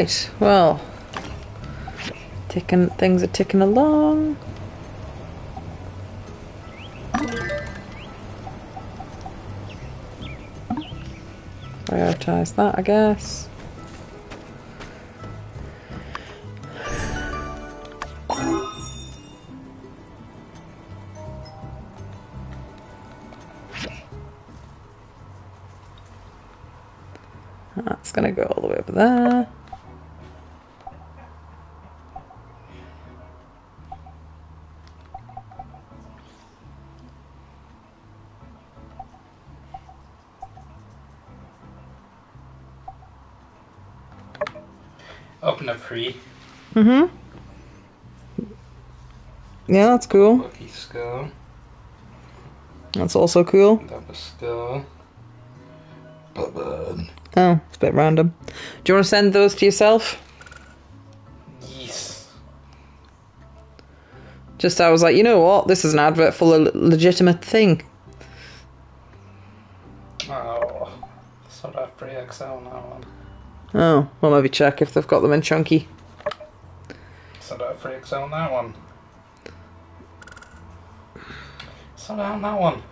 Right, well, things are ticking along. Prioritize that, I guess. That's gonna go all the way over there. Open up free. Mm-hmm. Yeah, that's cool. Lucky skull. That's also cool. Double skull. Bubba. Oh, it's a bit random. Do you want to send those to yourself? Yes. Just, I was like, you know what? This is an advert for a legitimate thing. Oh. Sold out free XL on that one. Oh, well, maybe check if they've got them in chunky. Sold out free XL on that one. Sold out on that one.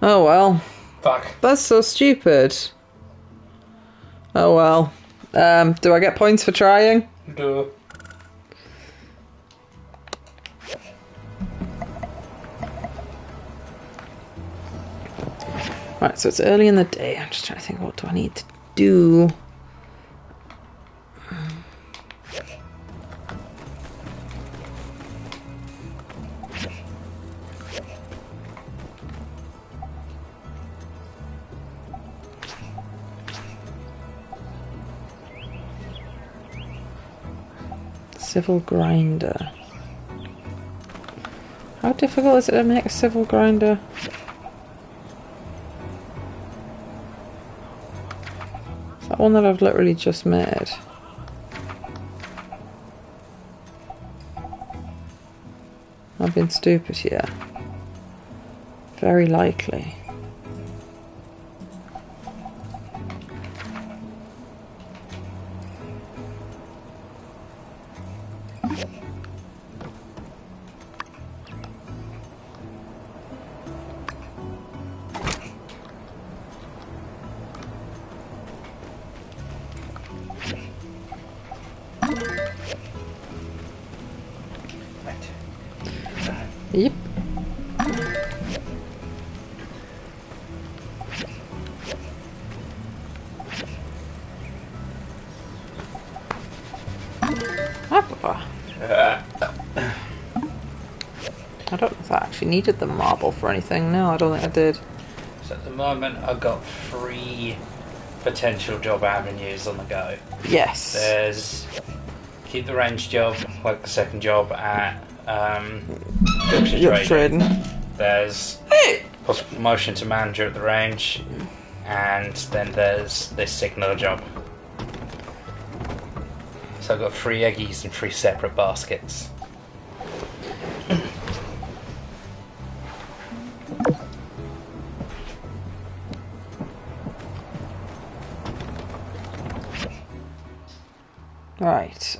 Oh, well. Fuck. That's so stupid. Oh, well. Do I get points for trying? Duh. Right, so it's early in the day. I'm just trying to think, what do I need to do? Civil grinder. How difficult is it to make a civil grinder? Is that one that I've literally just made? I've been stupid here. Very likely. Yep. I don't know if I actually needed the marble for anything. No, I don't think I did. So at the moment I've got 3 potential job avenues on the go. Yes. There's keep the range job, like the second job at Yorkshire Trading. There's possible promotion to manager at the range, and then there's this signaler job. So I've got 3 eggies and 3 separate baskets. Right.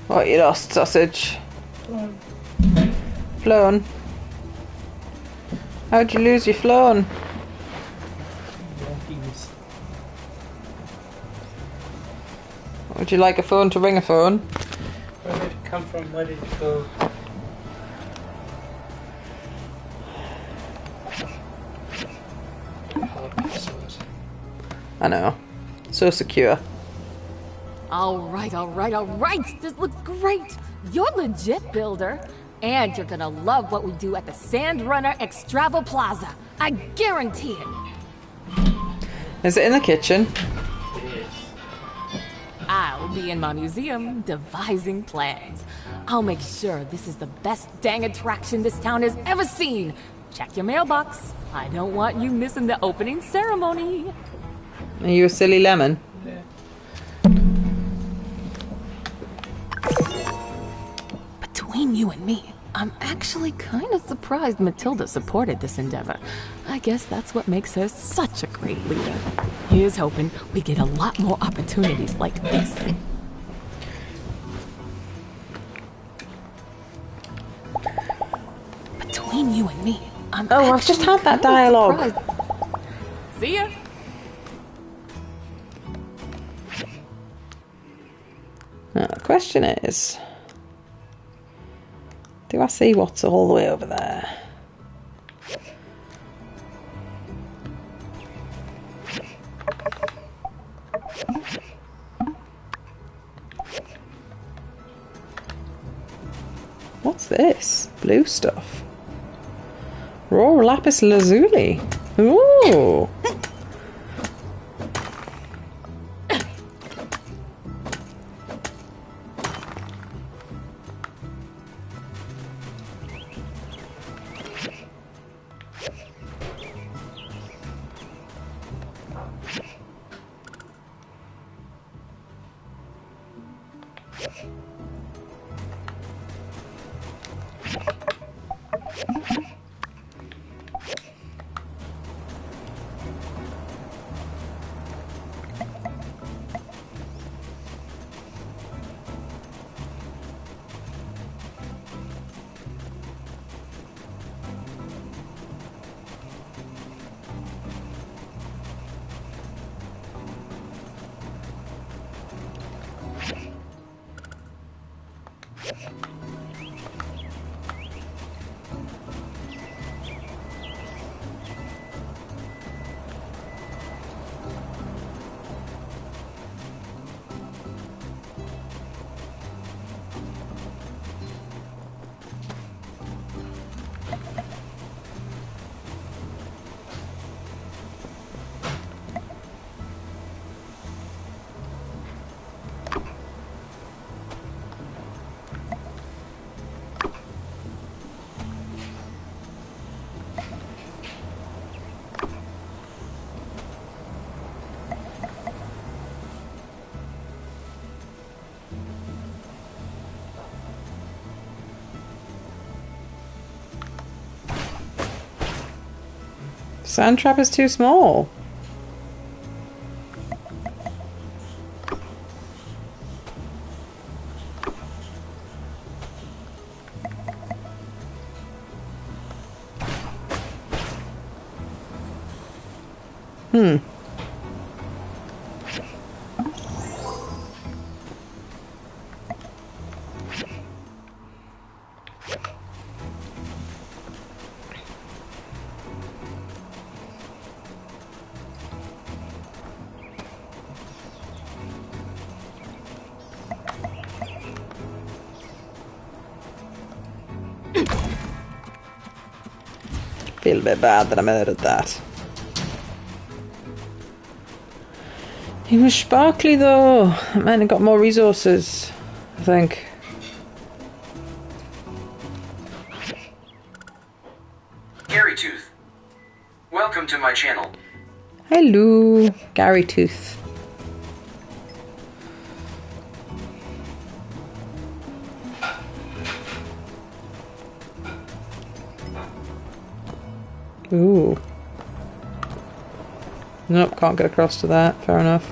What you lost, sausage? Flown. How'd you lose your flown? Would you like a phone to ring a phone? Where did it come from? Where did it go? I know. So secure. Alright. This looks great. You're legit, builder. And you're gonna love what we do at the Sandrunner Extravo Plaza. I guarantee it. Is it in the kitchen? I'll be in my museum devising plans. I'll make sure this is the best dang attraction this town has ever seen. Check your mailbox. I don't want you missing the opening ceremony. Are you a silly lemon? Between you and me, I'm actually kind of surprised Matilda supported this endeavor. I guess that's what makes her such a great leader. Here's hoping we get a lot more opportunities like this. Between you and me, I've just had that dialogue. See ya. Now, the question is, do I see what's all the way over there? What's this? Blue stuff. Raw lapis lazuli. Ooh. Sand trap is too small. Feel a bit bad that I murdered that. He was sparkly though. That man had got more resources, I think. Gary Tooth. Welcome to my channel. Hello, Gary Tooth. Ooh. Nope, can't get across to that. Fair enough.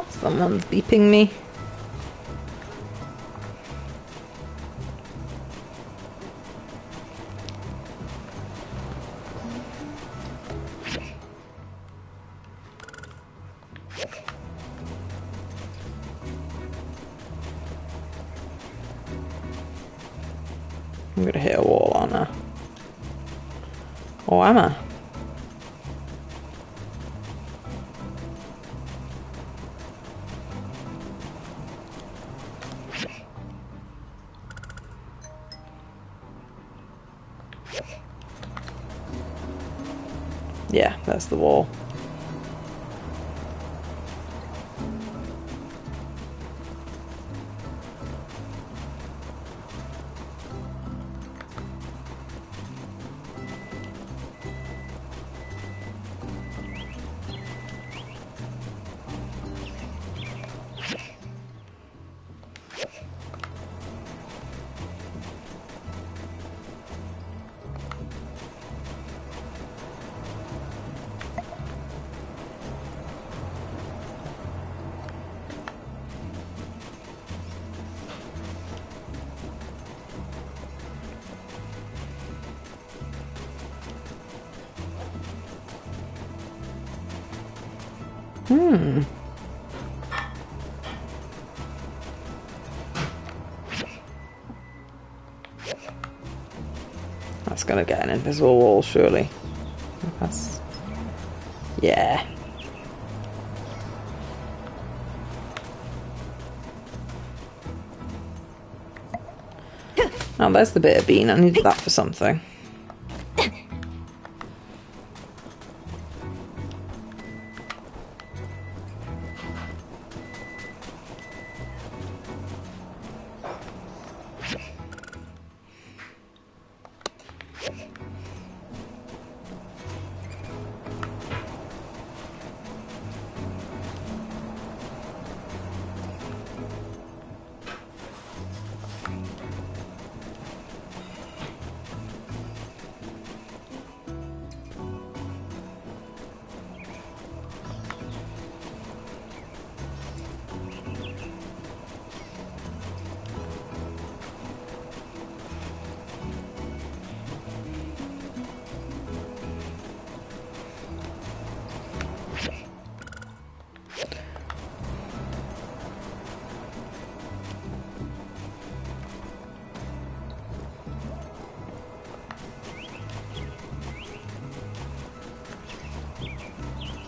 Oh, someone's beeping me. I'm gonna hit a wall, aren't I? Or am I? Yeah, that's the wall. That's gonna get an invisible wall, surely. That's... yeah. Oh, there's the bit of bean. I needed that for something.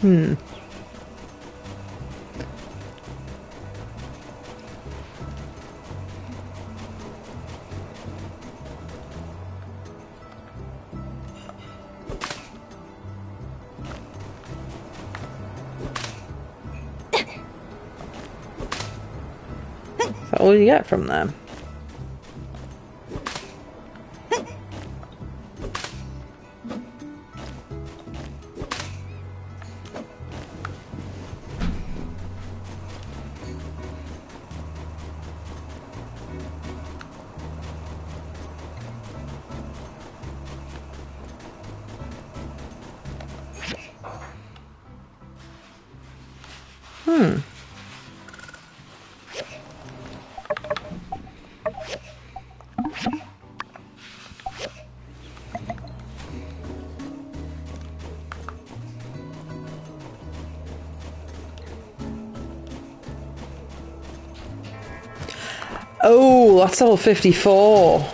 Is that all you get from them? Oh, that's level 54.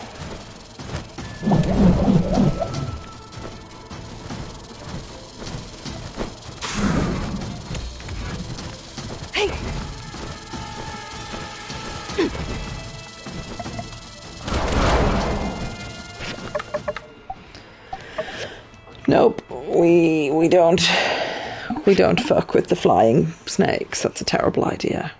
Nope, we don't fuck with the flying snakes. That's a terrible idea.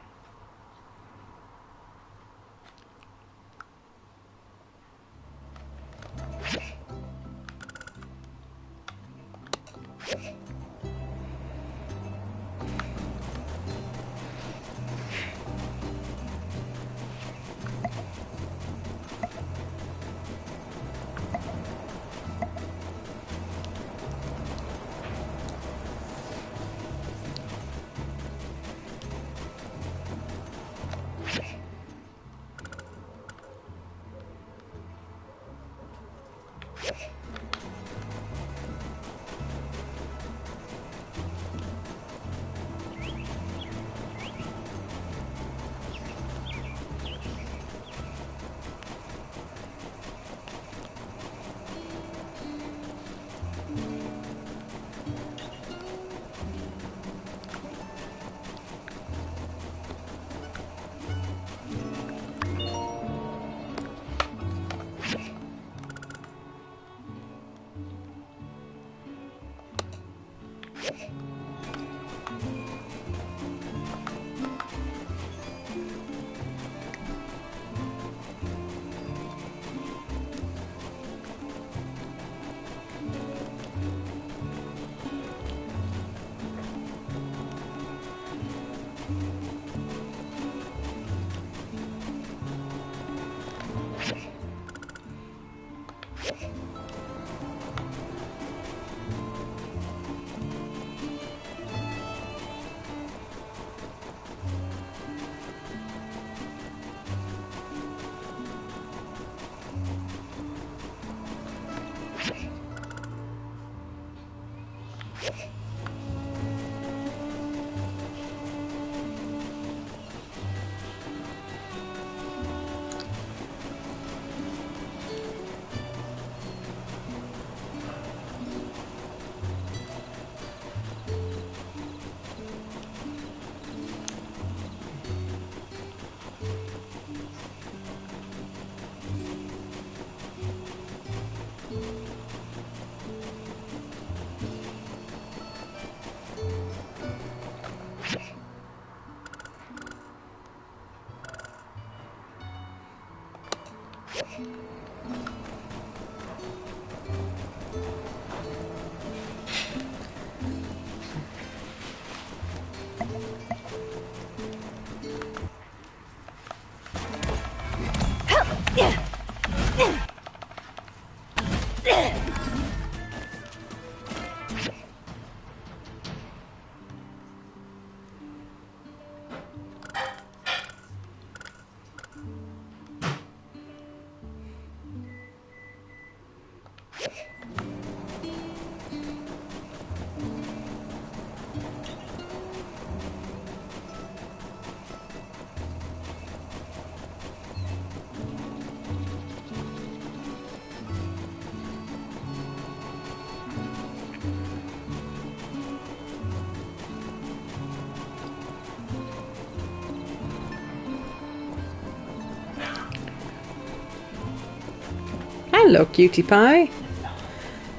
Hello, cutie pie.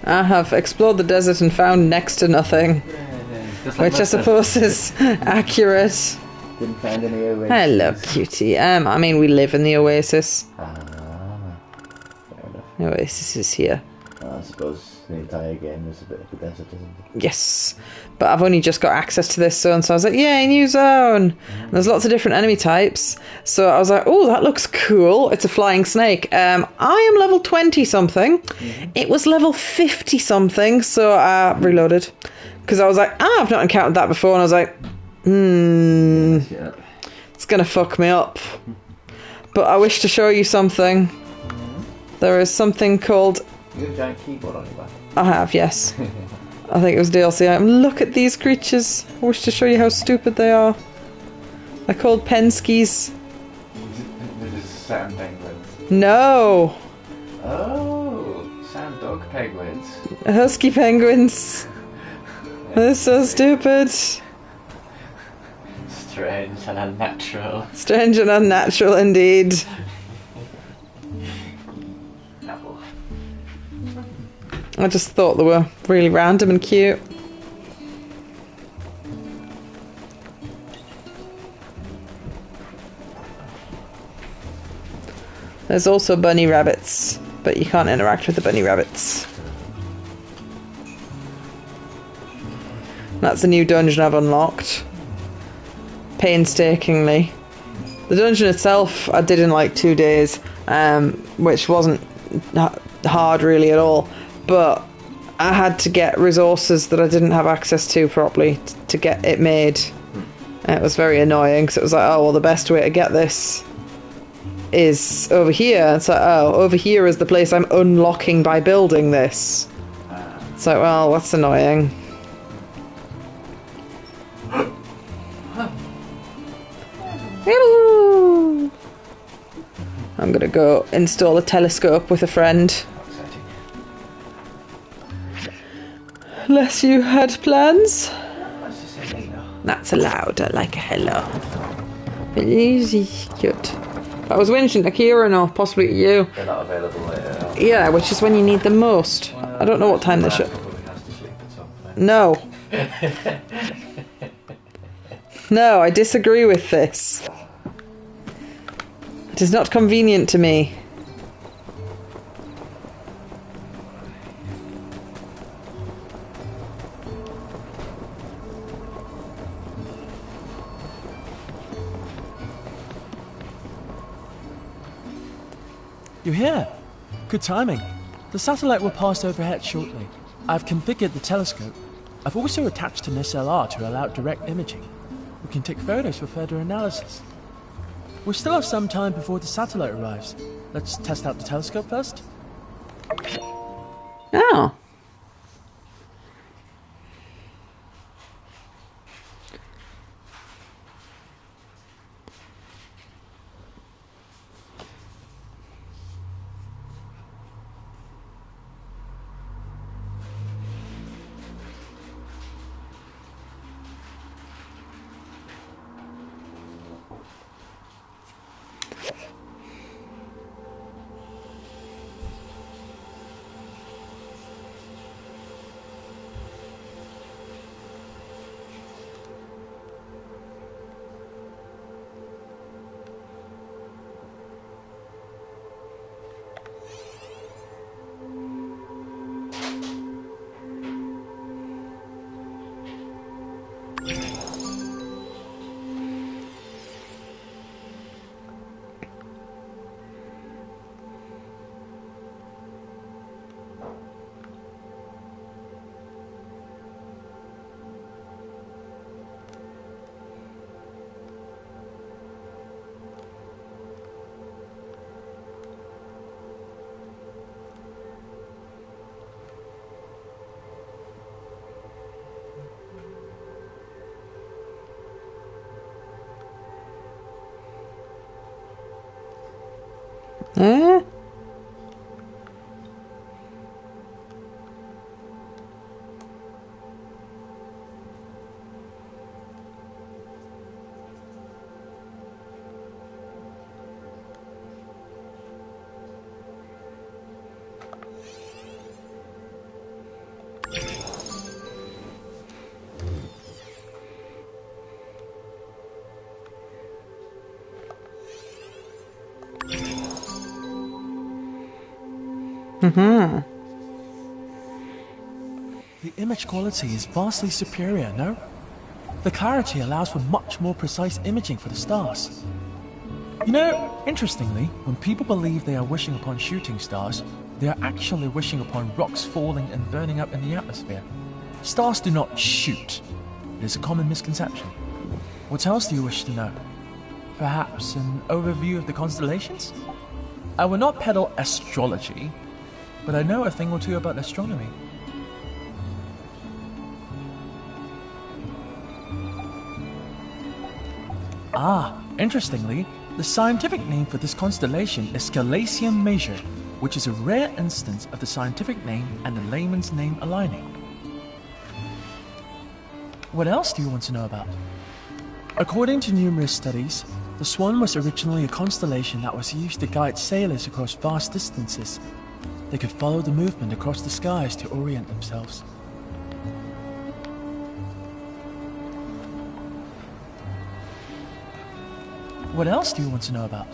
I have explored the desert and found next to nothing, which I suppose is accurate. Didn't find any oasis. Hello, cutie. I mean, we live in the oasis. Fair enough. The oasis is here. I suppose the entire game is a bit of a desert, isn't it? Yes, but I've only just got access to this zone, so I was like, yay, new zone! And there's lots of different enemy types, so I was like, oh, that looks cool. It's a flying snake. I am level 20-something. It was level 50-something, so I reloaded. Because I was like, I've not encountered that before, and I was like, it's going to fuck me up. But I wish to show you something. There is something called... You have a giant keyboard on your back. I have, yes. I think it was DLC item. Look at these creatures. I wish to show you how stupid they are. They're called Penskis. This is sand penguins. No! Oh, sand dog penguins. Husky penguins. They're so stupid. Strange and unnatural. Strange and unnatural indeed. I just thought they were really random and cute. There's also bunny rabbits, but you can't interact with the bunny rabbits. That's a new dungeon I've unlocked. Painstakingly. The dungeon itself I did in like 2 days, which wasn't hard really at all. But I had to get resources that I didn't have access to properly to get it made. And it was very annoying because it was like, oh, well, the best way to get this is over here. So, oh, over here is the place I'm unlocking by building this. So, well, that's annoying. I'm gonna go install a telescope with a friend. Unless you had plans. That's allowed. I like a hello. Easy, cute. I was whinging to Kieran or possibly you. They're not available later. Yeah, which is when you need them most. I don't know what time they should. No. No, I disagree with this. It is not convenient to me. You're here. Good timing. The satellite will pass overhead shortly. I've configured the telescope. I've also attached an SLR to allow direct imaging. We can take photos for further analysis. We still have some time before the satellite arrives. Let's test out the telescope first. Oh. Eh? Mm-hmm. The image quality is vastly superior, no? The clarity allows for much more precise imaging for the stars. You know, interestingly, when people believe they are wishing upon shooting stars, they are actually wishing upon rocks falling and burning up in the atmosphere. Stars do not shoot. It is a common misconception. What else do you wish to know? Perhaps an overview of the constellations? I will not peddle astrology, but I know a thing or two about astronomy. Ah, interestingly, the scientific name for this constellation is Scalasium Major, which is a rare instance of the scientific name and the layman's name aligning. What else do you want to know about? According to numerous studies, the Swan was originally a constellation that was used to guide sailors across vast distances. They could follow the movement across the skies to orient themselves. What else do you want to know about?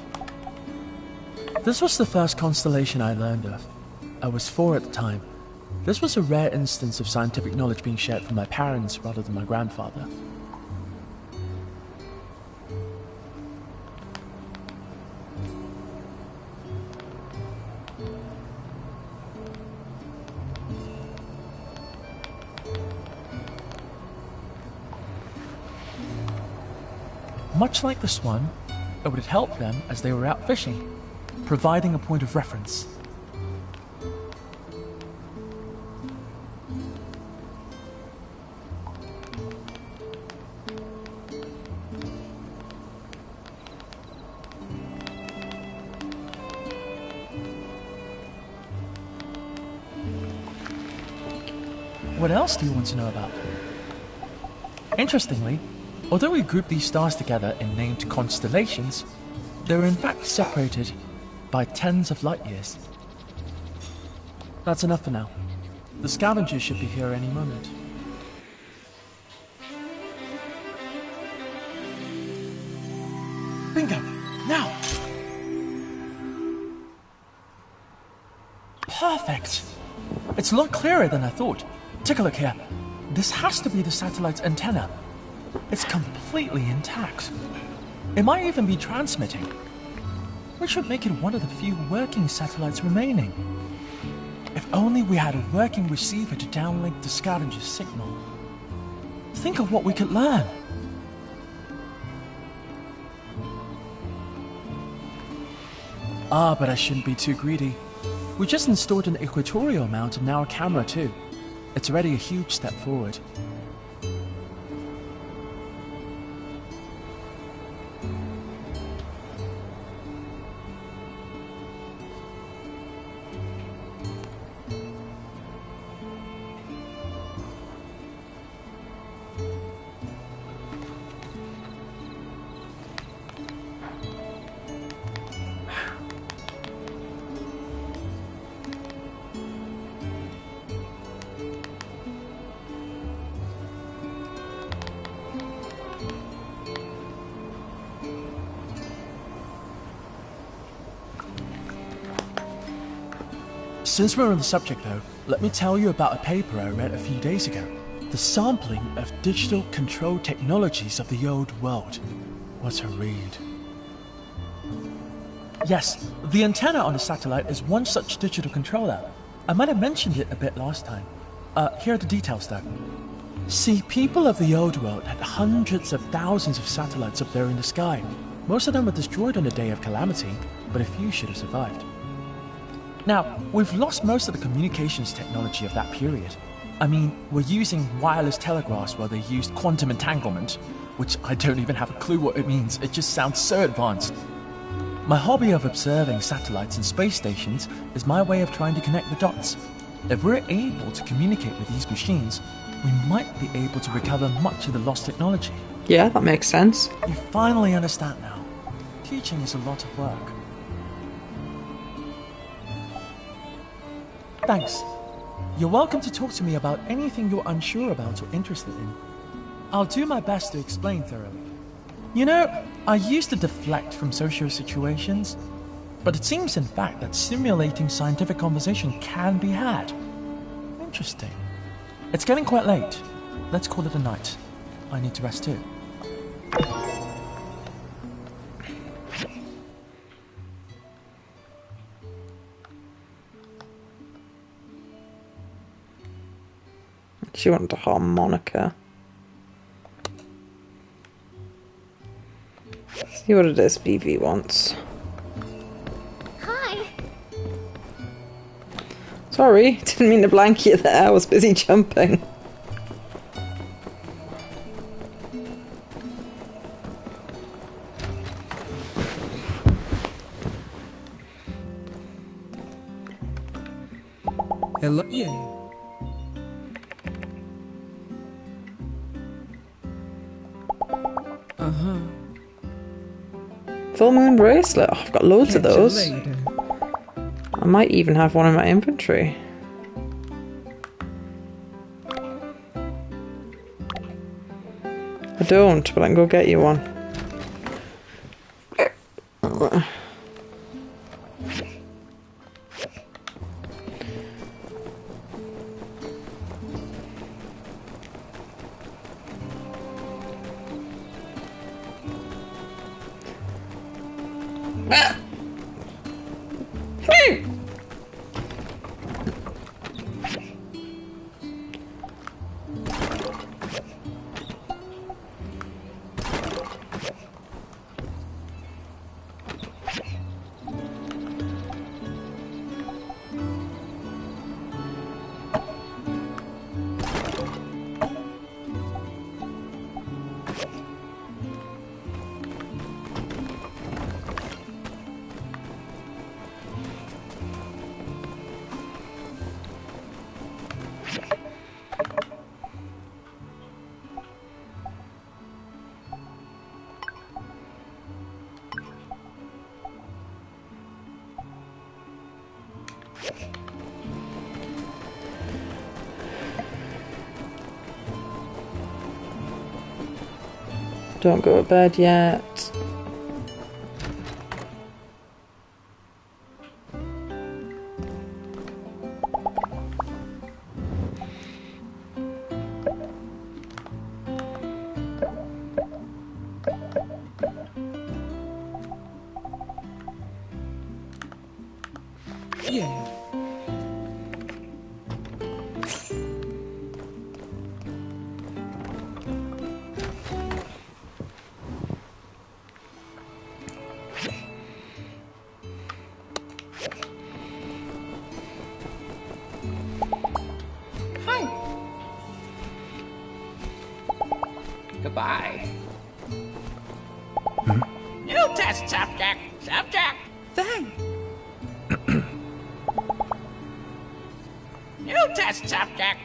This was the first constellation I learned of. I was 4 at the time. This was a rare instance of scientific knowledge being shared from my parents rather than my grandfather. Much like the Swan, it would help them as they were out fishing, providing a point of reference. What else do you want to know about? Interestingly, although we group these stars together in named constellations, they are in fact separated by tens of light years. That's enough for now. The scavengers should be here any moment. Bingo! Now! Perfect! It's a lot clearer than I thought. Take a look here. This has to be the satellite's antenna. It's completely intact. It might even be transmitting, which would make it one of the few working satellites remaining. If only we had a working receiver to downlink the scavenger's signal. Think of what we could learn. But I shouldn't be too greedy. We just installed an equatorial mount and now a camera too. It's already a huge step forward. Since we're on the subject though, let me tell you about a paper I read a few days ago. The sampling of digital control technologies of the old world. What a read. Yes, the antenna on the satellite is one such digital controller. I might have mentioned it a bit last time. Here are the details though. See, people of the old world had hundreds of thousands of satellites up there in the sky. Most of them were destroyed on the day of calamity, but a few should have survived. Now, we've lost most of the communications technology of that period. I mean, we're using wireless telegraphs while they used quantum entanglement, which I don't even have a clue what it means. It just sounds so advanced. My hobby of observing satellites and space stations is my way of trying to connect the dots. If we're able to communicate with these machines, we might be able to recover much of the lost technology. Yeah, that makes sense. You finally understand now. Teaching is a lot of work. Thanks. You're welcome to talk to me about anything you're unsure about or interested in. I'll do my best to explain thoroughly. You know, I used to deflect from social situations, but it seems in fact that simulating scientific conversation can be had. Interesting. It's getting quite late. Let's call it a night. I need to rest too. She wanted a harmonica. See what it is BV wants. Hi. Sorry, didn't mean to blank you there. I was busy jumping. Hello. Yeah. Full moon bracelet. Oh, I've got loads of Catch you those. later. I might even have one in my inventory. I don't, but I can go get you one. Don't go to bed yet. Yeah. Goodbye. New test subject. Subject. Thanks. New test subject.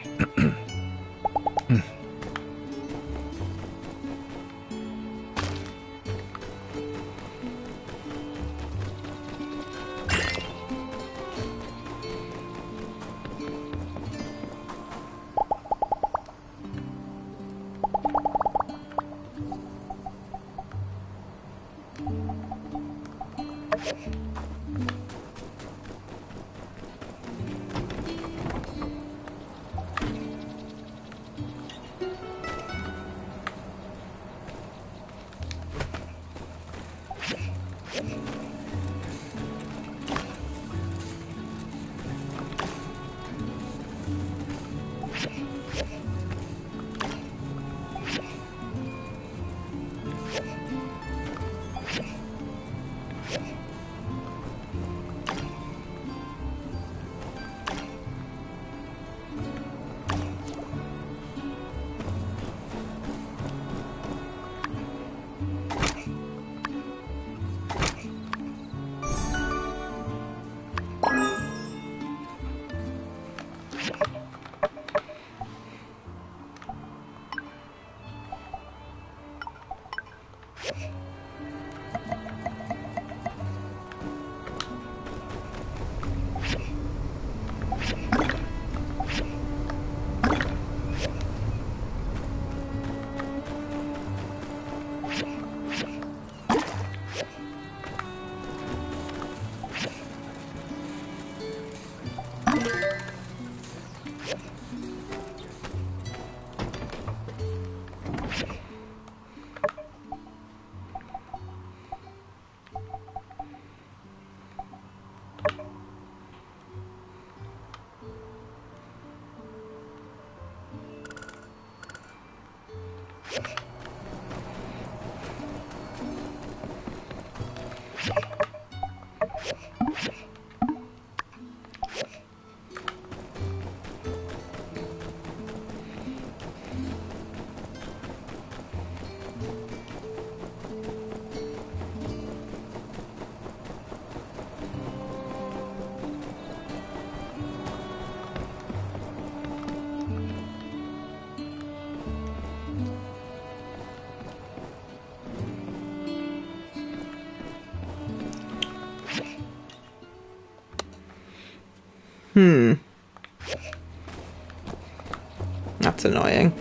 That's annoying.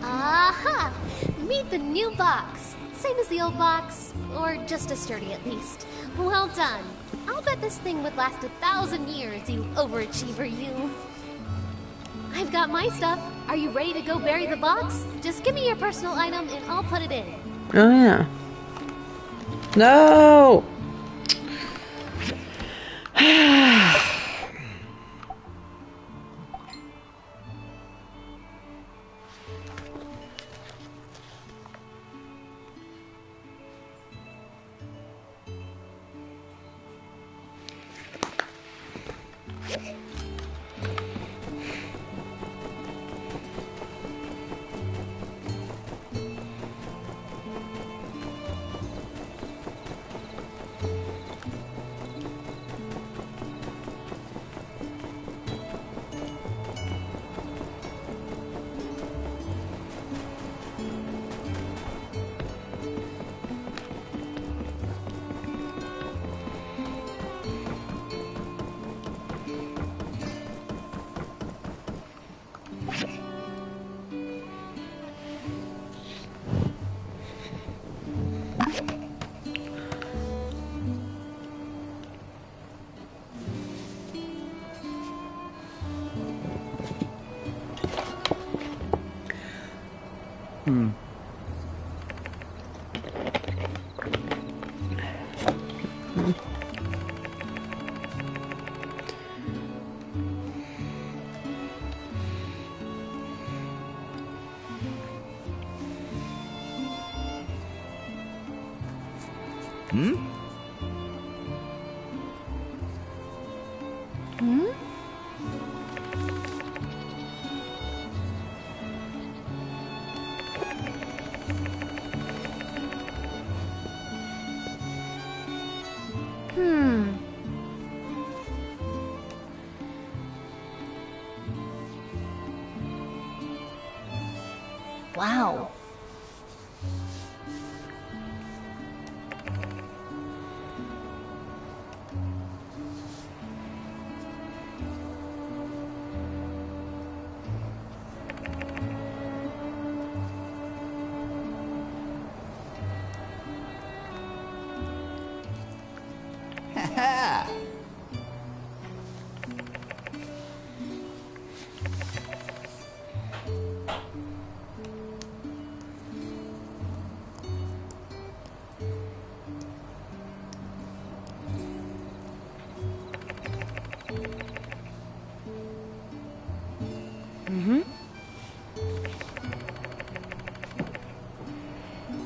Aha! Meet the new box. Same as the old box, or just as sturdy at least. Well done. I'll bet this thing would last 1,000 years, you overachiever you. I've got my stuff. Are you ready to go bury the box? Just give me your personal item and I'll put it in. Oh yeah. No! Wow.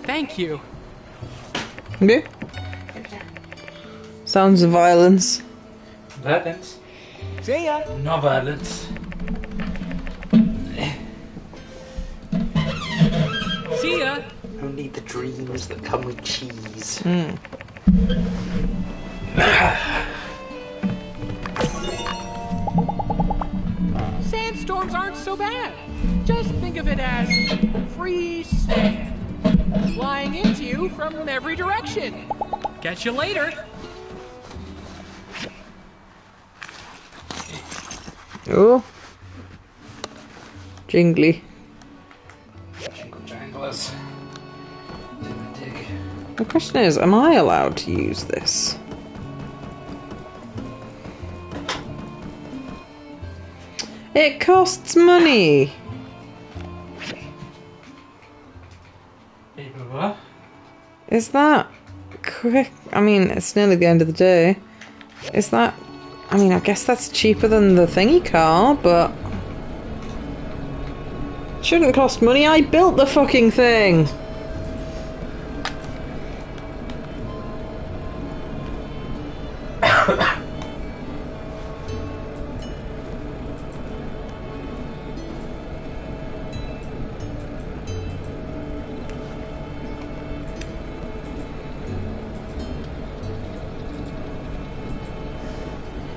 Thank you. Okay. Sounds of violence. Violence? See ya. No violence. See ya. Only the dreams that come with cheese. Sandstorms aren't so bad. Just think of it as free sand flying into you from every direction. Catch you later. Oh. Jingly. Jingle janglers. Didn't dig. The question is, am I allowed to use this? It costs money. What? Is that quick? I mean, it's nearly the end of the day. Is that... I mean, I guess that's cheaper than the thingy car, but... Shouldn't cost money. I built the fucking thing.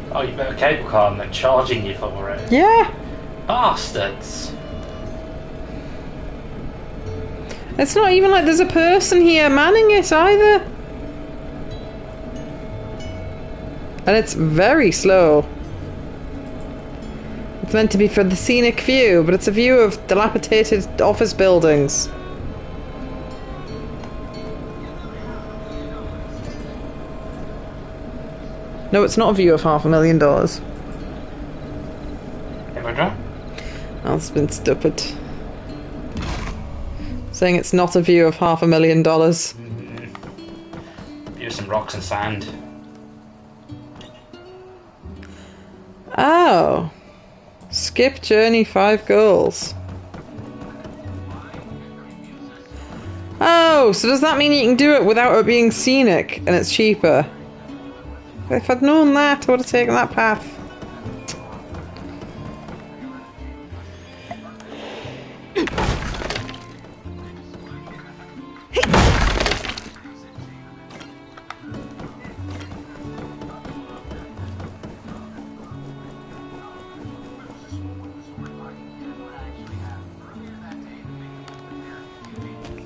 Oh, you built a cable car and they're charging you for it. Yeah. Bastards. It's not even like there's a person here manning it either. And it's very slow. It's meant to be for the scenic view, but it's a view of dilapidated office buildings. No, it's not a view of $500,000. Ever done? That's been stupid. Saying it's not a view of $500,000. Use some rocks and sand. Oh. Skip journey 5 goals. Oh, so does that mean you can do it without it being scenic and it's cheaper? If I'd known that, I would have taken that path.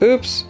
Oops.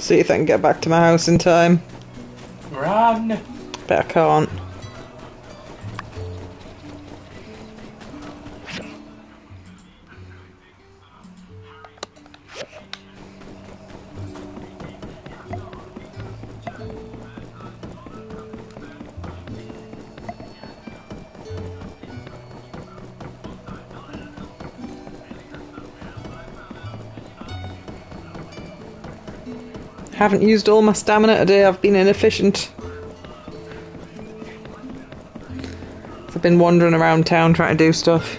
see if I can get back to my house in time. Run! But I can't. Haven't used all my stamina today, I've been inefficient. I've been wandering around town trying to do stuff.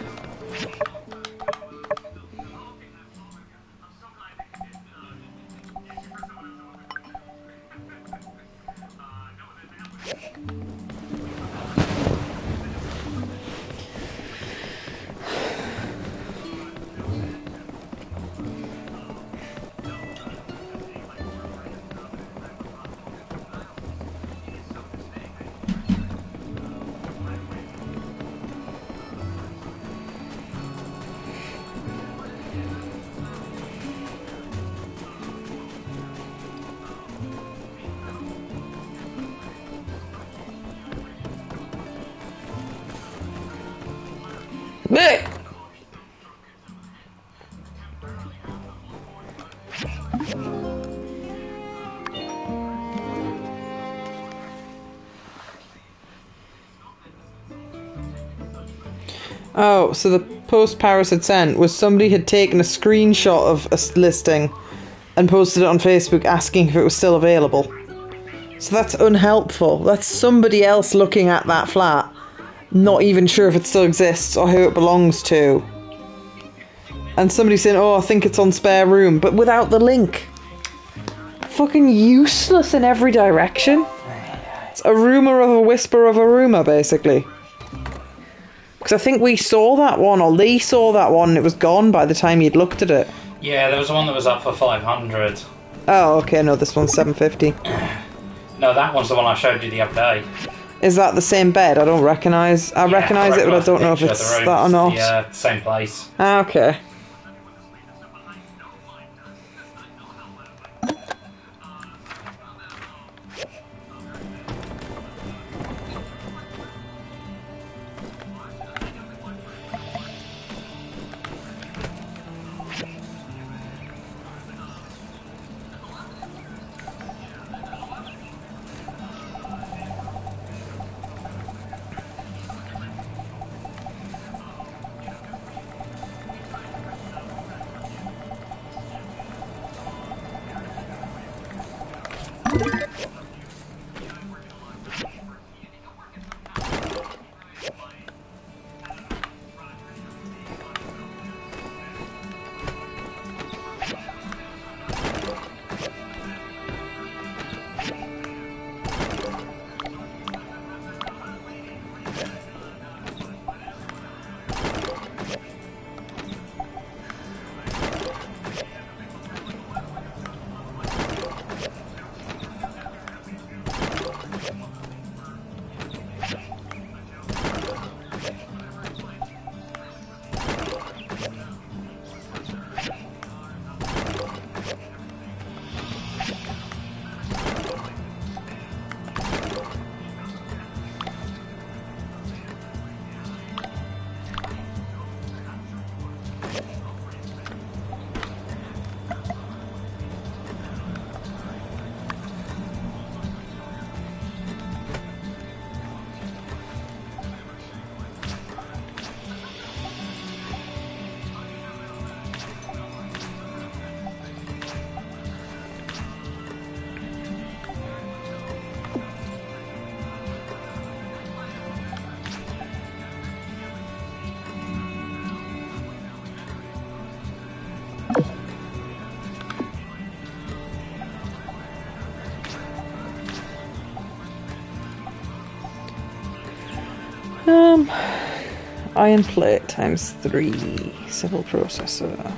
Blech! Oh, so the post Paris had sent was somebody had taken a screenshot of a listing and posted it on Facebook asking if it was still available. So that's unhelpful. That's somebody else looking at that flat, not even sure if it still exists or who it belongs to. And somebody saying, oh, I think it's on spare room, but without the link. Fucking useless in every direction. It's a rumour of a whisper of a rumour, basically. Because I think we saw that one, or Lee saw that one, and it was gone by the time you'd looked at it. Yeah, there was one that was up for 500. Oh, okay, no, this one's 750. No, that one's the one I showed you the other day. Is that the same bed? I don't recognise. I recognise it, but I don't know if it's that or not. Yeah, same place. Ah, okay. Iron plate times 3 civil processor.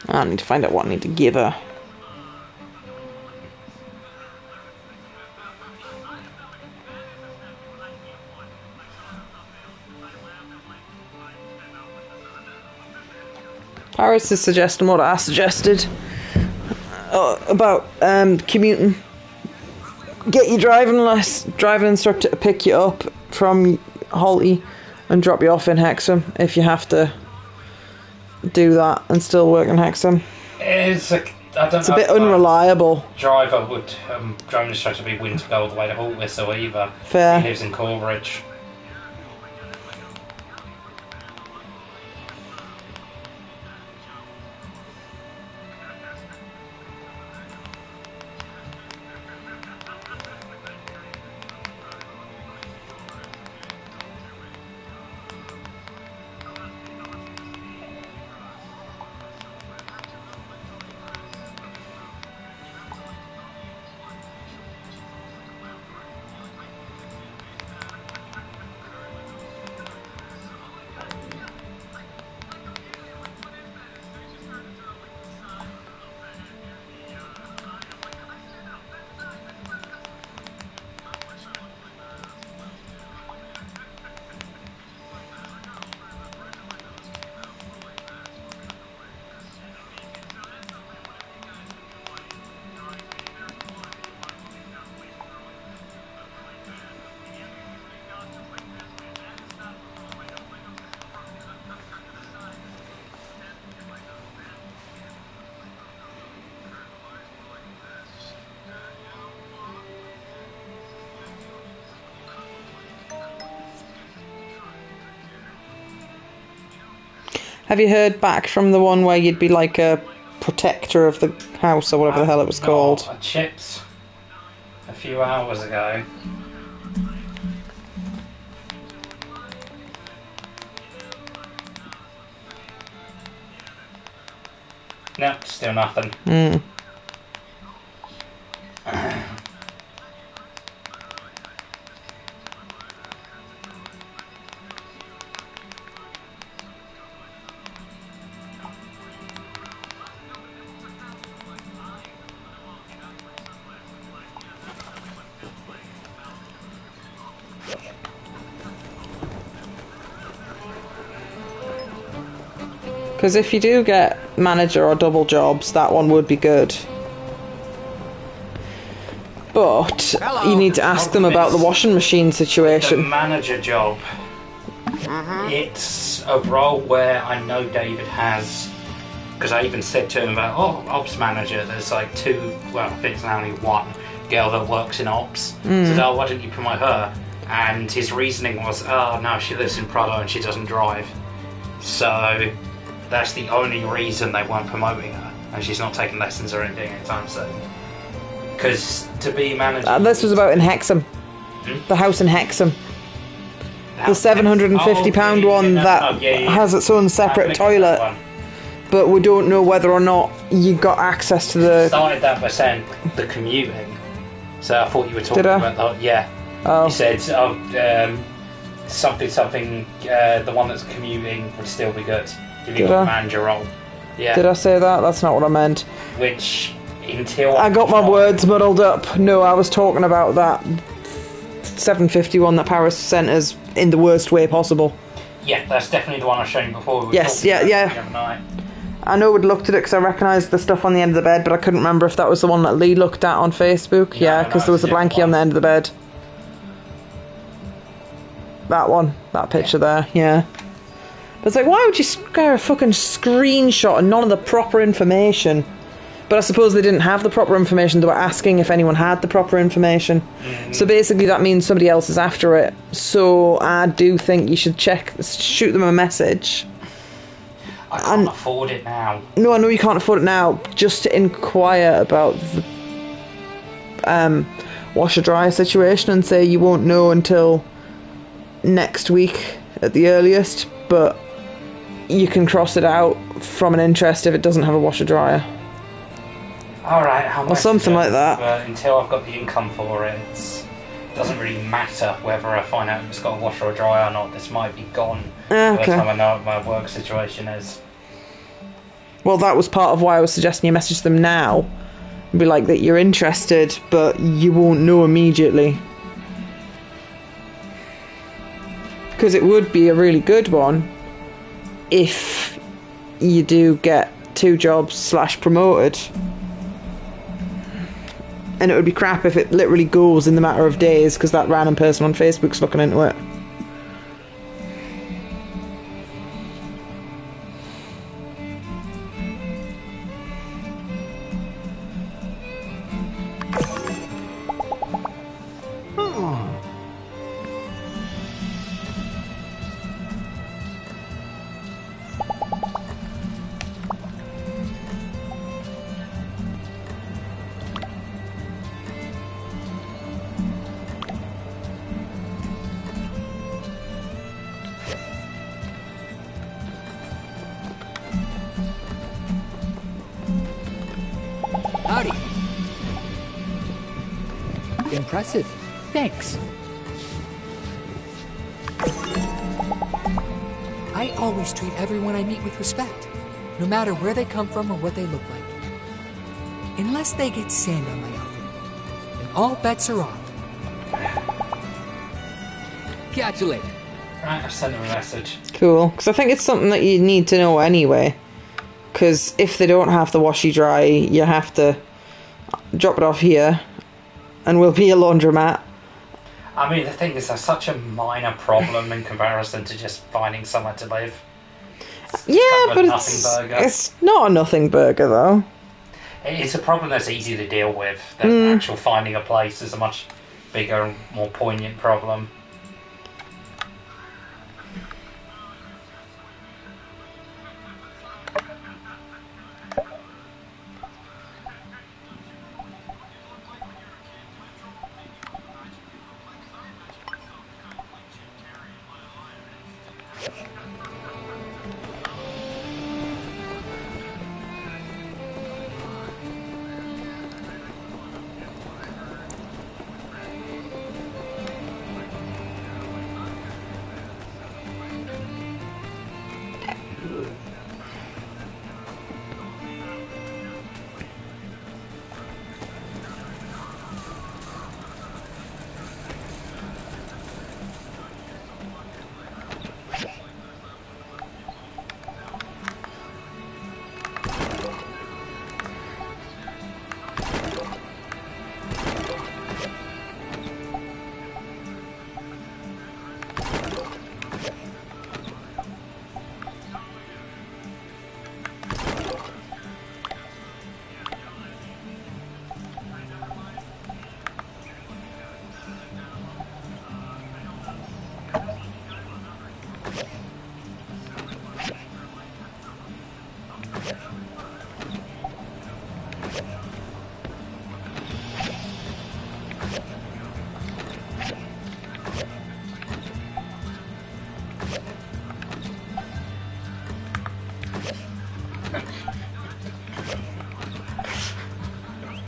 I need to find out what I need to give her. Paris is suggesting what I suggested about commuting. Get your driving instructor to pick you up from Holty and drop you off in Hexham if you have to do that and still work in Hexham. It's a bit unreliable. Driving instructor would be willing to go all the way to Haltwhistle either. Fair. He lives in Coleridge. Have you heard back from the one where you'd be like a protector of the house or whatever the hell it was called? Chips a few hours ago. No, still nothing. Because if you do get manager or double jobs, that one would be good. But you need to ask them about the washing machine situation. The manager job. It's a role where I know David has, because I even said to him about, ops manager, there's like two, well, I think it's only one girl that works in ops. So why don't you promote her? And his reasoning was, no, she lives in Prolo and she doesn't drive. So that's the only reason they weren't promoting her, and she's not taking lessons or anything anytime soon. Because to be manager... this was about in Hexham. The house in Hexham. The £750 one that has its own separate toilet. But we don't know whether or not you got access to the... Started that by saying the commuting. So I thought you were talking about that. Yeah. Oh. You said something, the one that's commuting would still be good. If you got a manager role. Yeah. Did I say that? That's not what I meant. Which, until... I got my words muddled up. No, I was talking about that 751 that Paris sent us in the worst way possible. Yeah, that's definitely the one I showed you before. Yes, yeah. The other night. I know we'd looked at it because I recognised the stuff on the end of the bed, but I couldn't remember if that was the one that Lee looked at on Facebook. Yeah, because there was a blankie on the end of the bed. That one. That picture there, yeah. But it's like, why would you scare a fucking screenshot and none of the proper information? But I suppose they didn't have the proper information. They were asking if anyone had the proper information. So basically that means somebody else is after it. So I do think you should shoot them a message. I can't afford it now. No, I know you can't afford it now. Just to inquire about the washer-dryer situation and say you won't know until next week at the earliest. But you can cross it out from an interest if it doesn't have a washer-dryer. Alright, how much? Or something like that. But until I've got the income for it, doesn't really matter whether I find out if it's got a washer or dryer or not. This might be gone by the time I know what my work situation is. Well, that was part of why I was suggesting you message them now. Be like that you're interested, but you won't know immediately. Because it would be a really good one if you do get 2 jobs / promoted. And it would be crap if it literally goes in the matter of days because that random person on Facebook's looking into it. Howdy. Impressive. Thanks. I always treat everyone I meet with respect, no matter where they come from or what they look like. Unless they get sand on my outfit, then all bets are off. Catch you later. Right, I've sent them a message. Cool, because I think it's something that you need to know anyway. Because if they don't have the washy dry, you have to drop it off here, and we'll be a laundromat. I mean, the thing is, that's such a minor problem in comparison to just finding somewhere to live. Yeah, but it's not a nothing burger, though. It's a problem that's easy to deal with. The actual finding a place is a much bigger and more poignant problem.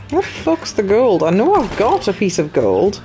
What the fuck's the gold? I know I've got a piece of gold.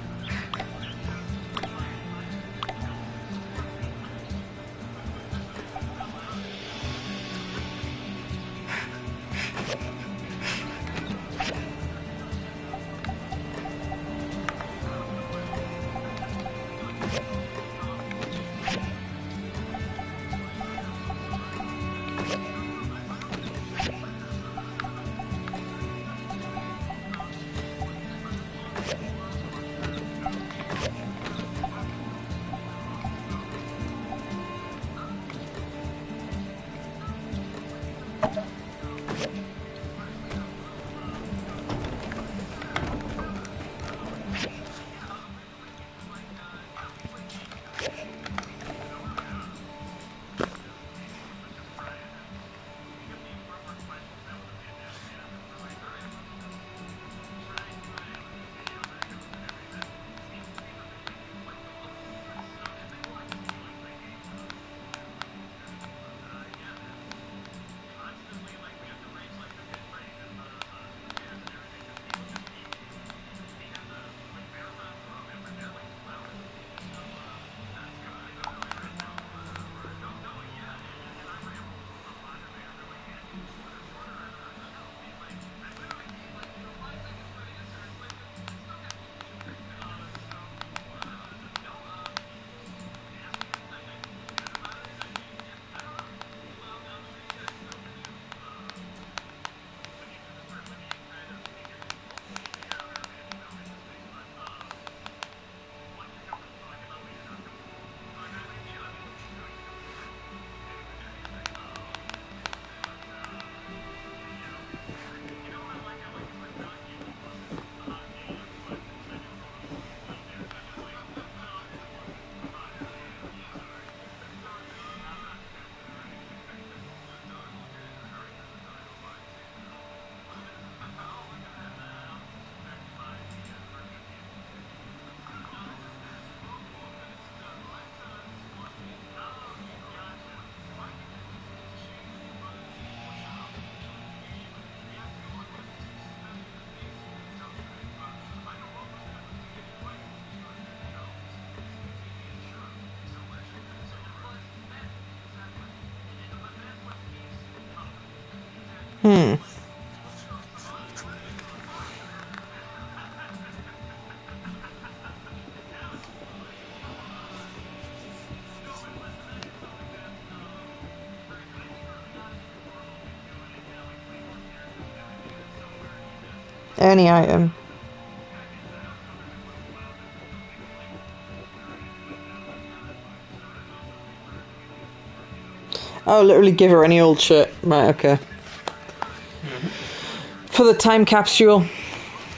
Any item. Oh, literally give her any old shit. Right, okay. For the time capsule,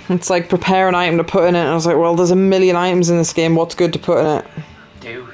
it's like prepare an item to put in it. And I was like, well, there's a million items in this game. What's good to put in it? Do.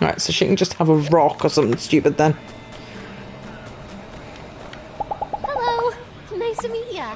Right, so she can just have a rock or something stupid then. Hello. Nice to meet ya.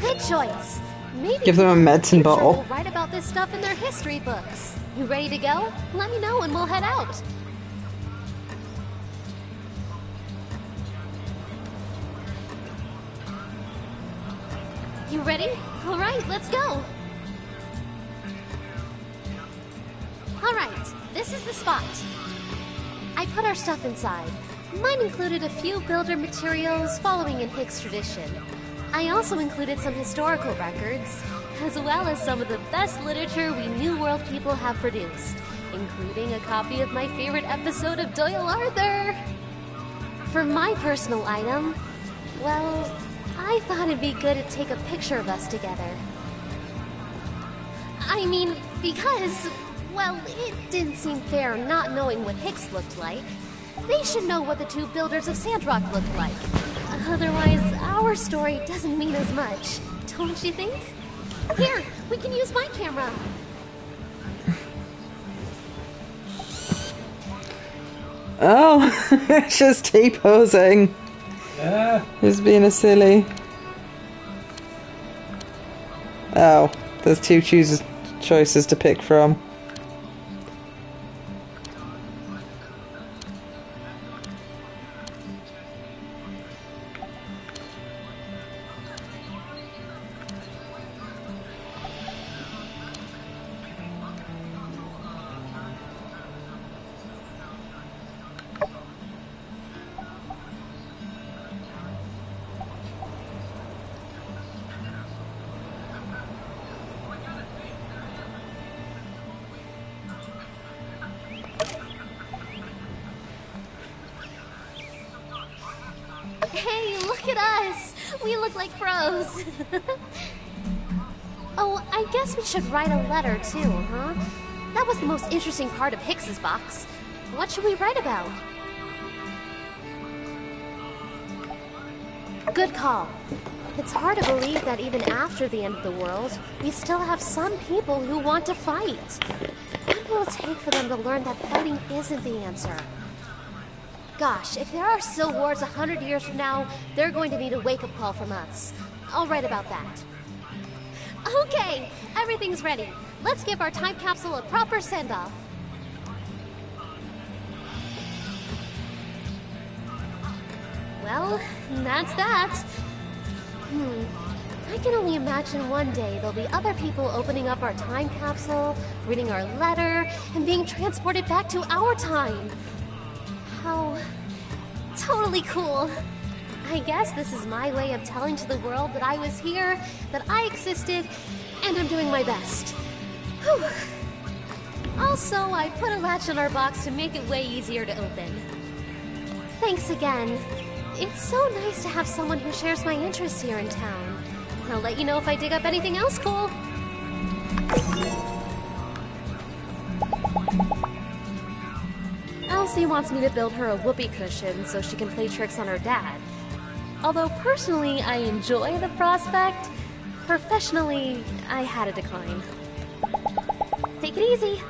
Good choice. Maybe Give them a medicine future bottle. will write about this stuff in their history books. You ready to go? Let me know and we'll head out. You ready? All right, let's go. All right, this is the spot. I put our stuff inside. Mine included a few builder materials following in Hicks tradition. I also included some historical records, as well as some of the best literature we New World people have produced, including a copy of my favorite episode of Doyle Arthur. For my personal item, well, I thought it'd be good to take a picture of us together. I mean, because, well, it didn't seem fair not knowing what Hicks looked like. They should know what the two builders of SandRock looked like. Otherwise, our story doesn't mean as much, don't you think? Here, we can use my camera. Oh, it's just T-posing. Just being a silly. Oh, there's two choices to pick from. Hey, look at us! We look like pros. Oh, I guess we should write a letter too, huh? That was the most interesting part of Hicks's box. What should we write about? Good call. It's hard to believe that even after the end of the world, we still have some people who want to fight. What will it take for them to learn that fighting isn't the answer? Gosh, if there are still wars 100 years from now, they're going to need a wake-up call from us. I'll write about that. Okay, everything's ready. Let's give our time capsule a proper send-off. Well, that's that. I can only imagine one day there'll be other people opening up our time capsule, reading our letter, and being transported back to our time. How totally cool. I guess this is my way of telling to the world that I was here, that I existed, and I'm doing my best. Whew. Also, I put a latch on our box to make it way easier to open. Thanks again. It's so nice to have someone who shares my interests here in town. I'll let you know if I dig up anything else cool. Elsie wants me to build her a whoopee cushion so she can play tricks on her dad. Although personally I enjoy the prospect, professionally I had to decline. Take it easy.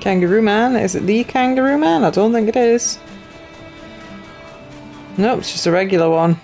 Kangaroo Man? Is it the Kangaroo Man? I don't think it is. Nope, it's just a regular one.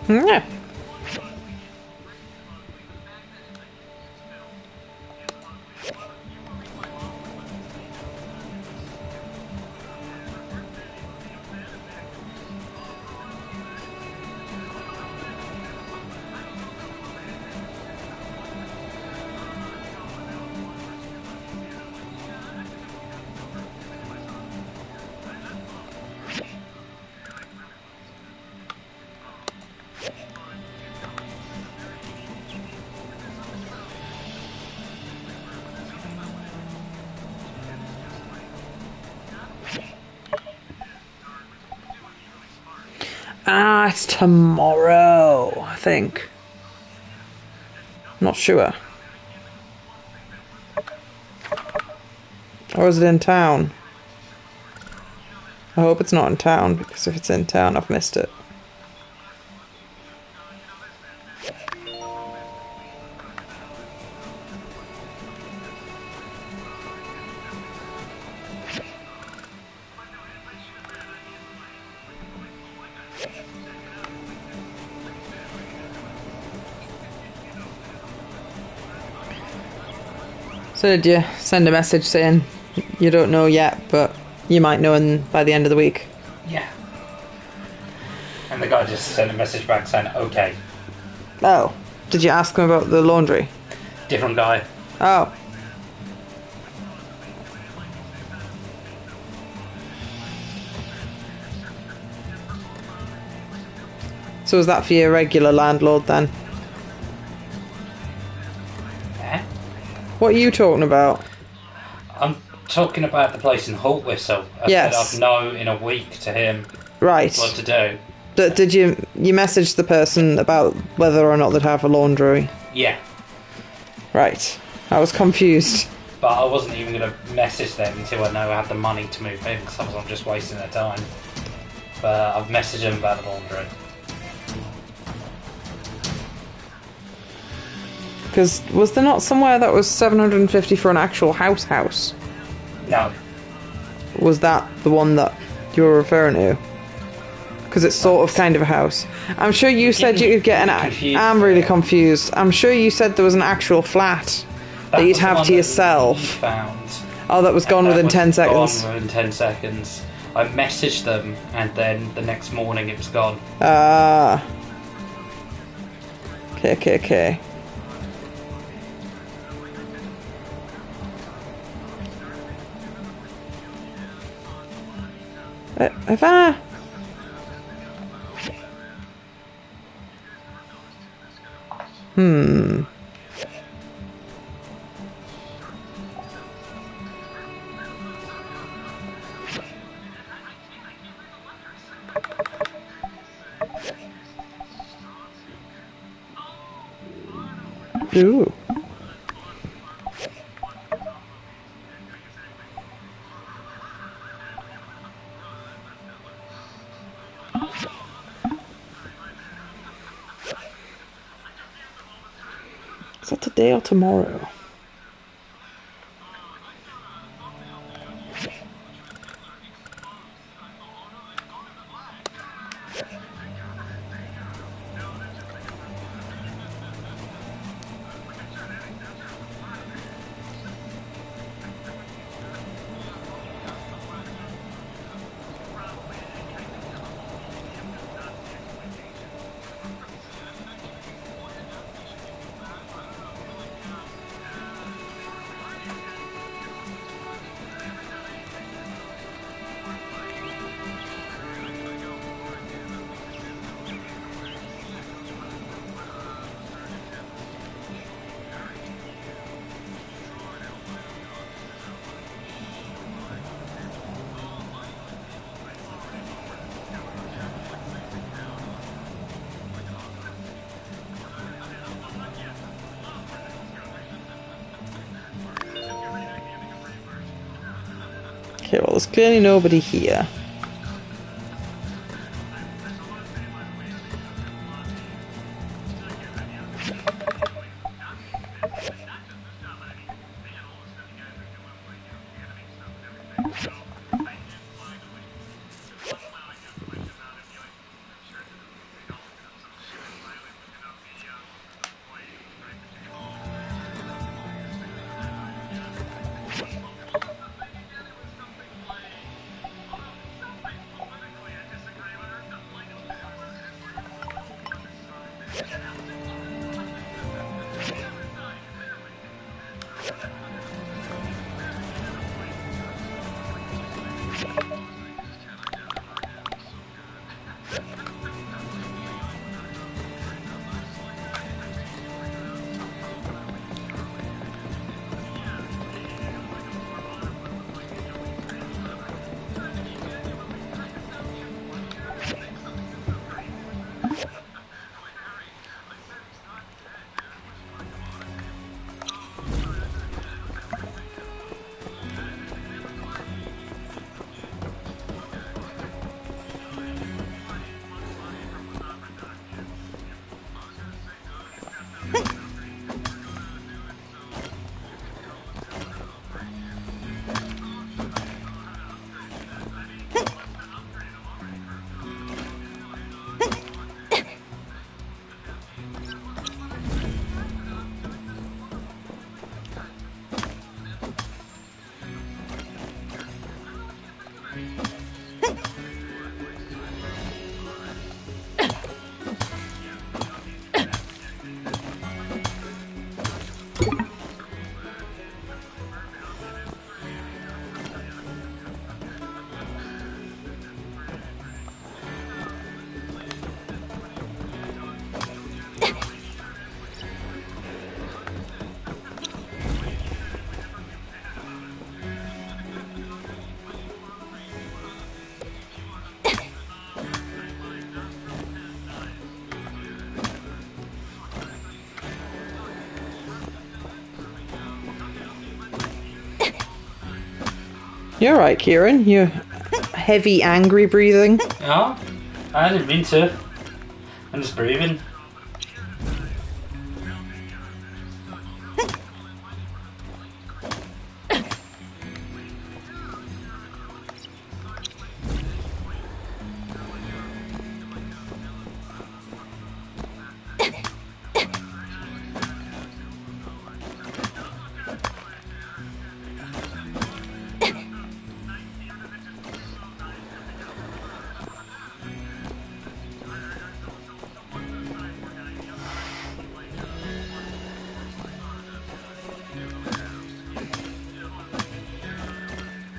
Yeah. Ah, it's tomorrow, I think. Not sure. Or is it in town? I hope it's not in town, because if it's in town, I've missed it. So did you send a message saying you don't know yet, but you might know by the end of the week? Yeah. And the guy just sent a message back saying, okay. Oh. Did you ask him about the laundry? Different guy. Oh. So is that for your regular landlord then? What are you talking about? I'm talking about the place in Halt Whistle. I said I'd know in a week to him right. what to do. Did you message the person about whether or not they'd have a laundry? Yeah. Right. I was confused. But I wasn't even going to message them until I know I had the money to move in, because I'm just wasting their time. But I've messaged them about the laundry. Because was there not somewhere that was 750 for an actual house? No. Was that the one that you were referring to? Because it's sort of kind of a house. I'm sure you said you could get an... I'm really confused. I'm sure you said there was an actual flat that you'd have to yourself. Found. Oh, that was gone within 10 seconds. Gone within 10 seconds. I messaged them, and then the next morning it was gone. Ah. Okay. Have I... Ooh. Is that today or tomorrow? Okay, well, there's clearly nobody here. You're right, Kieran. You're heavy, angry breathing. Oh, I didn't mean to. I'm just breathing.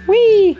Whee!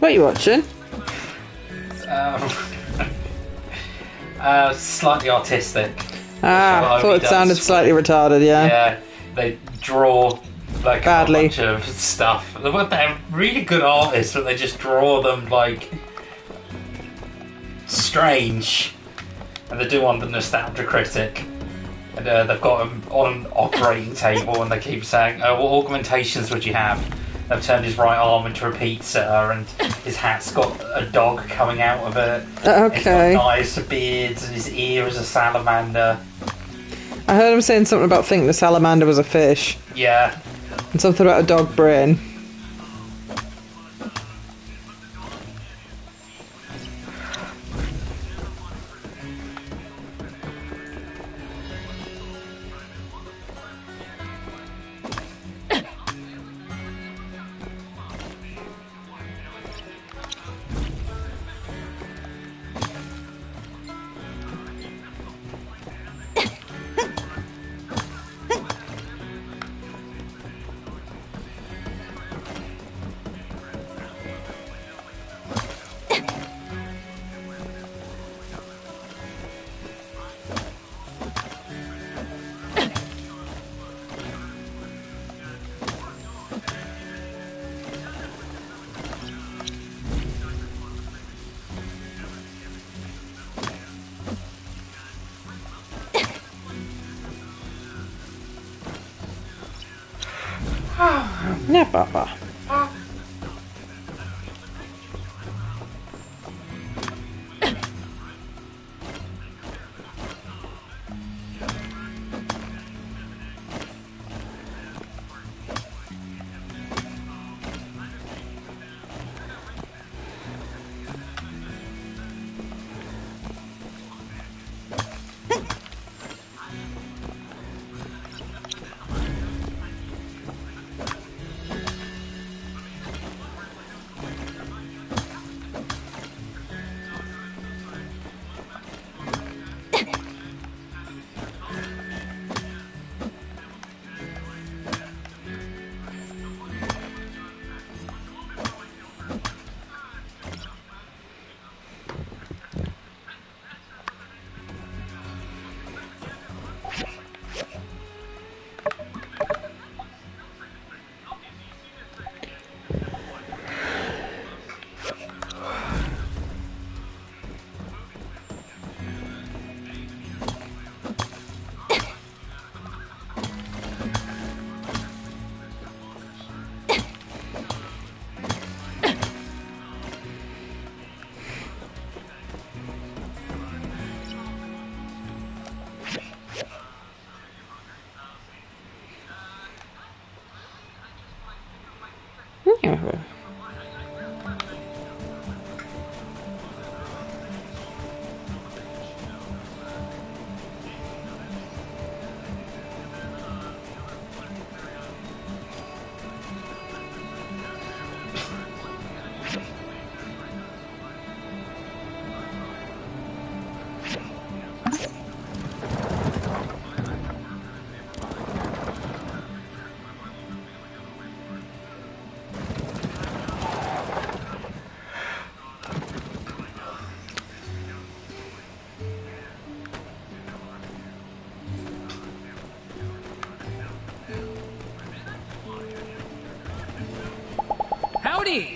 What are you watching? Slightly artistic. Ah, I thought it sounded slightly retarded, yeah. Yeah, they draw like badly. A bunch of stuff. They're really good artists, but they just draw them like strange. And they do on the Nostalgia Critic. And they've got him on an operating table and they keep saying, oh, what augmentations would you have? They've turned his right arm into a pizza and his hat's got a dog coming out of it. Okay. He's got eyes for beards and his ear is a salamander. I heard him saying something about thinking the salamander was a fish. Yeah. And something about a dog brain. Ne, papa.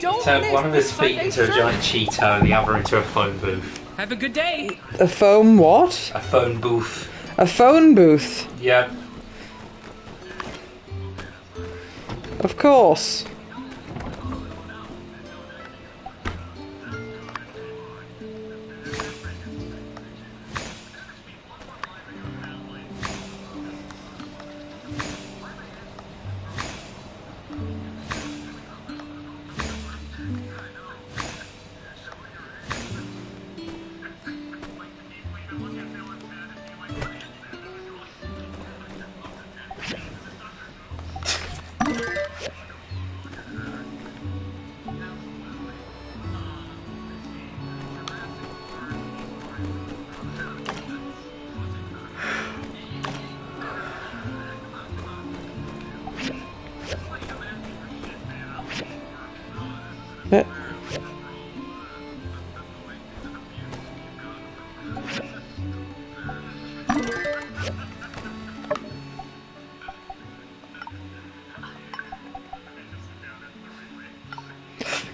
Don't So miss one of the us feet Sunday into a service. giant Cheeto, the other into a phone booth. Have a good day. A foam what? A phone booth. A phone booth. Yep. Of course.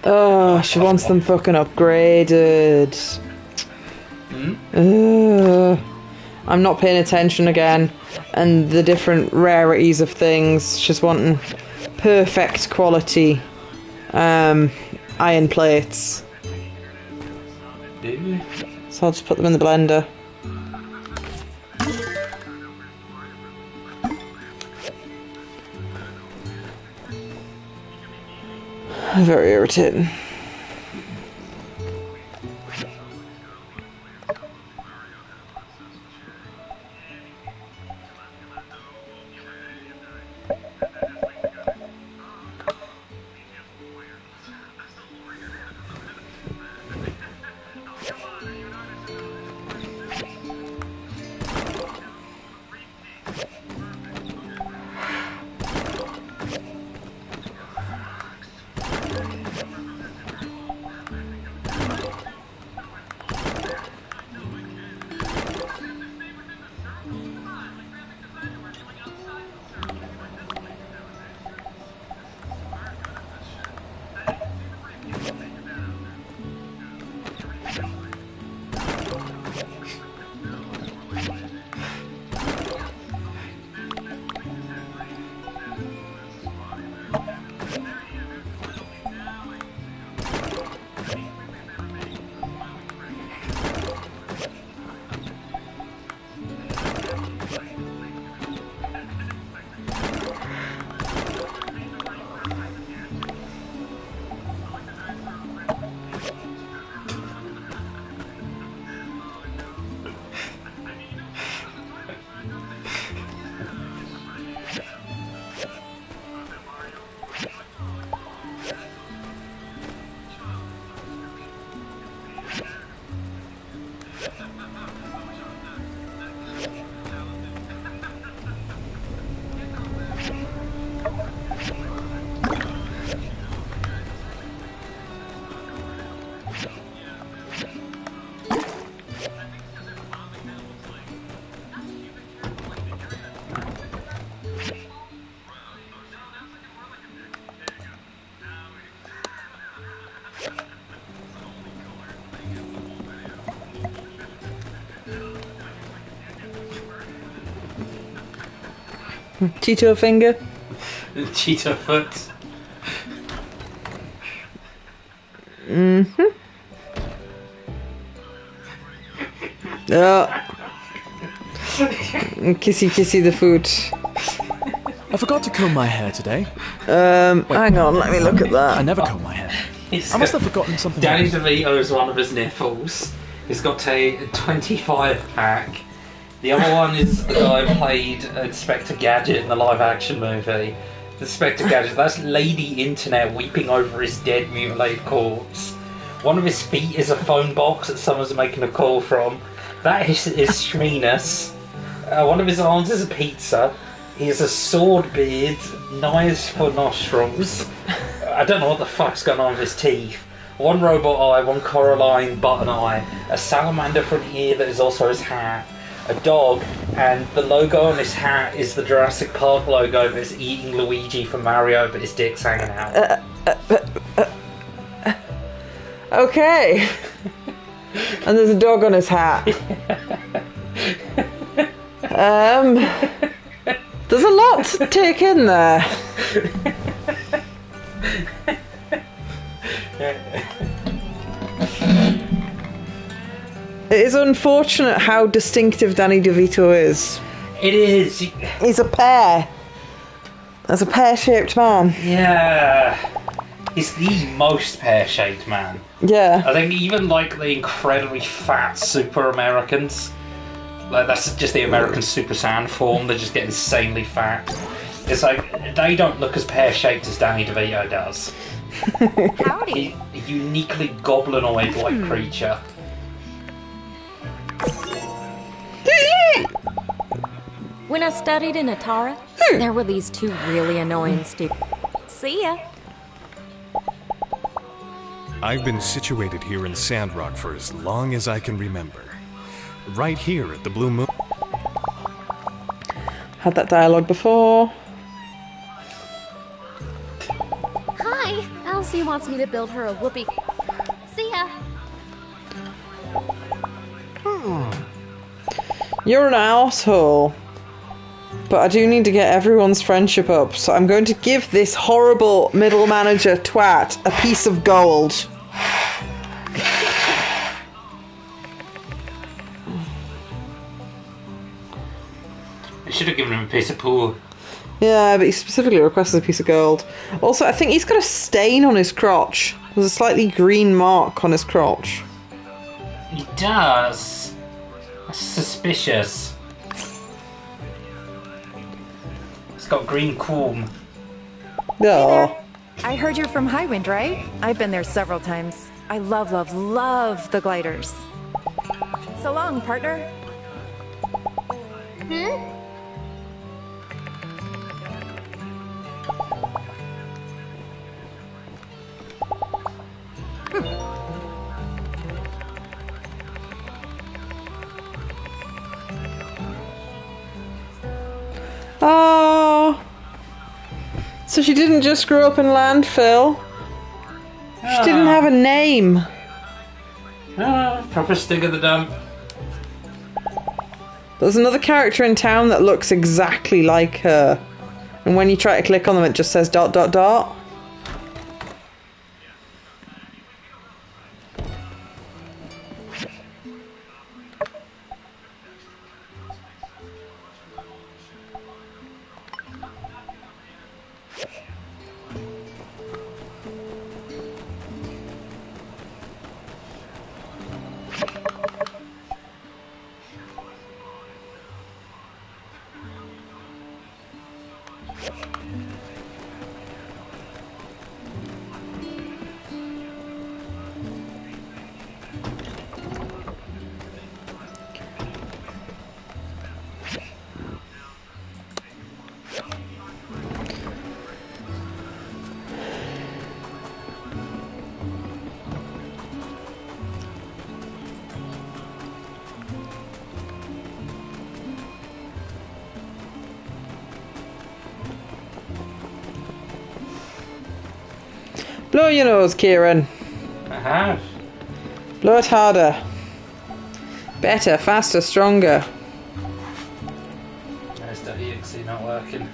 Oh, she wants them fucking upgraded. I'm not paying attention again. And the different rarities of things. She's wanting perfect quality iron plates. So I'll just put them in the blender. Very irritating. Cheeto finger. Cheeto foot. Oh. Kissy kissy the foot. I forgot to comb my hair today. Hang on, let me look at that. I never comb my hair. I must have forgotten something. Danny else. DeVito's one of his nipples. He's got a 25-pack. The other one is the guy who played Inspector Gadget in the live-action movie. Inspector Gadget, that's Lady Internet weeping over his dead, mutilated corpse. One of his feet is a phone box that someone's making a call from. That is Shminas. One of his arms is a pizza. He has a sword beard, knives for nostrils. I don't know what the fuck's going on with his teeth. One robot eye, one Coraline button eye, a salamander for an ear that is also his hat, a dog, and the logo on his hat is the Jurassic Park logo, but it's eating Luigi from Mario, but his dick's hanging out. Okay. And there's a dog on his hat. There's a lot to take in there. It is unfortunate how distinctive Danny DeVito is. It is. He's a pear. That's a pear-shaped man. Yeah. He's the most pear-shaped man. Yeah. I think even like the incredibly fat super Americans, like that's just the American Super Saiyan form, they just get insanely fat. It's like, they don't look as pear-shaped as Danny DeVito does. Howdy. He's a uniquely goblinoid-like creature. When I studied in Atara, there were these two really annoying students. See ya. I've been situated here in SandRock for as long as I can remember. Right here at the Blue Moon. Had that dialogue before. Hi, Elsie wants me to build her a whoopee. See ya. You're an asshole. But I do need to get everyone's friendship up, so I'm going to give this horrible middle manager twat a piece of gold. I should have given him a piece of poo. Yeah, but he specifically requested a piece of gold. Also, I think he's got a stain on his crotch. There's a slightly green mark on his crotch. He does. That's suspicious. It's got green comb. Oh. I heard you're from Highwind, right? I've been there several times. I love, love, love the gliders. So long, partner. Hmm? Oh. So she didn't just grow up in landfill. She didn't have a name. Proper stick of the dump. There's another character in town that looks exactly like her. And when you try to click on them, it just says ... Blow your nose, Kieran. I have. Blow it harder. Better, faster, stronger. There's the EXE not working.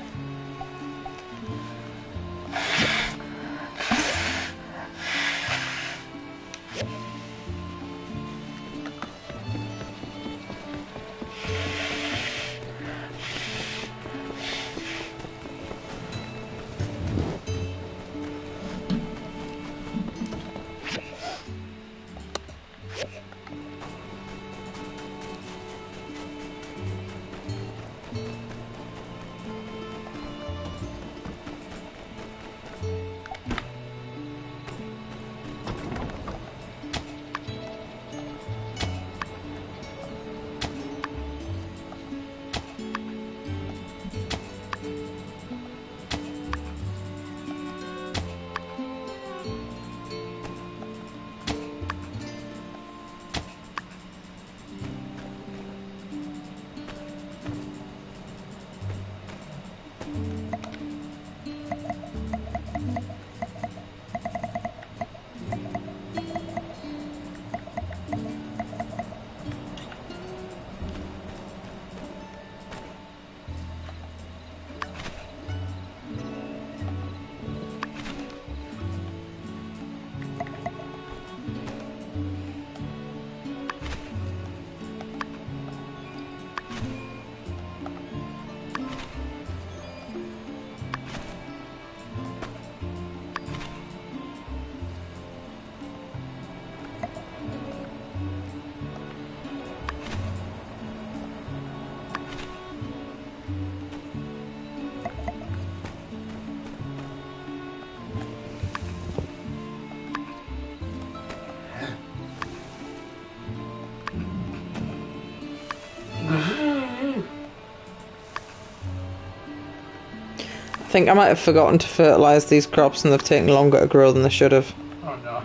I think I might have forgotten to fertilise these crops and they've taken longer to grow than they should have. Oh no.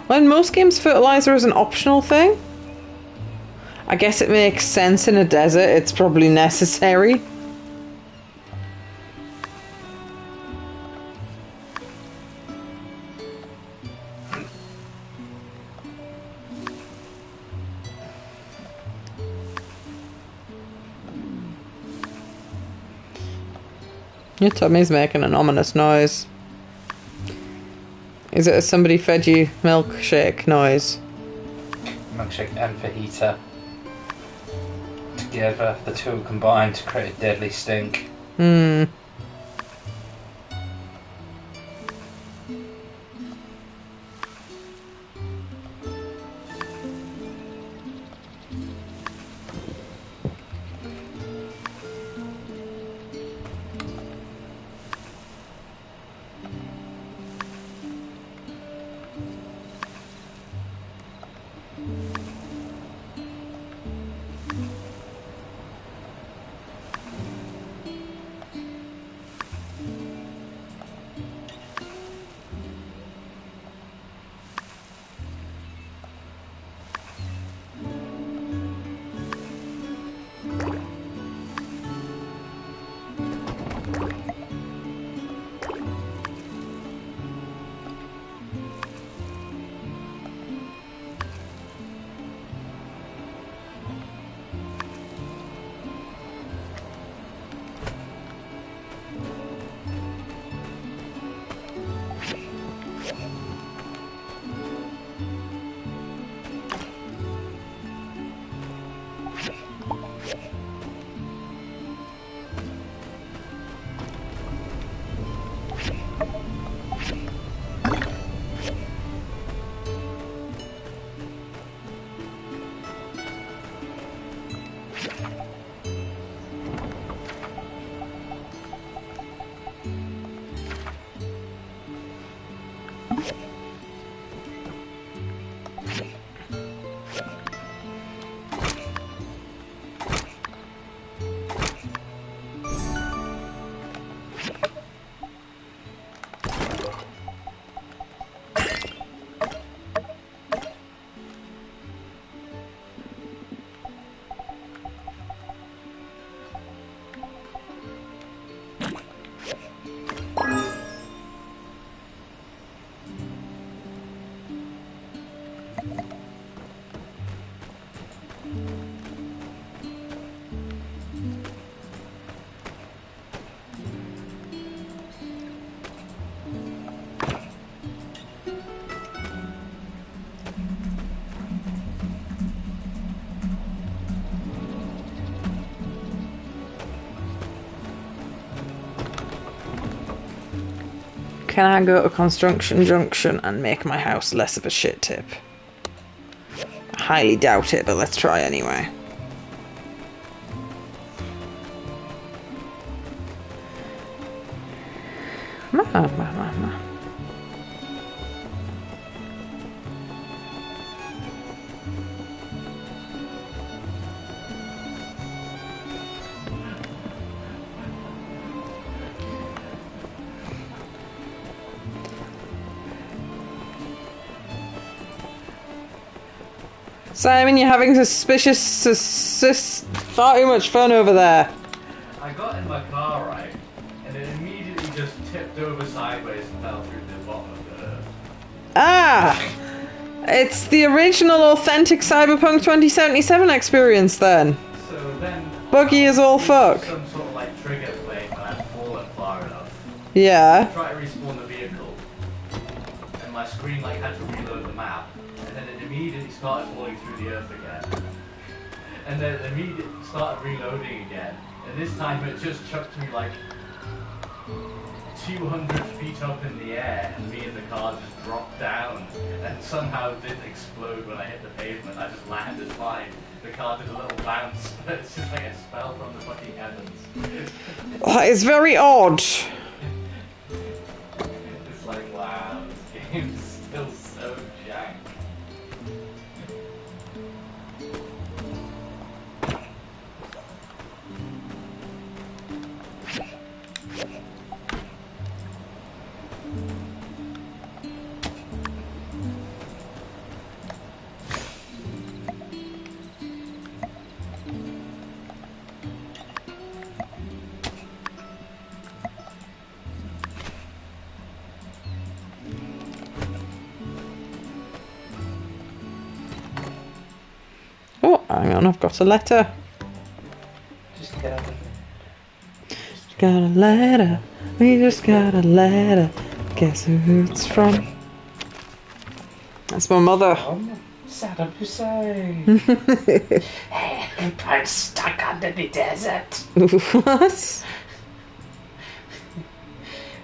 Well, in most games, fertiliser is an optional thing. I guess it makes sense in a desert, it's probably necessary. Your tummy's making an ominous noise. Is it a somebody fed you milkshake noise? Milkshake and fajita. Together, the two combined to create a deadly stink. Hmm. Can I go to Construction Junction and make my house less of a shit tip? I highly doubt it, but let's try anyway. Simon, you're having far too much fun over there. I got in my car, right, and it immediately just tipped over sideways and fell through the bottom of the earth. Ah! It's the original authentic Cyberpunk 2077 experience then. So then... Buggy as all fuck. Some sort of like trigger thing when I'd fallen far enough. Yeah. I tried to respawn the vehicle, and my screen like had to reload the map, and then it immediately started falling through the earth again. And then it immediately started reloading again, and this time it just chucked me like 200 feet up in the air, and me and the car just dropped down, and somehow didn't explode when I hit the pavement. I just landed fine. The car did a little bounce, but it's just like a spell from the fucking heavens. It's very odd. It's like, wow, this game's still so jank. Oh, hang on, I've got a letter. Just get out of Got a letter. We just got a letter. Guess who it's from? That's my mother. Saddam Hussein. I'm stuck under the desert. What?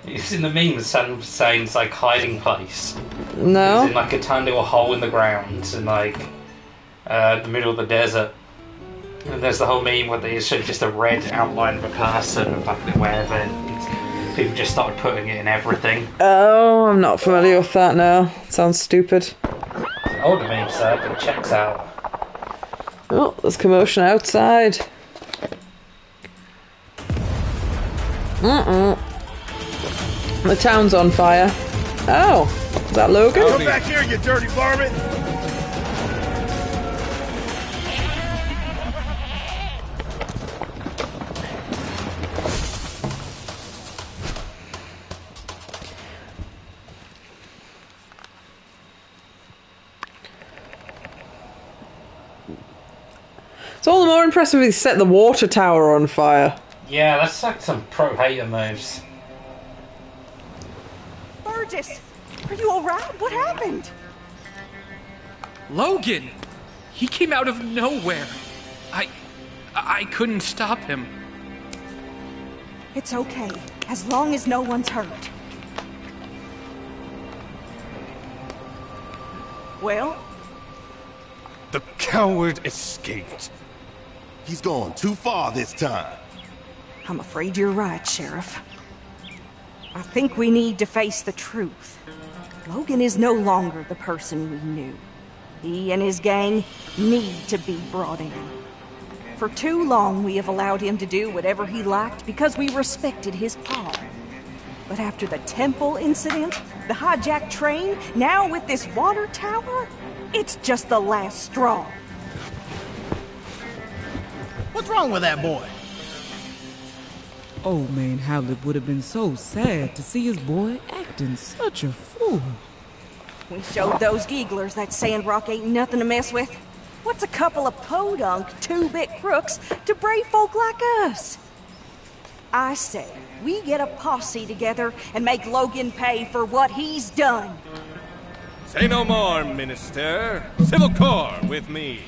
It's in the meme with Saddam Hussein's like hiding place. No. It's in like a tiny little hole in the ground in like the middle of the desert. And there's the whole meme where they show just a red outline of a person and like wherever. And people just started putting it in everything. Oh, I'm not familiar with that now. Sounds stupid. It's an older meme, so but it checks out. Oh, there's commotion outside. The town's on fire. Oh, is that Logan? Come back here, you dirty varmint! It's all the more impressive if he set the water tower on fire. Yeah, that's like some pro hater moves. Burgess, are you alright? What happened? Logan! He came out of nowhere. I couldn't stop him. It's okay, as long as no one's hurt. Well? The coward escaped. He's gone too far this time. I'm afraid you're right, Sheriff. I think we need to face the truth. Logan is no longer the person we knew. He and his gang need to be brought in. For too long, we have allowed him to do whatever he liked because we respected his power. But after the temple incident, the hijacked train, now with this water tower, it's just the last straw. What's wrong with that boy? Old man Howlett would have been so sad to see his boy acting such a fool. We showed those gigglers that SandRock ain't nothing to mess with. What's a couple of podunk, two-bit crooks to brave folk like us? I say, we get a posse together and make Logan pay for what he's done. Say no more, Minister. Civil Corps with me.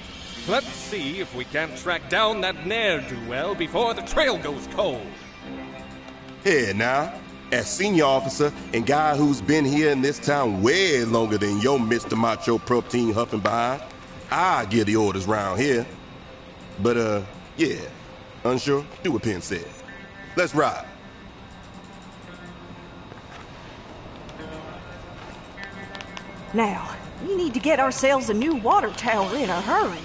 Let's see if we can't track down that ne'er-do-well before the trail goes cold. Here now, as senior officer and guy who's been here in this town way longer than your Mr. Macho Protein huffing behind, I give the orders round here. But, yeah, unsure? Do what Penn said. Let's ride. Now, we need to get ourselves a new water tower in a hurry.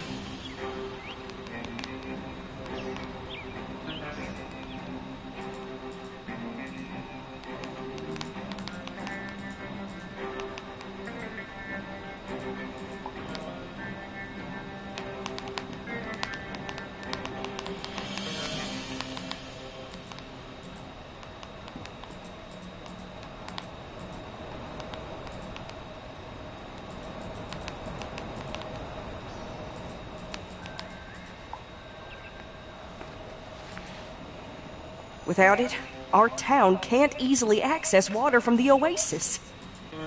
Without it, our town can't easily access water from the oasis.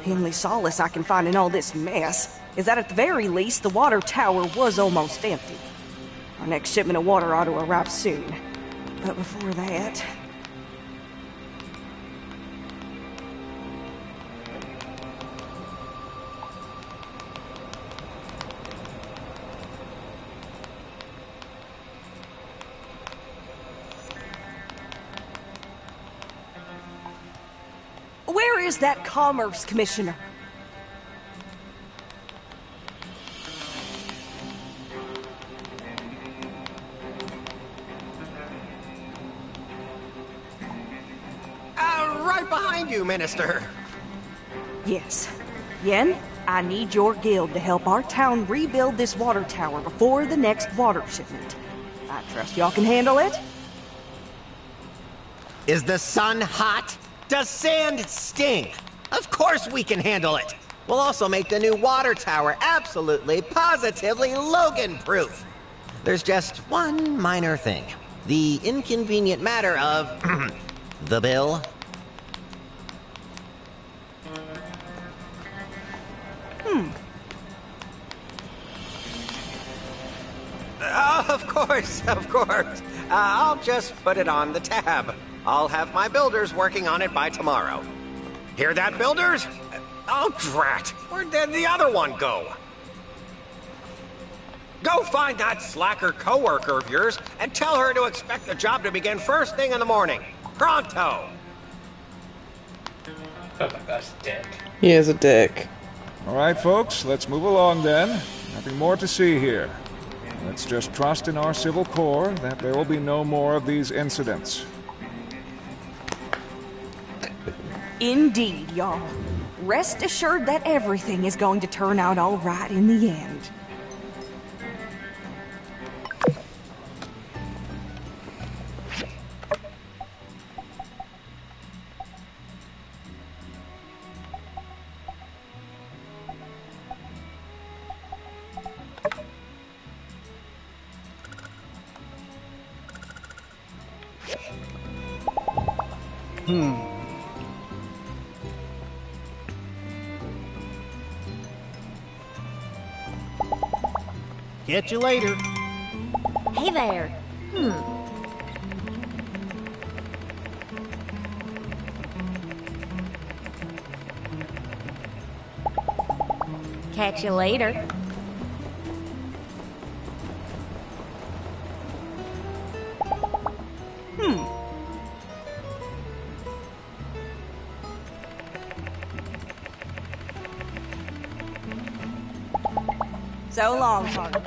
The only solace I can find in all this mess is that at the very least the water tower was almost empty. Our next shipment of water ought to arrive soon. But before that... Where is that Commerce Commissioner? Right behind you, Minister. Yes. Yen, I need your guild to help our town rebuild this water tower before the next water shipment. I trust y'all can handle it? Is the sun hot? Does sand sting? Of course we can handle it. We'll also make the new water tower absolutely, positively Logan-proof. There's just one minor thing. The inconvenient matter of the bill. Of course. I'll just put it on the tab. I'll have my builders working on it by tomorrow. Hear that, builders? Oh, drat! Where'd the other one go? Go find that slacker coworker of yours and tell her to expect the job to begin first thing in the morning. Pronto! That's dick. He is a dick. Alright, folks, let's move along then. Nothing more to see here. Let's just trust in our civil corps that there will be no more of these incidents. Indeed, y'all. Rest assured that everything is going to turn out all right in the end. Catch you later. Hey there. Catch you later. So long, partner.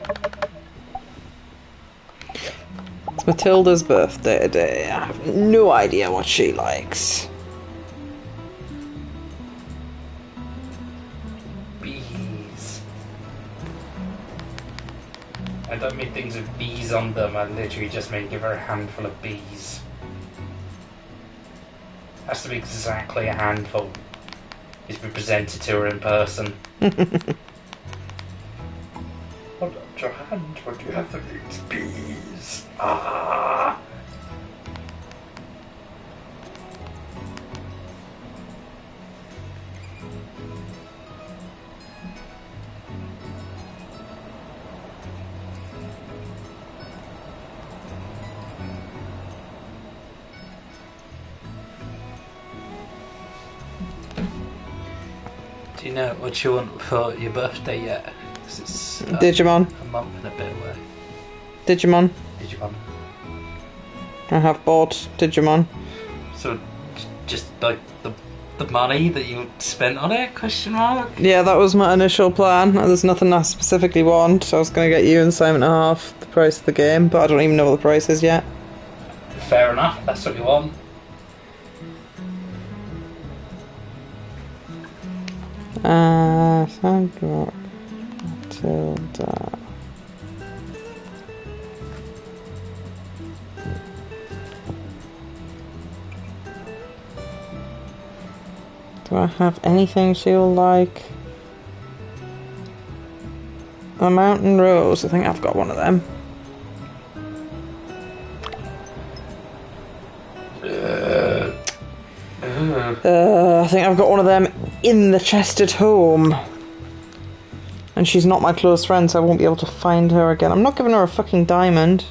It's Matilda's birthday today. I have no idea what she likes. Bees. I don't mean things with bees on them, I literally just mean give her a handful of bees. Has to be exactly a handful. It's been presented to her in person. Hold up your hand, what do you have for these bees? Ah! Do you know what you want for your birthday yet? It's, Digimon. A month and a bit away. Digimon. Digimon. I have bought Digimon. So, just like the money that you spent on it? Question mark. Yeah, that was my initial plan. There's nothing I specifically want. I was going to get you and Simon half the price of the game, but I don't even know what the price is yet. Fair enough. That's what you want. SandRock. Matilda. Do I have anything she'll like? A mountain rose. I think I've got one of them. I think I've got one of them in the chest at home. And she's not my close friend, so I won't be able to find her again. I'm not giving her a fucking diamond.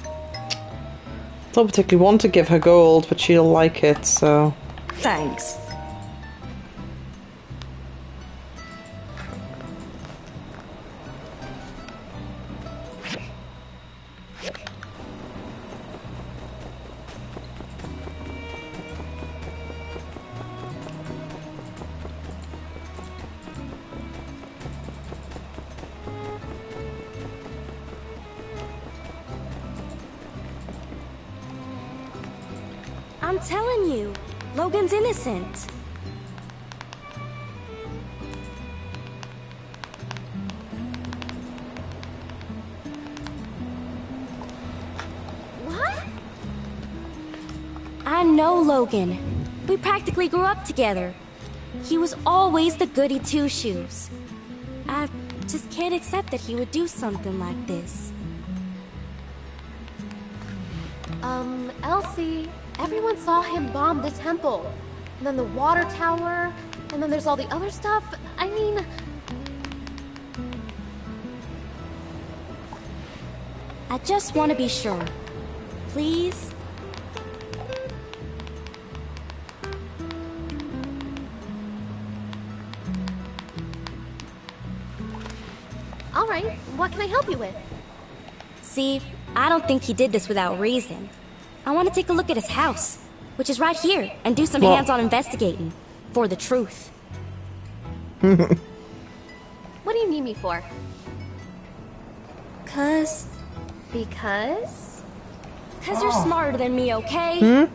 I don't particularly want to give her gold, but she'll like it, so... Thanks. I'm telling you, Logan's innocent. What? I know Logan. We practically grew up together. He was always the goody two-shoes. I just can't accept that he would do something like this. Elsie, everyone saw him bomb the temple. And then the water tower, and then there's all the other stuff. I mean... I just want to be sure. Please? All right, what can I help you with? See, I don't think he did this without reason. I want to take a look at his house, which is right here, and do some hands-on investigating. For the truth. What do you need me for? Because you're smarter than me, okay?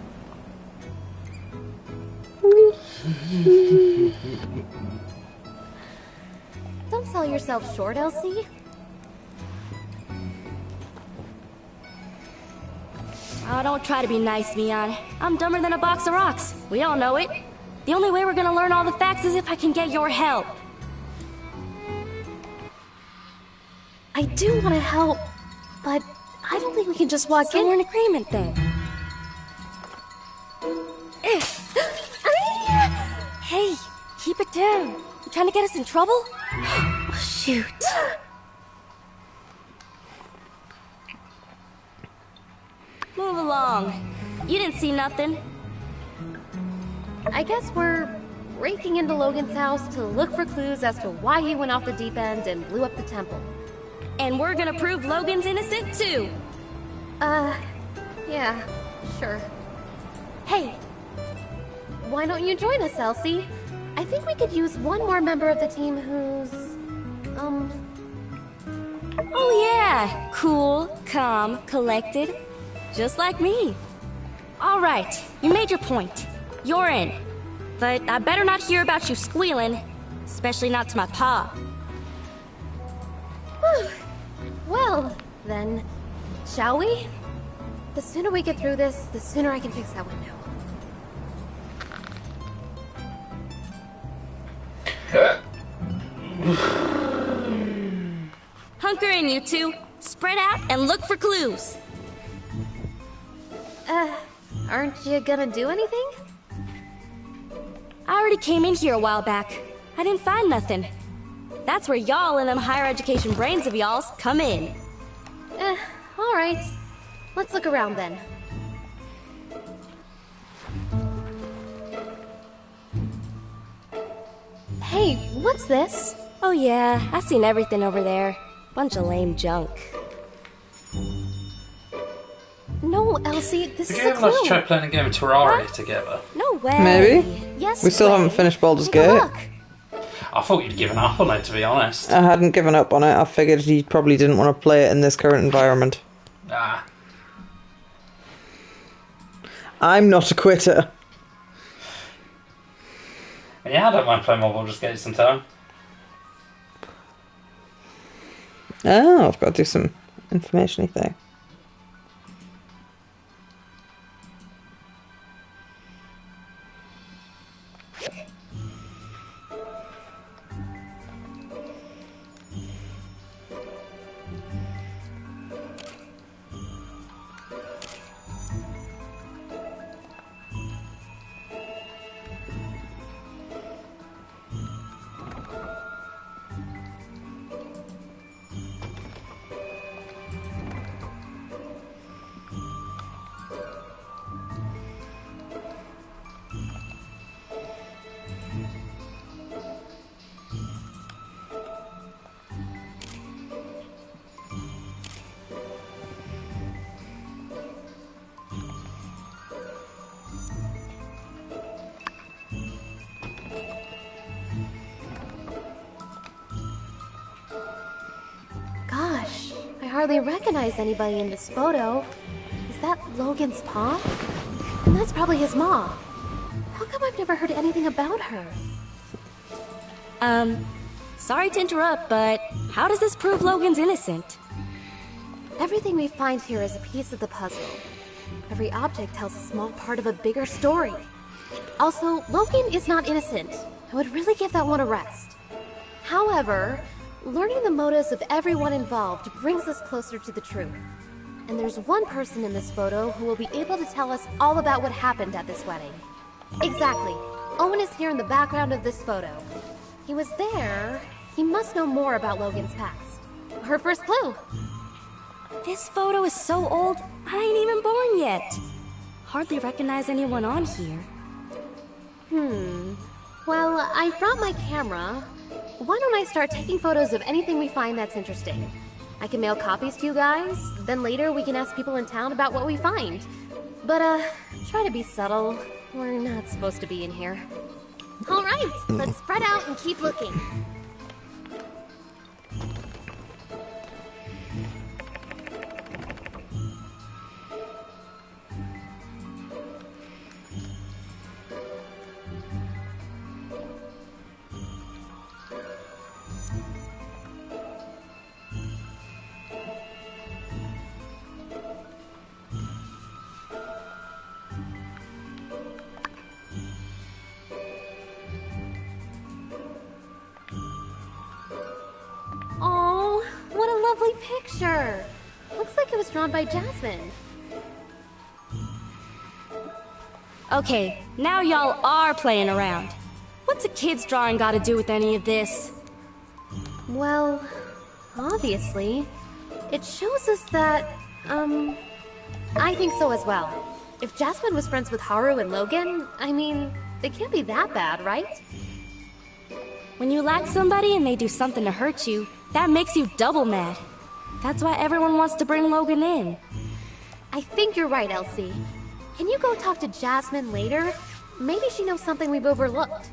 Don't sell yourself short, Elsie. Oh, don't try to be nice, Mion. I'm dumber than a box of rocks. We all know it. The only way we're gonna learn all the facts is if I can get your help. I do want to help, but I don't think we can just walk in. So we're in agreement then. Hey, keep it down. You trying to get us in trouble? Oh, shoot. Move along. You didn't see nothing. I guess we're breaking into Logan's house to look for clues as to why he went off the deep end and blew up the temple. And we're gonna prove Logan's innocent too. Yeah, sure. Hey, why don't you join us, Elsie? I think we could use one more member of the team who's, Oh yeah, cool, calm, collected, just like me. All right, you made your point. You're in. But I better not hear about you squealing, especially not to my pa. Well, then, shall we? The sooner we get through this, the sooner I can fix that window. Hunker in, you two. Spread out and look for clues. Aren't you gonna do anything? I already came in here a while back. I didn't find nothing. That's where y'all and them higher education brains of y'all's come in. Alright. Let's look around then. Hey, what's this? Oh yeah, I've seen everything over there. Bunch of lame junk. No, Elsie, this Did is you a ever like to clue. try playing a game of Terraria together? No way. Maybe. Yes, We still haven't finished Baldur's Gate. I thought you'd given up on it, to be honest. I hadn't given up on it. I figured he probably didn't want to play it in this current environment. Ah. I'm not a quitter. Yeah, I don't mind playing more Baldur's Gate sometime. Oh, I've got to do some information-y thing. hardly recognize anybody in this photo. Is that Logan's paw? And that's probably his mom. How come I've never heard anything about her? Sorry to interrupt, but how does this prove Logan's innocent? Everything we find here is a piece of the puzzle. Every object tells a small part of a bigger story. Also, Logan is not innocent. I would really give that one a rest. However, learning the motives of everyone involved brings us closer to the truth. And there's one person in this photo who will be able to tell us all about what happened at this wedding. Exactly. Owen is here in the background of this photo. He was there. He must know more about Logan's past. Her first clue. This photo is so old, I ain't even born yet. Hardly recognize anyone on here. Well, I brought my camera. Why don't I start taking photos of anything we find that's interesting? I can mail copies to you guys, then later we can ask people in town about what we find. But, try to be subtle. We're not supposed to be in here. Alright, let's spread out and keep looking. Oh, what a lovely picture! Looks like it was drawn by Jasmine. Okay, now y'all are playing around. What's a kid's drawing got to do with any of this? Well, obviously, it shows us that, I think so as well. If Jasmine was friends with Haru and Logan, I mean, they can't be that bad, right? When you like somebody and they do something to hurt you, that makes you double mad. That's why everyone wants to bring Logan in. I think you're right, Elsie. Can you go talk to Jasmine later? Maybe she knows something we've overlooked.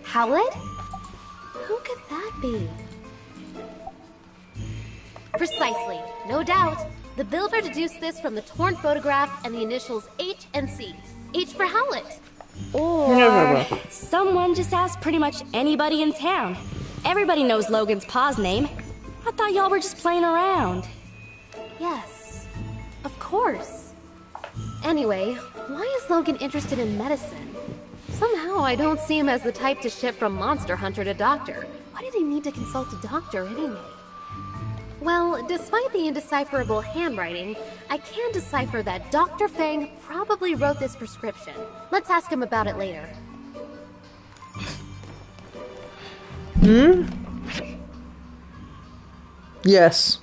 Howlett? Who could that be? Precisely. No doubt. The builder deduced this from the torn photograph and the initials H and C. H for Howlett. Or someone just asked pretty much anybody in town. Everybody knows Logan's pa's name. I thought y'all were just playing around. Yes, of course. Anyway, why is Logan interested in medicine? Somehow I don't see him as the type to shift from monster hunter to doctor. Why did he need to consult a doctor anyway? Well, despite the indecipherable handwriting, I can decipher that Dr. Fang probably wrote this prescription. Let's ask him about it later. Yes.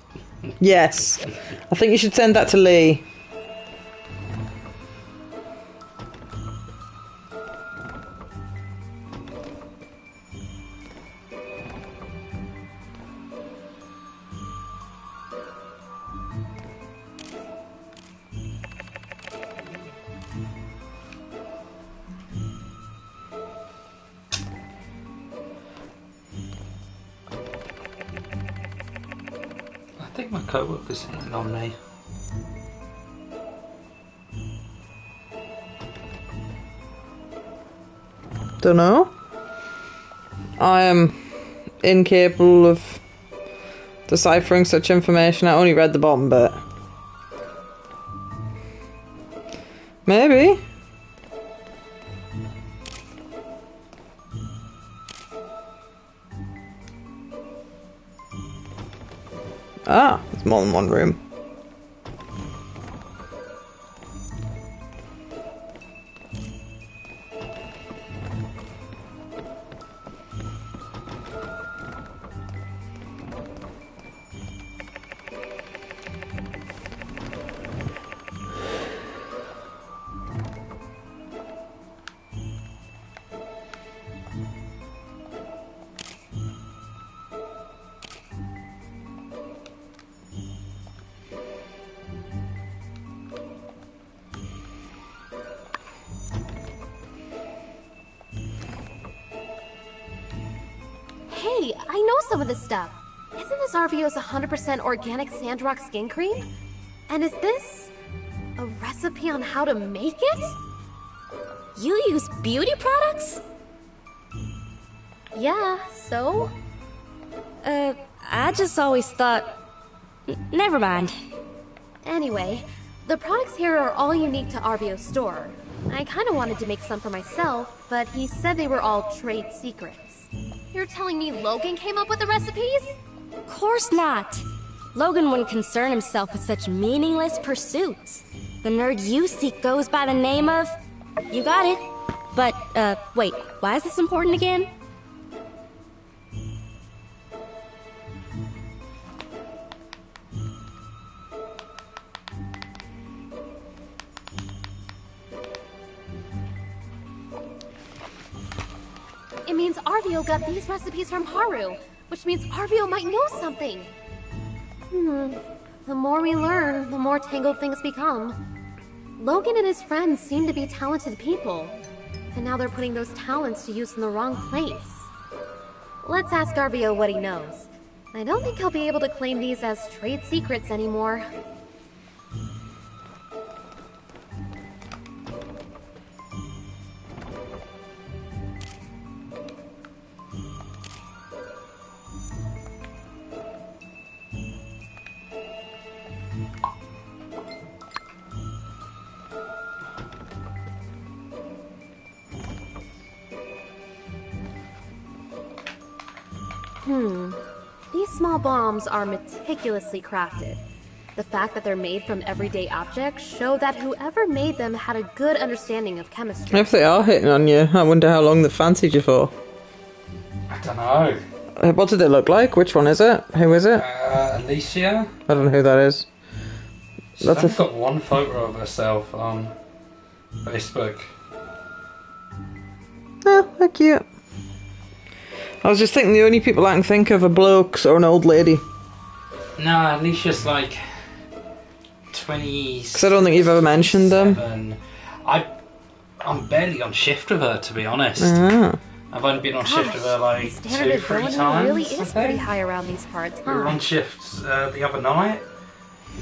Yes. I think you should send that to Lee. I think my co-worker's hitting on me. Don't know. I am incapable of deciphering such information. I only read the bottom bit. Maybe. Ah, there's more than one room. Hey, I know some of this stuff. Isn't this RVO's 100% organic SandRock skin cream? And is this a recipe on how to make it? You use beauty products? Yeah, so? I just always thought... Never mind. Anyway, the products here are all unique to RVO's store. I kind of wanted to make some for myself, but he said they were all trade secrets. You're telling me Logan came up with the recipes? Of course not. Logan wouldn't concern himself with such meaningless pursuits. The nerd you seek goes by the name of... You got it. But, wait, why is this important again? It means RVO got these recipes from Haru, which means RVO might know something. The more we learn, the more tangled things become. Logan and his friends seem to be talented people, and now they're putting those talents to use in the wrong place. Let's ask RVO what he knows. I don't think he'll be able to claim these as trade secrets anymore. These small bombs are meticulously crafted. The fact that they're made from everyday objects show that whoever made them had a good understanding of chemistry. If they are hitting on you, I wonder how long they fancied you for. I don't know. What did they look like? Which one is it? Who is it? Alicia? I don't know who that is. I've got one photo of herself on Facebook. Oh, how cute. I was just thinking the only people I can think of are blokes or an old lady. No, Alicia's like 20. Because I don't think you've ever mentioned them. I'm barely on shift with her, to be honest. Ah. I've only been on shift with her like Standard 2-3 ability times. really is pretty high around these parts, We were huh? on shift the other night.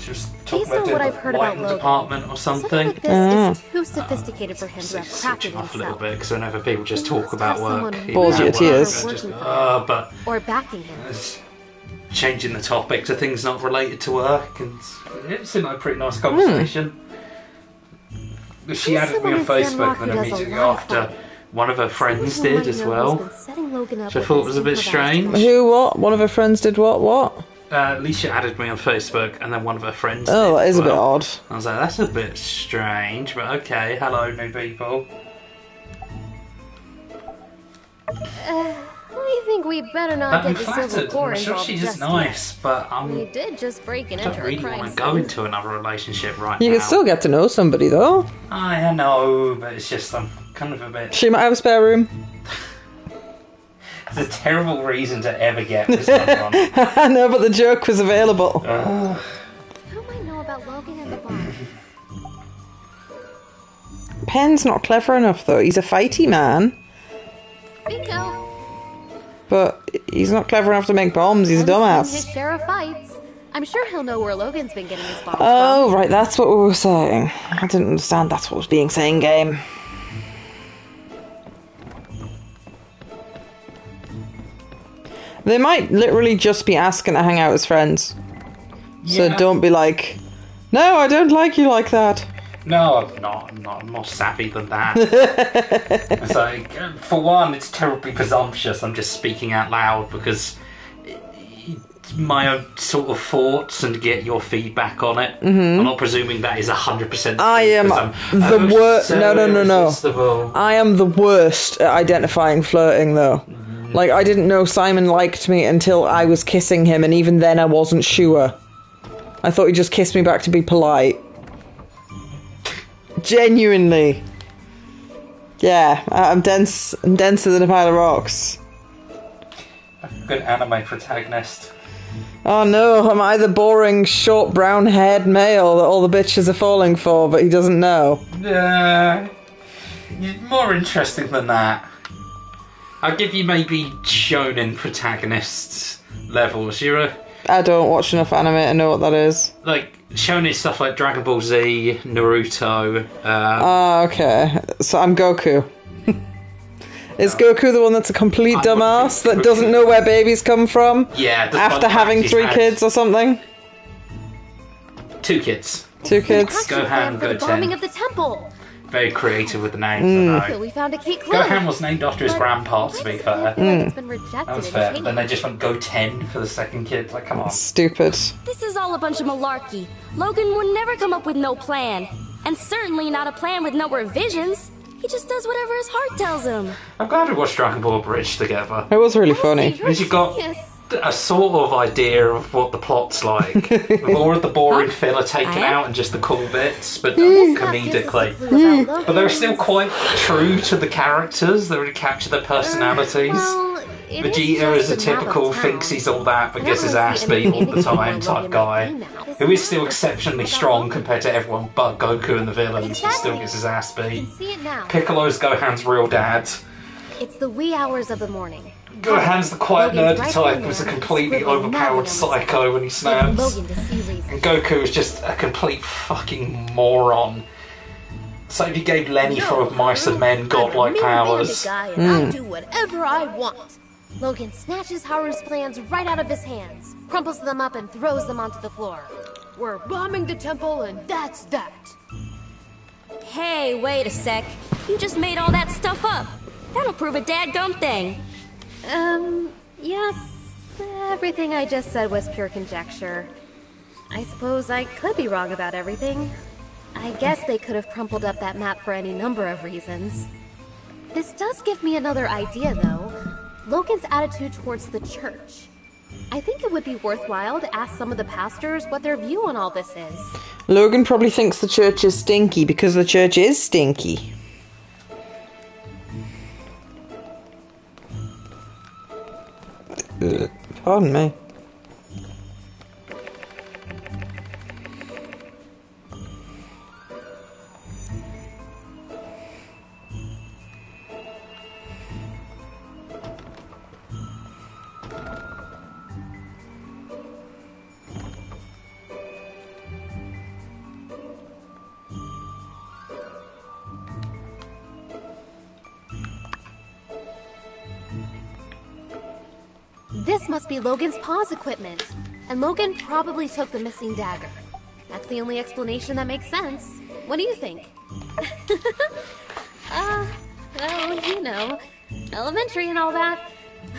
She was talking Based on about what the I've heard about lighting Logan, department or something. Something like this is too sophisticated for him to have crafted Off a little himself. bit because whenever people just talk about work, even Balls at you to work, tears. I just go, but Or backing him. it's changing the topic to things not related to work, and it seemed like a pretty nice conversation. She added me on Facebook, and then immediately after, one of her friends did as well, which I thought was a bit strange. Who, what? One of her friends did what? Alicia added me on Facebook, and then one of her friends did Oh, that as is a bit well. odd. I was like, that's a bit strange, but okay, hello new people. I think we better not I'm get the silver flattered, core I'm sure involved she's just nice, but We did just break and I don't enter really a crime want to scene. go into another relationship right You now. can still get to know somebody, though. I know, but it's just I'm kind of a bit... She might have a spare room. It's a terrible reason to ever get with someone. I know, but the joke was available. Who might know about Logan and the bomb? Penn's not clever enough, though. He's a fighty man, Bingo! but he's not clever enough to make bombs. He's a His dumbass. share of fights. I'm sure he'll know where Logan's been getting his bombs Oh, from. right, that's what we were saying. I didn't understand that's what was being said in game. They might literally just be asking to hang out as friends. So Yeah. don't be like, no, I don't like you like that. No, I'm not. I'm more savvy than that. It's like, for one, it's terribly presumptuous. I'm just speaking out loud because my own sort of thoughts and get your feedback on it. Mhm. I'm not presuming that is 100%. I am the worst. No. I am the worst at identifying flirting, though. Like, I didn't know Simon liked me until I was kissing him, and even then I wasn't sure. I thought he just kissed me back to be polite. Genuinely. Yeah, I'm denser than a pile of rocks. Good anime protagonist. Oh no, am I the boring, short, brown-haired male that all the bitches are falling for, but he doesn't know? You're more interesting than that. I'll give you maybe shonen protagonist levels. I don't watch enough anime to know what that is. Like, shonen stuff like Dragon Ball Z, Naruto. Okay. So I'm Goku. Is Goku the one that's a complete dumbass that doesn't know where babies come from? Yeah. After having 3 kids or something? 2 kids. 2 kids. Gohan, For the bombing Goten. of the temple. Very creative with the names, I know. We found a key clue. Gohan was named after his grandpa, to be fair. It's been rejected. That was fair. But then they just went Goten for the second kid. Like, come on. Stupid. This is all a bunch of malarkey. Logan would never come up with no plan. And certainly not a plan with no revisions. He just does whatever his heart tells him. I'm glad we watched Dragon Ball Bridge together. It was really funny. Because you got a sort of idea of what the plot's like. More of the boring filler taken out and just the cool bits, but comedically. But they're still quite true to the characters. They really capture their personalities. Vegeta is a typical thinks he's all that but gets his ass beat all the time type guy, who is still exceptionally strong compared to everyone but Goku and the villains, but still gets his ass beat. Piccolo's Gohan's real dad. It's the wee hours of the morning. Gohan's the quiet nerdy type who's a completely overpowered psycho when he snaps. And Goku is just a complete fucking moron. So if you gave Lenny full of mice and men godlike powers. I'll do whatever I want. Logan snatches Haru's plans right out of his hands, crumples them up and throws them onto the floor. We're bombing the temple and that's that. Hey, wait a sec. You just made all that stuff up. That'll prove a dadgum thing. Yes. Everything I just said was pure conjecture. I suppose I could be wrong about everything. I guess they could have crumpled up that map for any number of reasons. This does give me another idea, though. Logan's attitude towards the church. I think it would be worthwhile to ask some of the pastors what their view on all this is. Logan probably thinks the church is stinky because the church is stinky. Pardon me. This must be Logan's paw's equipment, and Logan probably took the missing dagger. That's the only explanation that makes sense. What do you think? Well, you know, elementary and all that.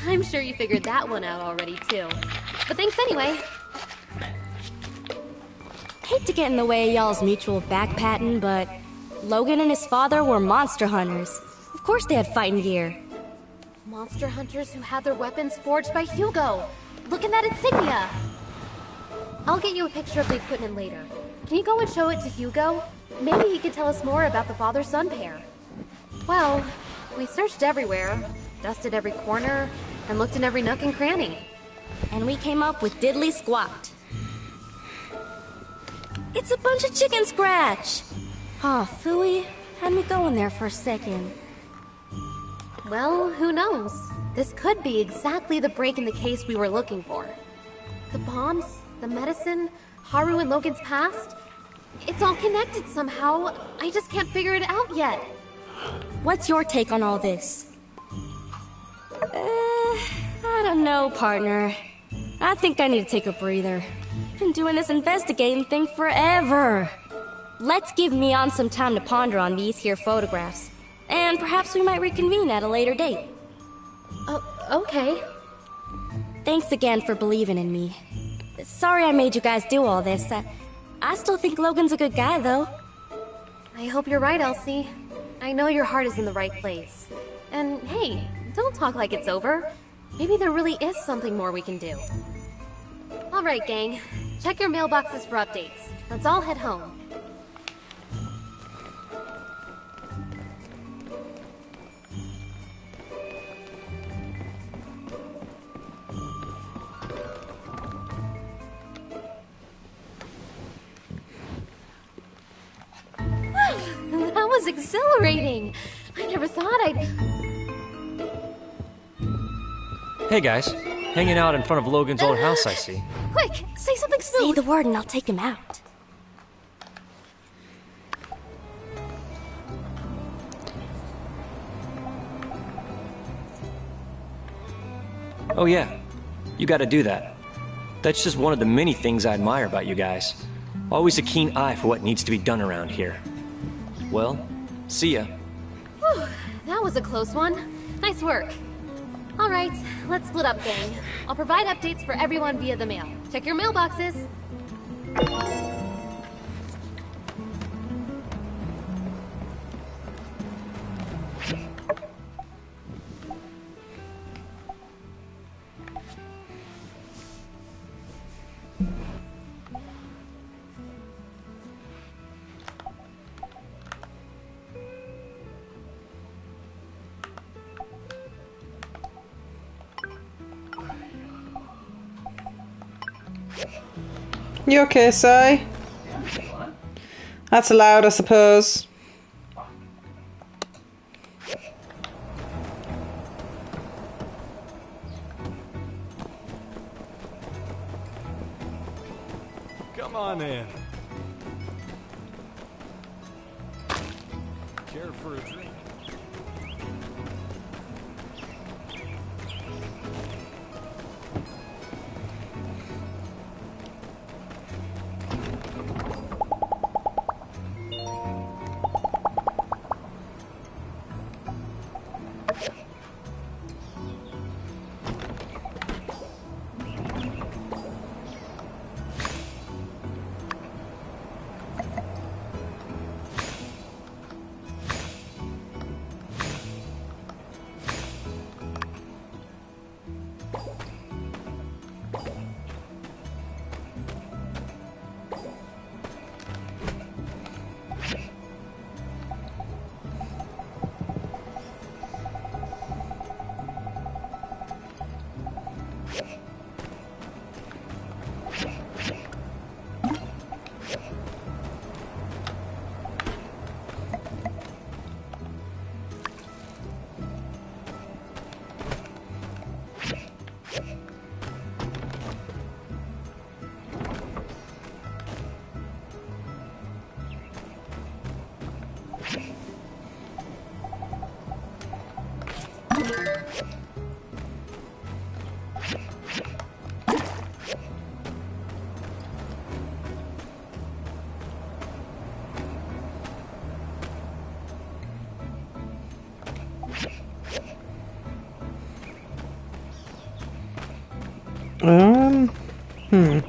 I'm sure you figured that one out already, too. But thanks anyway. Hate to get in the way of y'all's mutual backpatting, but Logan and his father were monster hunters. Of course they had fighting gear. Monster hunters who had their weapons forged by Hugo. Look at that insignia. I'll get you a picture of the equipment later. Can you go and show it to Hugo? Maybe he could tell us more about the father-son pair. Well, we searched everywhere, dusted every corner, and looked in every nook and cranny. And we came up with diddly squat. It's a bunch of chicken scratch! Aw, phooey. Had me going there for a second. Well, who knows? This could be exactly the break in the case we were looking for. The bombs, the medicine, Haru and Logan's past. It's all connected somehow. I just can't figure it out yet. What's your take on all this? I don't know, partner. I think I need to take a breather. I've been doing this investigating thing forever. Let's give Mion some time to ponder on these here photographs. And perhaps we might reconvene at a later date. Oh, okay. Thanks again for believing in me. Sorry I made you guys do all this. I still think Logan's a good guy, though. I hope you're right, Elsie. I know your heart is in the right place. And hey, don't talk like it's over. Maybe there really is something more we can do. Alright, gang. Check your mailboxes for updates. Let's all head home. That was exhilarating. I never thought I'd... Hey guys, hanging out in front of Logan's old house, I see. Quick, say something smooth. Say the word and I'll take him out. Oh yeah, you gotta do that. That's just one of the many things I admire about you guys. Always a keen eye for what needs to be done around here. Well, see ya. Whew, that was a close one. Nice work. Alright, let's split up, gang. I'll provide updates for everyone via the mail. Check your mailboxes. You okay, Si? That's allowed, I suppose. Come on in. Care for a drink? Hmm.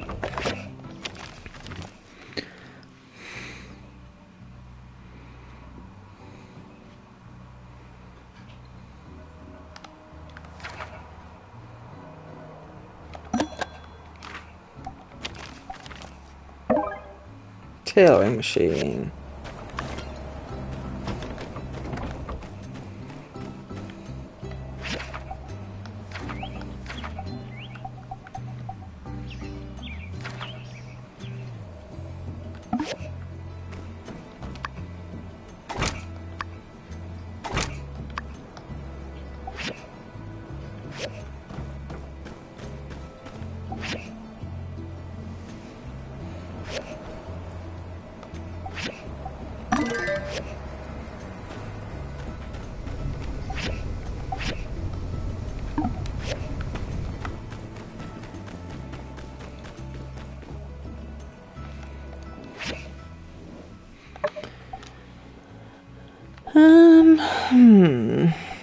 Tailoring machine.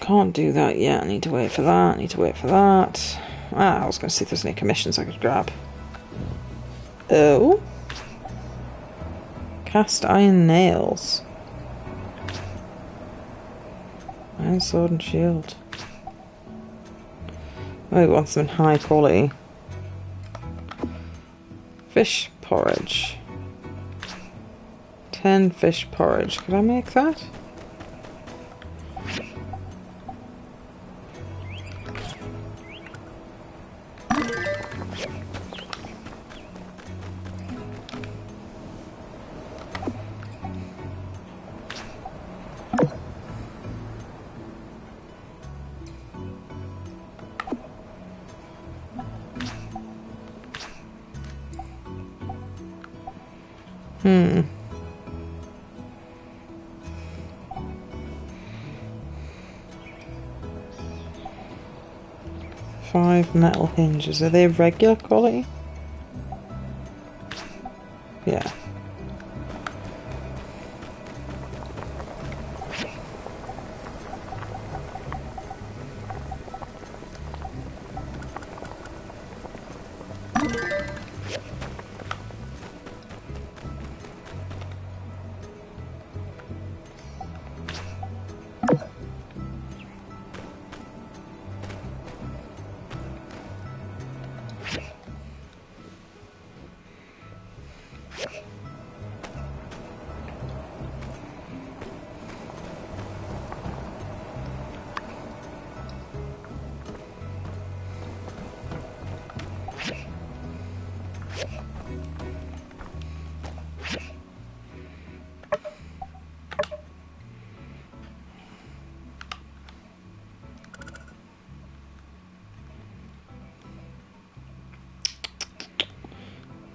Can't do that yet. I need to wait for that. I was going to see if there's any commissions I could grab. Oh. Cast iron nails. Iron sword and shield. Oh, we want some high quality. Fish porridge. 10 fish porridge. Could I make that? Hmm. 5 metal hinges. Are they regular quality? Yeah.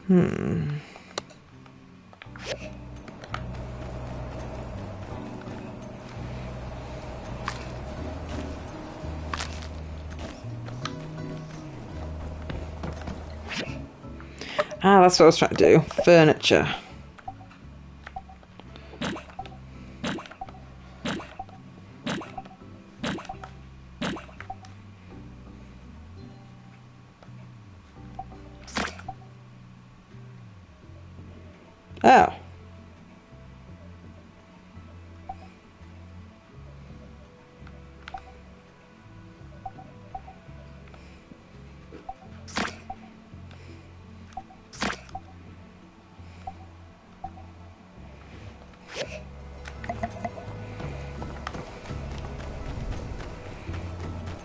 Hmm. Ah, that's what I was trying to do. Furniture. Oh.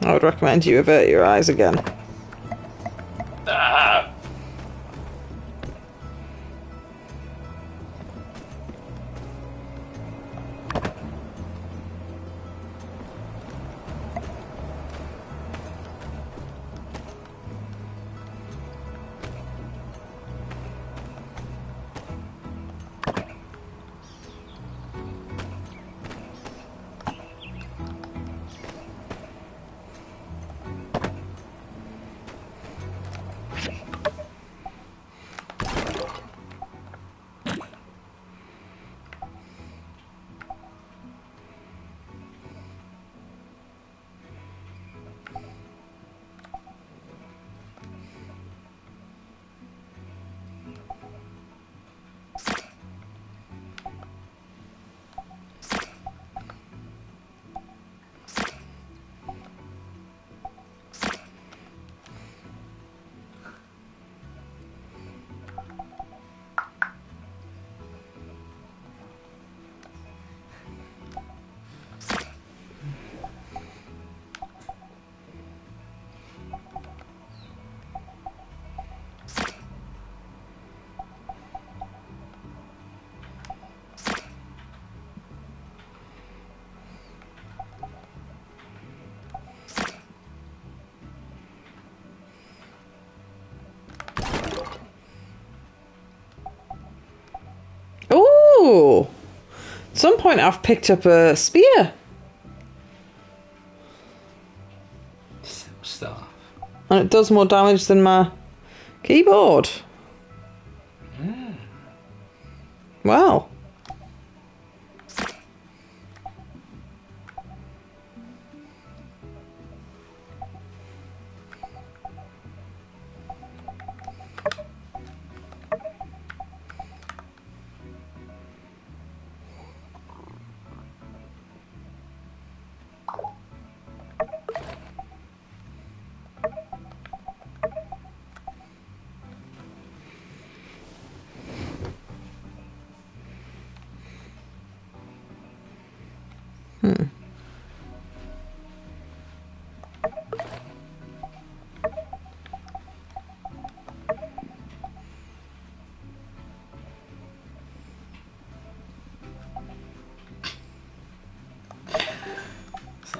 I would recommend you avert your eyes again. Ah. Ooh! At some point I've picked up a spear. Stuff. And it does more damage than my keyboard. Mm. Wow.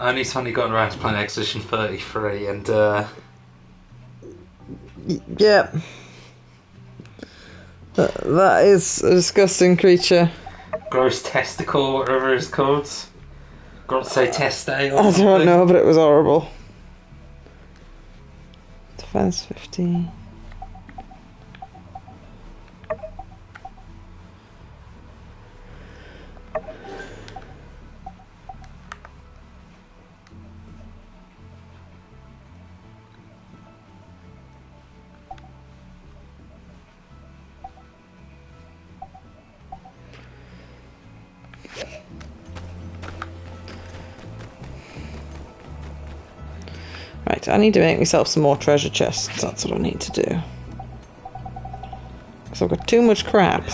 I only suddenly got around to playing Expedition 33, and yeah. That is a disgusting creature. gross testicle, whatever it's called. Grotse teste or I something. don't know, but it was horrible. Defense 50. Right, I need to make myself some more treasure chests. That's what I need to do. Because I've got too much crap.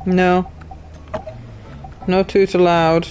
No. No toot allowed.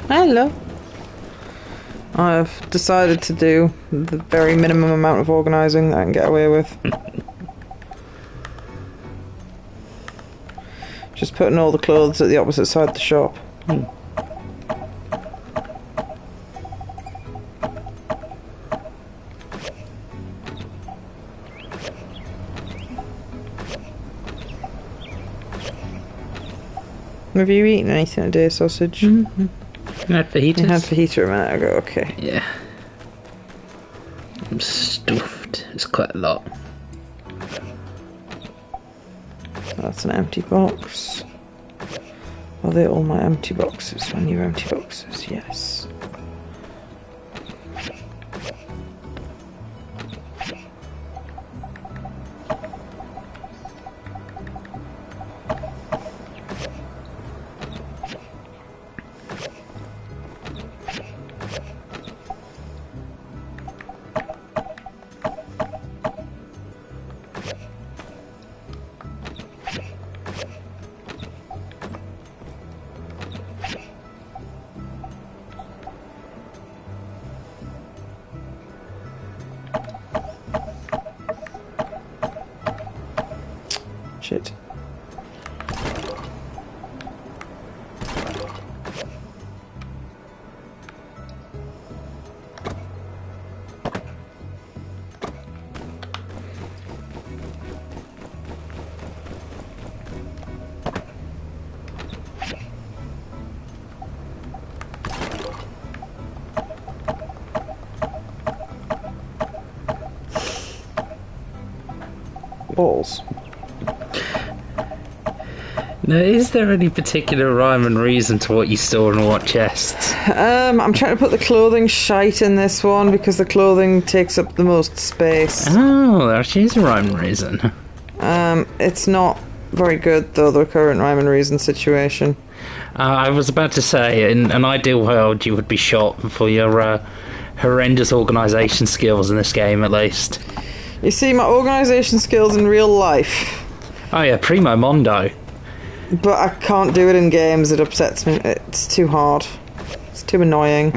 Hello. I've decided to do the very minimum amount of organising that I can get away with. Just putting all the clothes at the opposite side of the shop. Have you eaten anything today, sausage? Mm-hmm. I had fajitas. You had fajita a minute ago, okay. Yeah. I'm stuffed. It's quite a lot. That's an empty box. Are they all my empty boxes? My new empty boxes, yes. Balls. Now, is there any particular rhyme and reason to what you store in what chests? I'm trying to put the clothing shite in this one because the clothing takes up the most space. Oh, there actually is a rhyme and reason. It's not very good, though, the current rhyme and reason situation. I was about to say, in an ideal world, you would be shot for your horrendous organisation skills in this game, at least. You see, my organisation skills in real life. Oh yeah, primo mondo. But I can't do it in games, it upsets me. It's too hard. It's too annoying.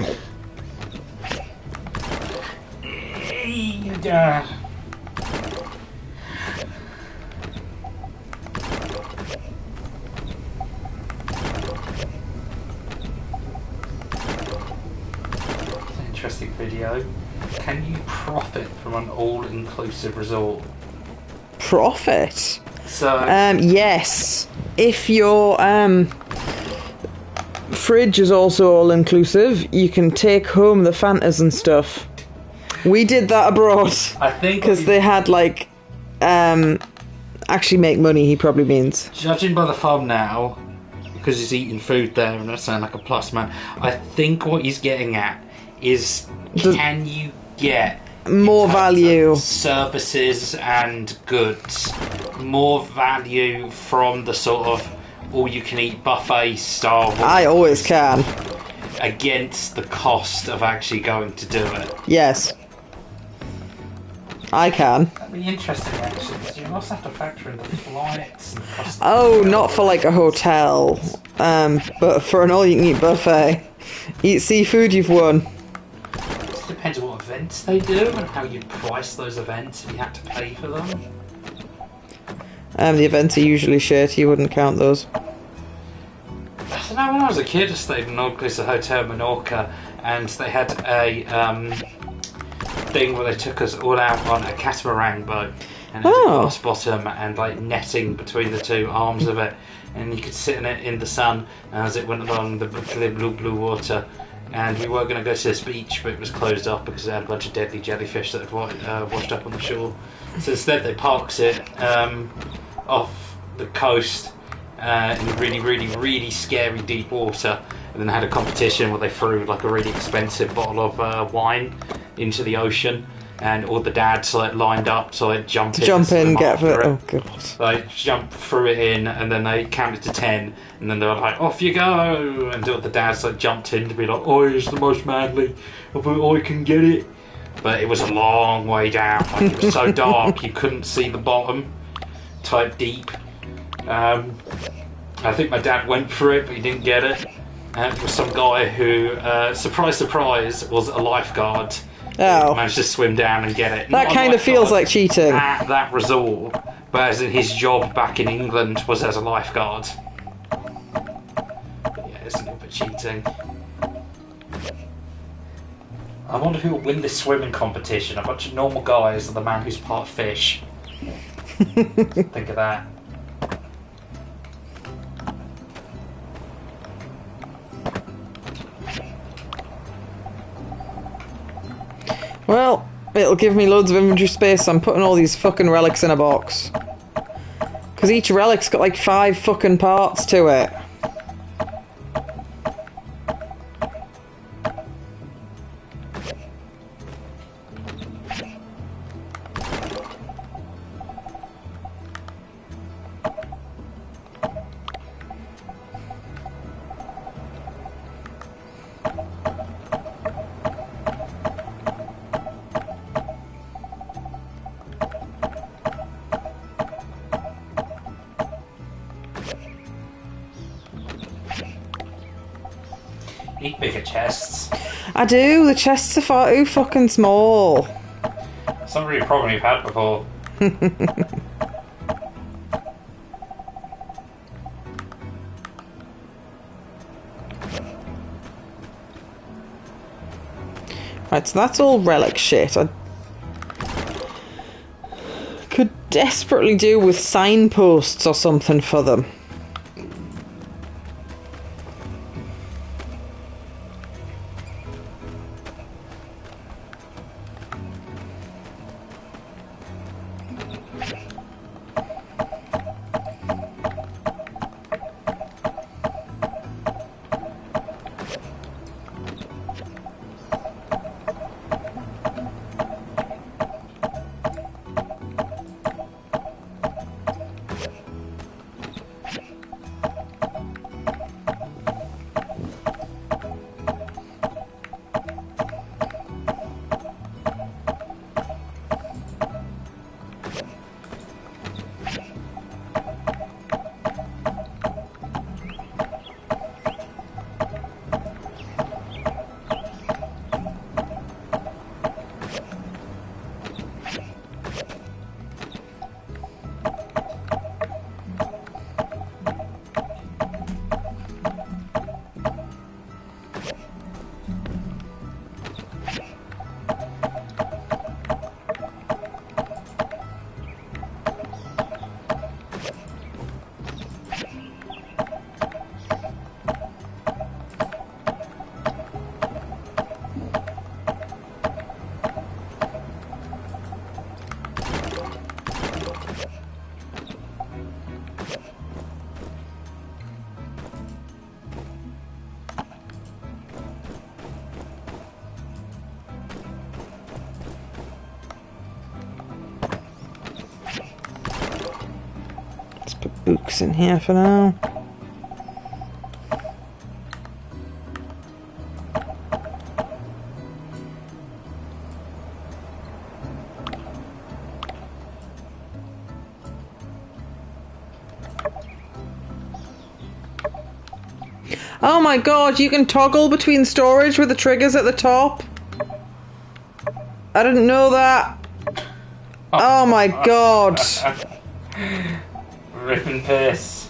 Interesting video. Can you profit from an all-inclusive resort? Profit? So yes. If your fridge is also all-inclusive, you can take home the Fantas and stuff. We did that abroad. I think because they had like actually make money, he probably means. Judging by the thumbnail, because he's eating food there and that sounds like a plus man, I think what he's getting at is can you get more value services and goods, more value from the sort of all-you-can-eat buffet style. I always can. Against the cost of actually going to do it. Yes. I can. That'd be interesting, actually, because you also have to factor in the flights and cost. Oh, not for like a hotel, but for an all-you-can-eat buffet. Eat seafood, you've won. It depends on what events they do and how you price those events if you have to pay for them. The events are usually shit, you wouldn't count those. I don't know, when I was a kid I stayed in an all-inclusive hotel in Menorca and they had a thing where they took us all out on a catamaran boat and it had a glass bottom and like netting between the two arms of it, and you could sit in it in the sun as it went along the clear blue water. And we were going to go to this beach, but it was closed off because it had a bunch of deadly jellyfish that had washed up on the shore. So instead they parked it off the coast in really, really, really scary deep water, and then had a competition where they threw like a really expensive bottle of wine into the ocean, and all the dads like lined up to like jump in, get it. Oh god! They jumped threw it in, and then they counted to 10, and then they were like, "Off you go!" And all the dads like jumped in to be like, "Oh, it's the most manly of all, I can get it." But it was a long way down. Like, it was so dark you couldn't see the bottom, type deep. I think my dad went for it, but he didn't get it. And it was some guy who, surprise, surprise, was a lifeguard. Oh. Managed to swim down and get it. That kind of feels like cheating. At that resort, but as in his job back in England was as a lifeguard. But yeah, it's a little bit cheating. I wonder who will win this swimming competition. A bunch of normal guys or the man who's part fish. Think of that. Well, it'll give me loads of inventory space, so I'm putting all these fucking relics in a box. Because each relic's got like 5 fucking parts to it. Need bigger chests. I do, the chests are far too fucking small. It's not really a problem you've had before. Right, so that's all relic shit. I could desperately do with signposts or something for them. books in here for now. Oh my god, you can toggle between storage with the triggers at the top. I didn't know that. Oh my god. Rip and piss.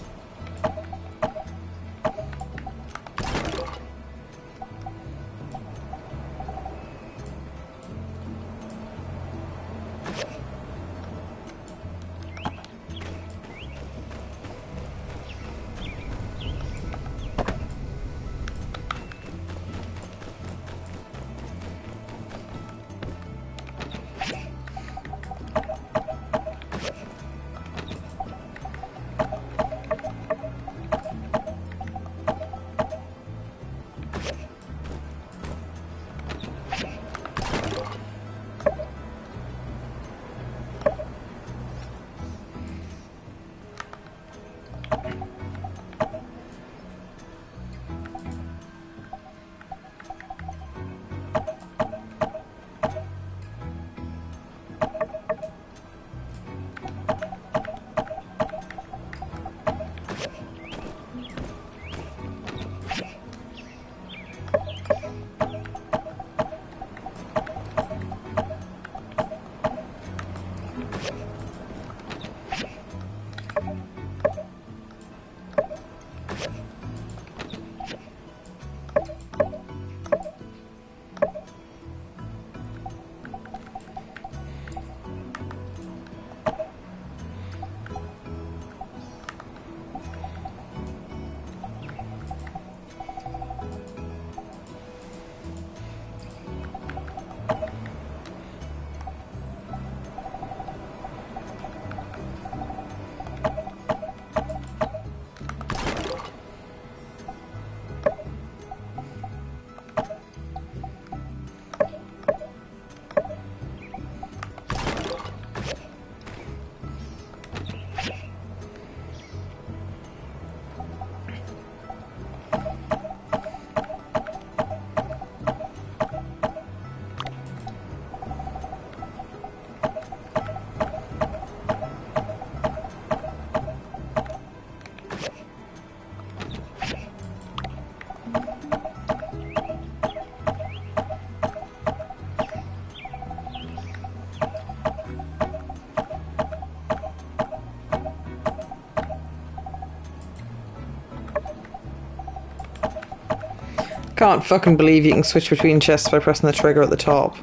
Can't fucking believe you can switch between chests by pressing the trigger at the top.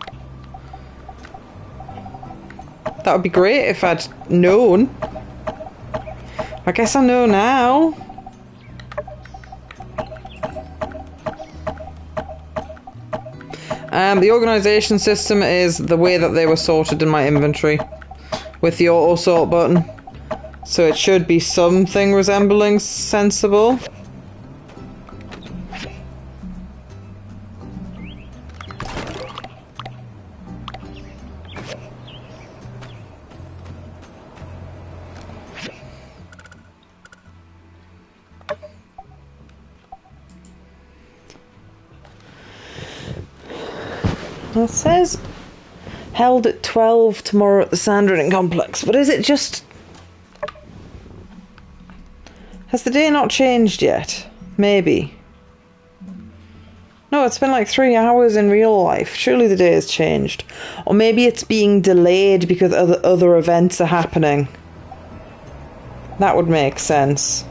That would be great if I'd known. I guess I know now. The organisation system is the way that they were sorted in my inventory with the auto sort button. So it should be something resembling sensible. It says held at 12 tomorrow at the SandRock complex, but is it just... Has the day not changed yet? Maybe. No, it's been like 3 hours in real life. Surely the day has changed. Or maybe it's being delayed because other events are happening. That would make sense.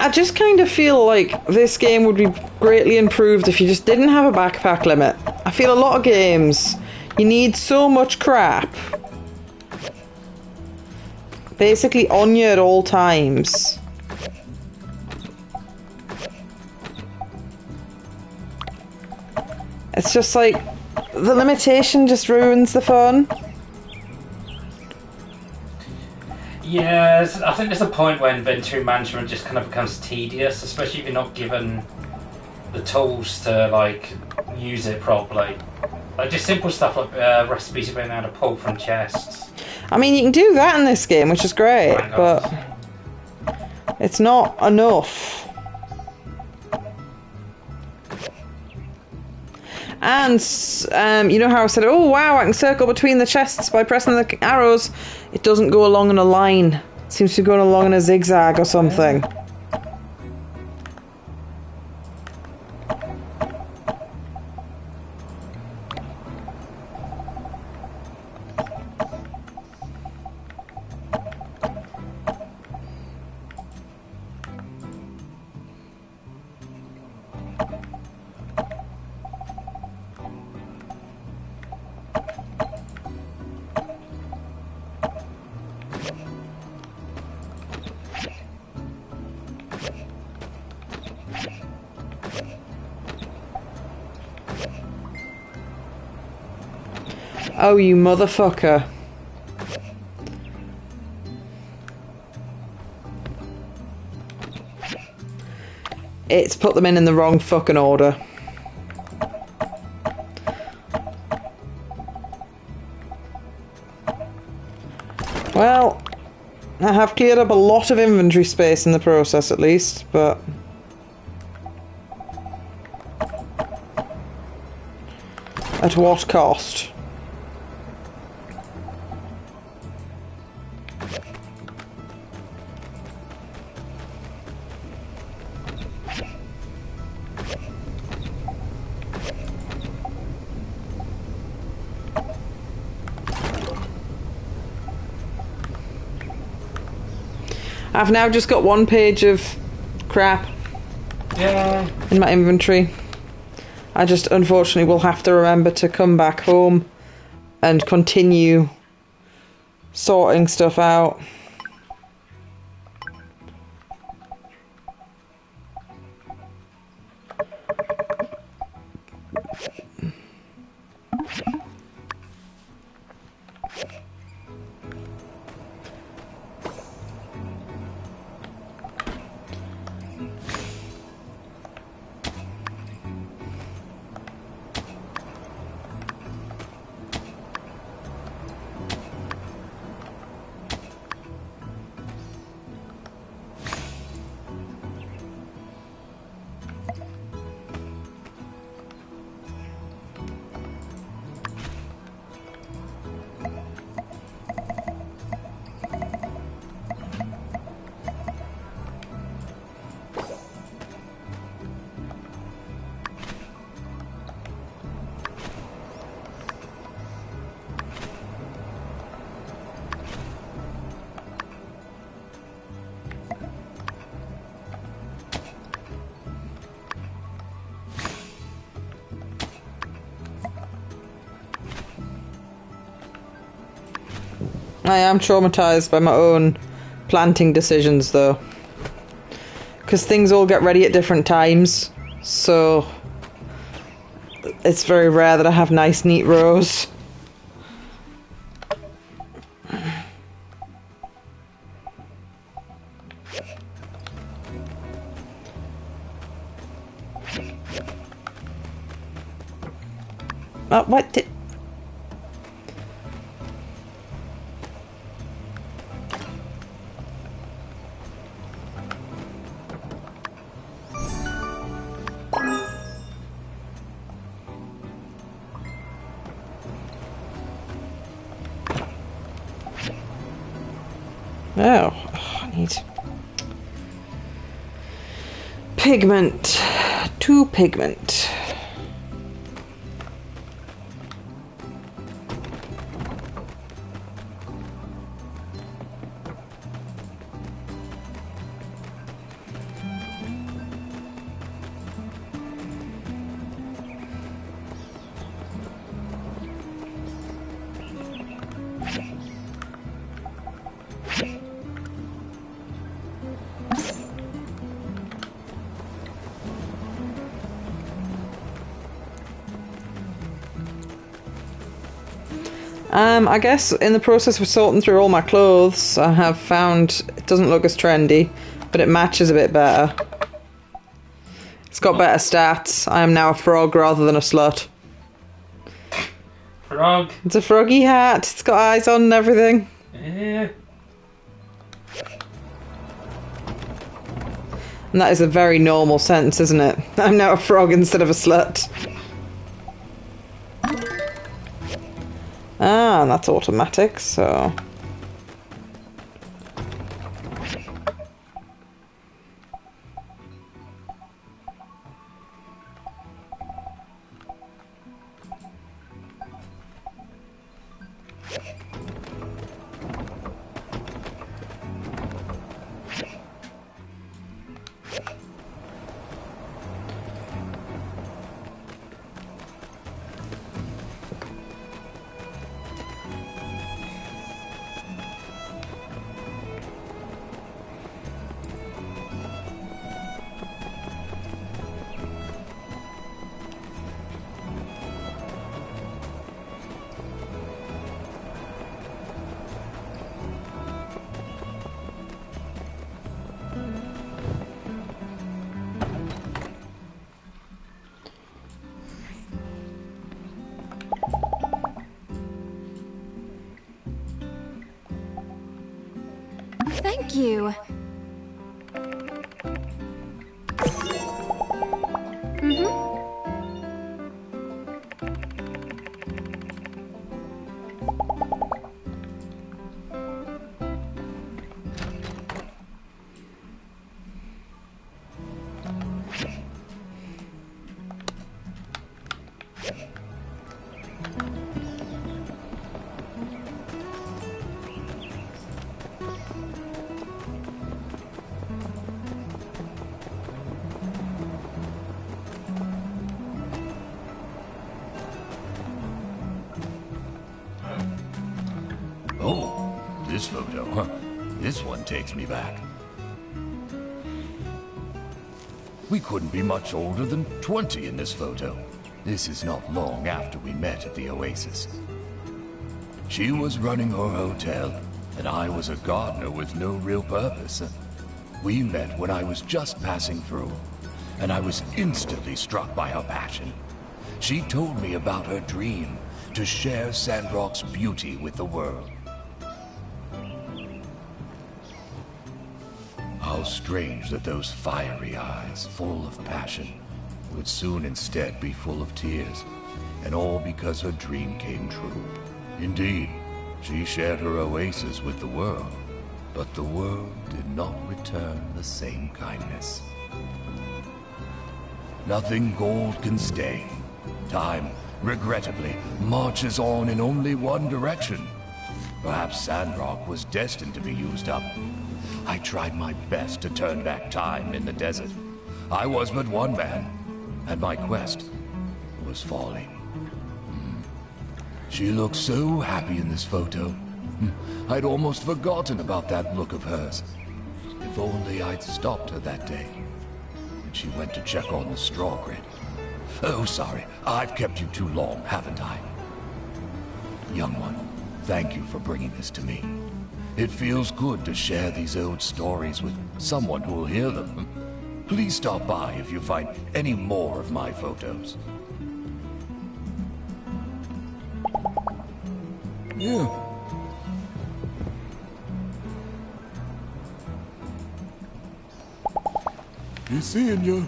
I just kind of feel like this game would be greatly improved if you just didn't have a backpack limit. I feel a lot of games, you need so much crap. Basically on you at all times. It's just like, the limitation just ruins the fun. Yeah, I think there's a point when inventory management just kind of becomes tedious, especially if you're not given the tools to like use it properly. Like just simple stuff like recipes you've been able to pull from chests. I mean, you can do that in this game, which is great, but it's not enough. And you know how I said, oh wow, I can circle between the chests by pressing the arrows. It doesn't go along in a line. It seems to be going along in a zigzag or something. Oh, you motherfucker. It's put them in the wrong fucking order. Well, I have cleared up a lot of inventory space in the process at least, but... at what cost? I've now just got one page of crap in my inventory. I just unfortunately will have to remember to come back home and continue sorting stuff out. I am traumatized by my own planting decisions though, because things all get ready at different times, so it's very rare that I have nice neat rows. What did... Oh, I need pigment. 2 pigment. I guess in the process of sorting through all my clothes, I have found it doesn't look as trendy, but it matches a bit better. It's got better stats. I am now a frog rather than a slut. Frog. It's a froggy hat. It's got eyes on and everything. Yeah. And that is a very normal sentence, isn't it? I'm now a frog instead of a slut. Ah, and that's automatic, so... Thank you. Oh, this photo, huh? This one takes me back. We couldn't be much older than 20 in this photo. This is not long after we met at the Oasis. She was running her hotel, and I was a gardener with no real purpose. We met when I was just passing through, and I was instantly struck by her passion. She told me about her dream to share SandRock's beauty with the world. How strange that those fiery eyes, full of passion, would soon instead be full of tears, and all because her dream came true. Indeed, she shared her oasis with the world, but the world did not return the same kindness. Nothing gold can stay. Time, regrettably, marches on in only one direction. Perhaps SandRock was destined to be used up. I tried my best to turn back time in the desert. I was but one man, and my quest was falling. She looked so happy in this photo. I'd almost forgotten about that look of hers. If only I'd stopped her that day when she went to check on the straw grid. Oh, sorry, I've kept you too long, haven't I? Young one, thank you for bringing this to me. It feels good to share these old stories with someone who will hear them. Please stop by if you find any more of my photos. Yeah. He's seeing you.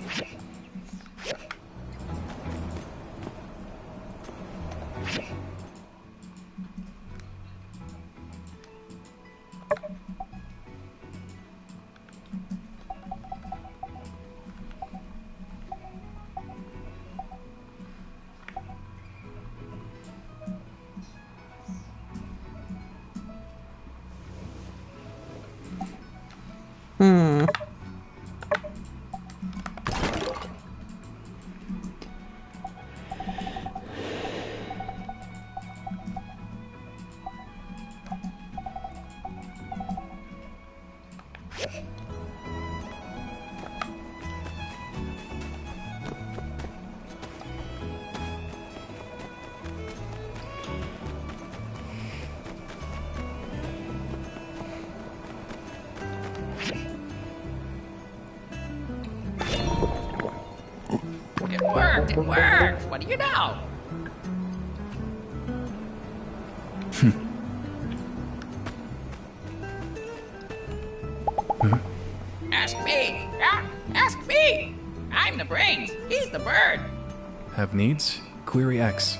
It worked! It worked! What do you know? Ask me! Yeah, ask me! I'm the brains. He's the bird. Have needs? Query X.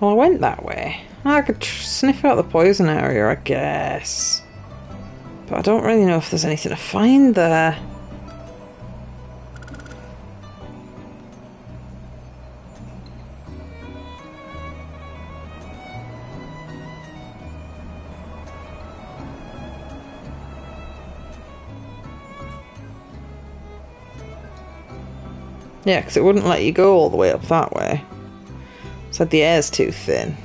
Well, I went that way. I could sniff out the poison area, I guess. But I don't really know if there's anything to find there. Yeah, because it wouldn't let you go all the way up that way. Said the air's too thin.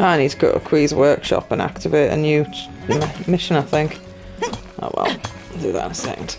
I need to go to Quee's workshop and activate a new mission, I think. Oh well, I'll do that in a second.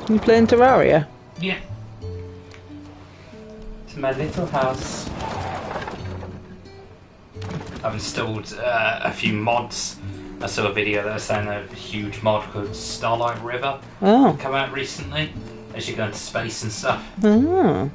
You playing Terraria? Yeah. It's my little house. I've installed a few mods. I saw a video that was saying a huge mod called Starlight River come out recently as you go into space and stuff. Oh.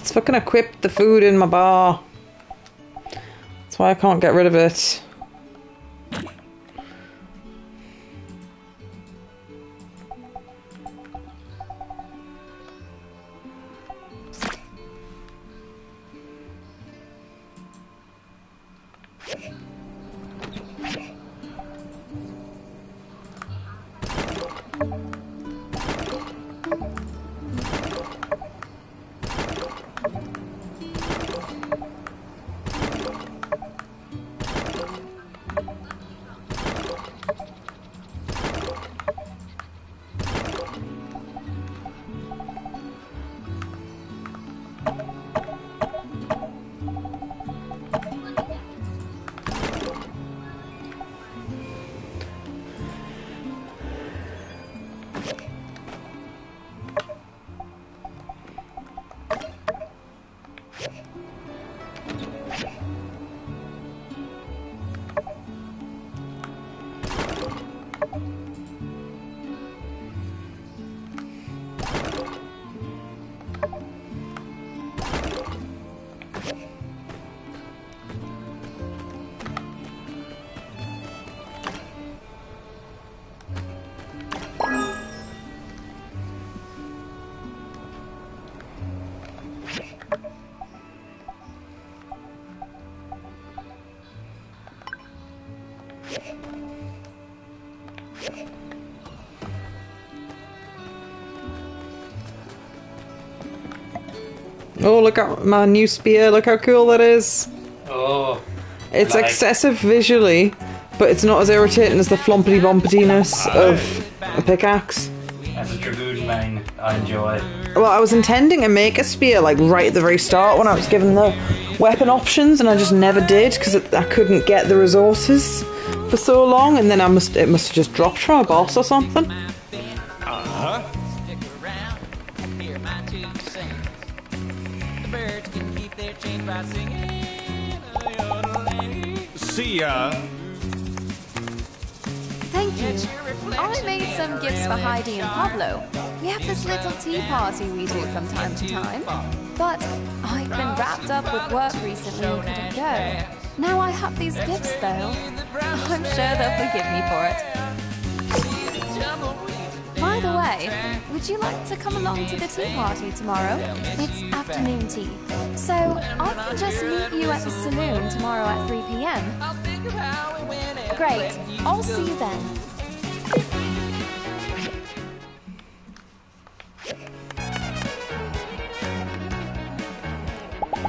It's fucking equipped the food in my bar. That's why I can't get rid of it. Oh, look at my new spear. Look how cool that is. Oh. It's excessive visually, but it's not as irritating as the flompity bompetyness of a pickaxe. As a dragoon main, I enjoy. Well, I was intending to make a spear like right at the very start when I was given the weapon options, and I just never did because I couldn't get the resources for so long, and then it must have just dropped from a boss or something. See ya. Thank you. I made some gifts for Heidi and Pablo. We have this little tea party we do from time to time. But I've been wrapped up with work recently and couldn't go. Now I have these gifts though. I'm sure they'll forgive me for it. By the way, would you like to come along to the tea party tomorrow? It's afternoon tea. So I can just meet you at the saloon tomorrow at 3 p.m. Great. I'll see you then.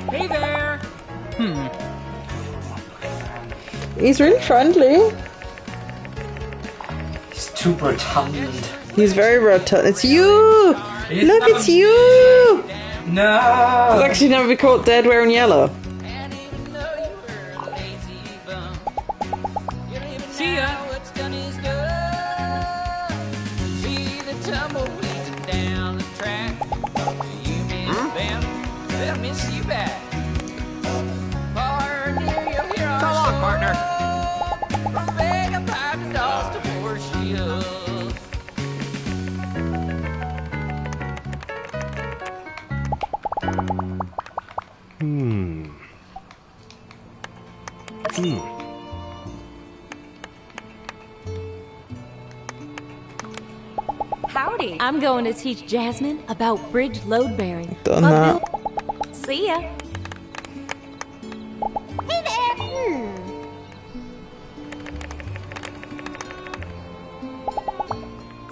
Hey there! He's really friendly. He's too rotund. He's very rotund. It's you! Look, it's you! No! I'll actually never be caught dead wearing yellow. See ya! Come on, partner. Howdy. I'm going to teach Jasmine about bridge load bearing. Done that. See ya. Hey there!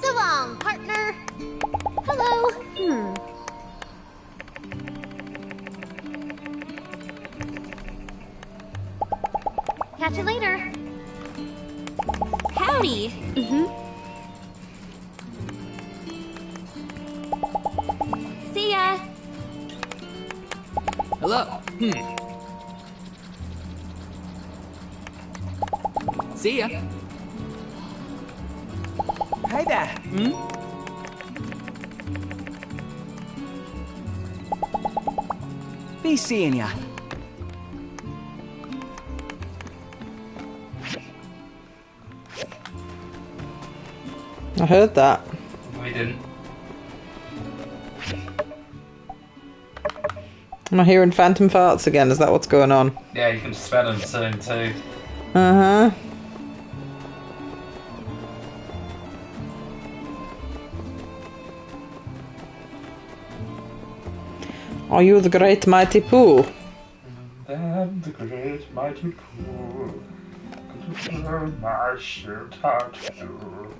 So long, partner. Hello. Catch you later. Howdy. See ya. Hello. See ya. Hey there. Be seeing ya. I heard that. We didn't. Am I hearing phantom farts again? Is that what's going on? Yeah, you can smell them soon too. Uh-huh. Are you the great mighty Pooh? I'm the great mighty Pooh. My shirt tattoo.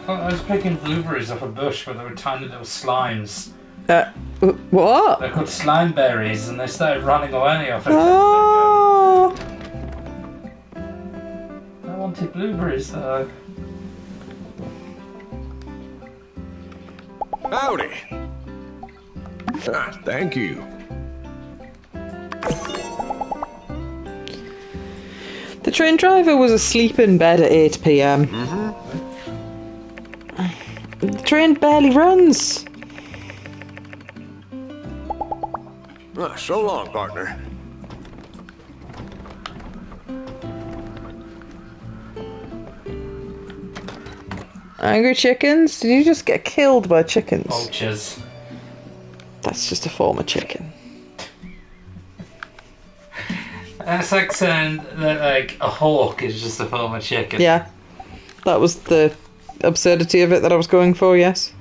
I was picking blueberries off a bush where there were tiny little slimes. What? They're called slime berries, and they started running away off it. Oh. I wanted blueberries though. Howdy. Thank you. The train driver was asleep in bed at 8 p.m. The train barely runs. So long, partner. Angry chickens? Did you just get killed by chickens? Vultures. That's just a form of chicken. That's like saying that like a hawk is just a form of chicken. Yeah. That was the absurdity of it that I was going for, yes.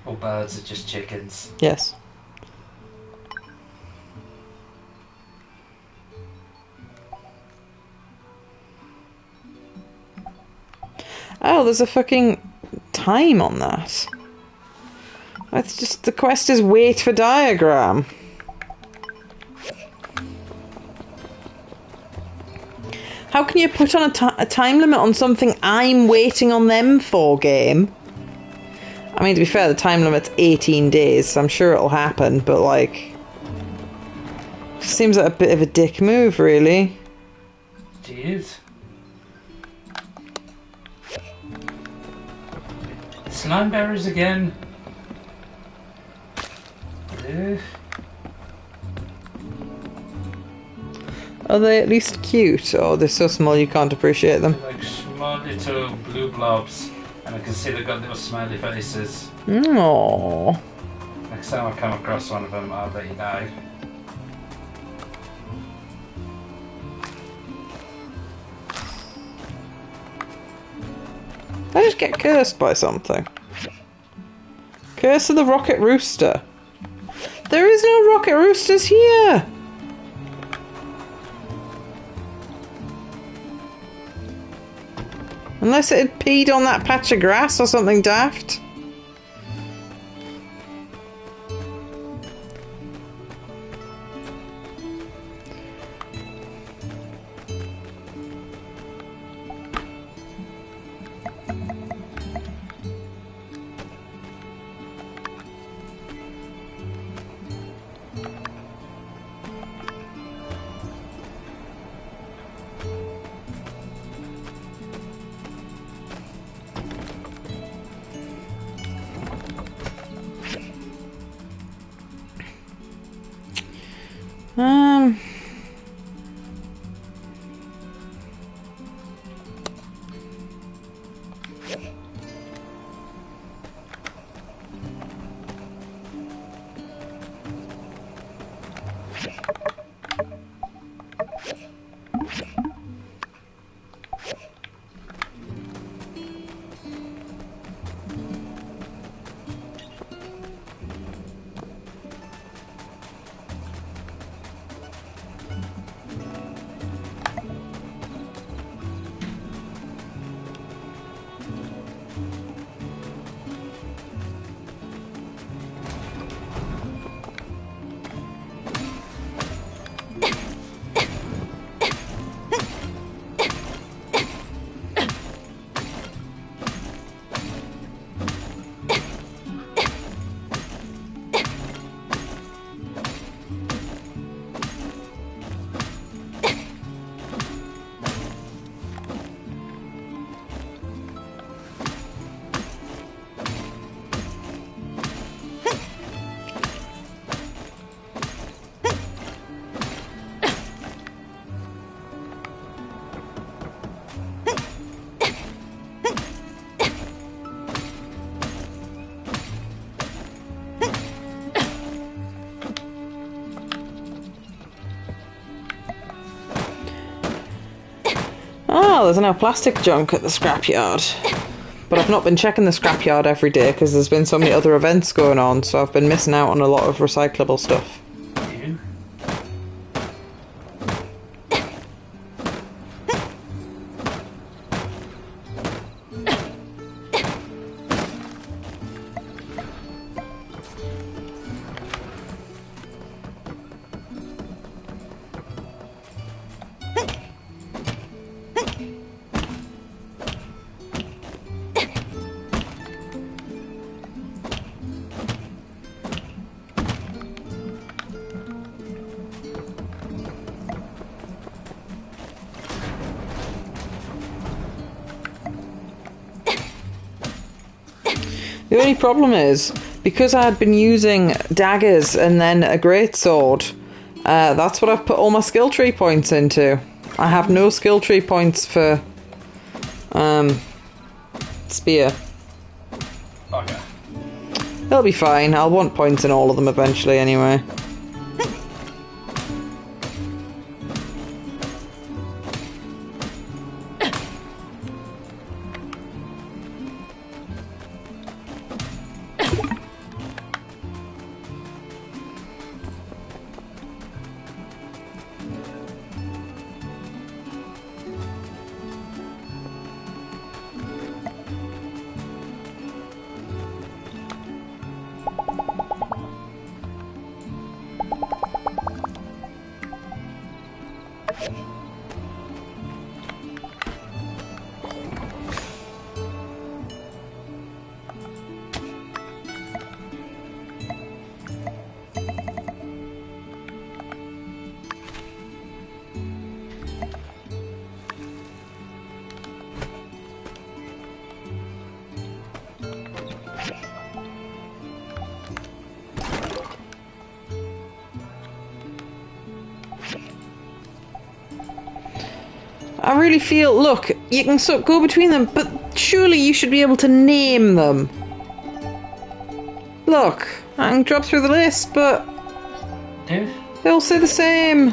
All birds are just chickens. Yes. Oh, there's a fucking time on that. It's just, the quest is wait for diagram. How can you put on a time limit on something I'm waiting on them for, game? I mean, to be fair, the time limit's 18 days, so I'm sure it'll happen, but like... Seems like a bit of a dick move, really. Jeez. Slime berries again. Ugh. Are they at least cute? Oh, they're so small you can't appreciate them. They're like small little blue blobs, and I can see they've got little smiley faces. Aww. Next time I come across one of them, I'll let you know. I just get cursed by something. Curse of the Rocket Rooster. There is no Rocket Roosters here! Unless it had peed on that patch of grass or something daft. Oh, there's now plastic junk at the scrapyard. But I've not been checking the scrapyard every day because there's been so many other events going on, so I've been missing out on a lot of recyclable stuff. The only problem is, because I had been using daggers and then a greatsword, that's what I've put all my skill tree points into. I have no skill tree points for spear. Okay. It'll be fine. I'll want points in all of them eventually anyway. I really feel, look, you can go between them, but surely you should be able to name them. Look, I can drop through the list, but they all say the same.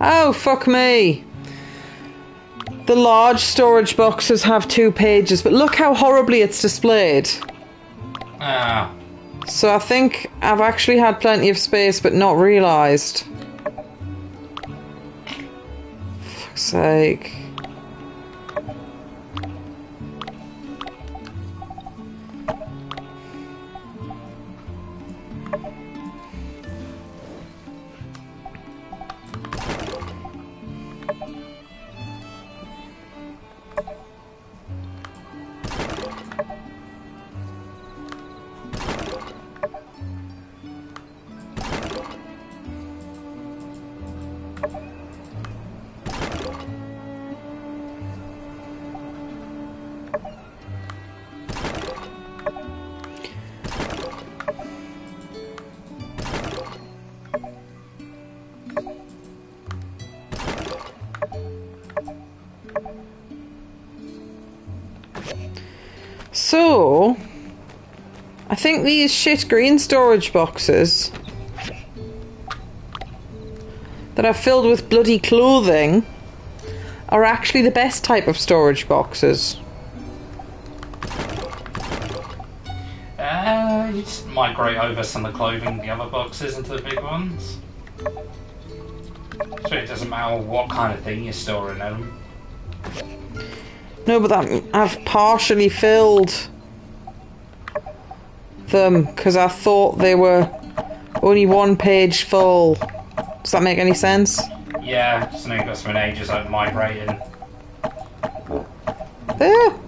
Oh, fuck me. The large storage boxes have 2 pages, but look how horribly it's displayed. Ah. So I think I've actually had plenty of space, but not realised. Fuck's sake. So, I think these shit green storage boxes that are filled with bloody clothing are actually the best type of storage boxes. You just migrate over some of the clothing, the other boxes, into the big ones. So it doesn't matter what kind of thing you're storing in them. No, but I've partially filled them because I thought they were only 1 page full. Does that make any sense? Yeah, so now you've got some ages like migrating. Ah.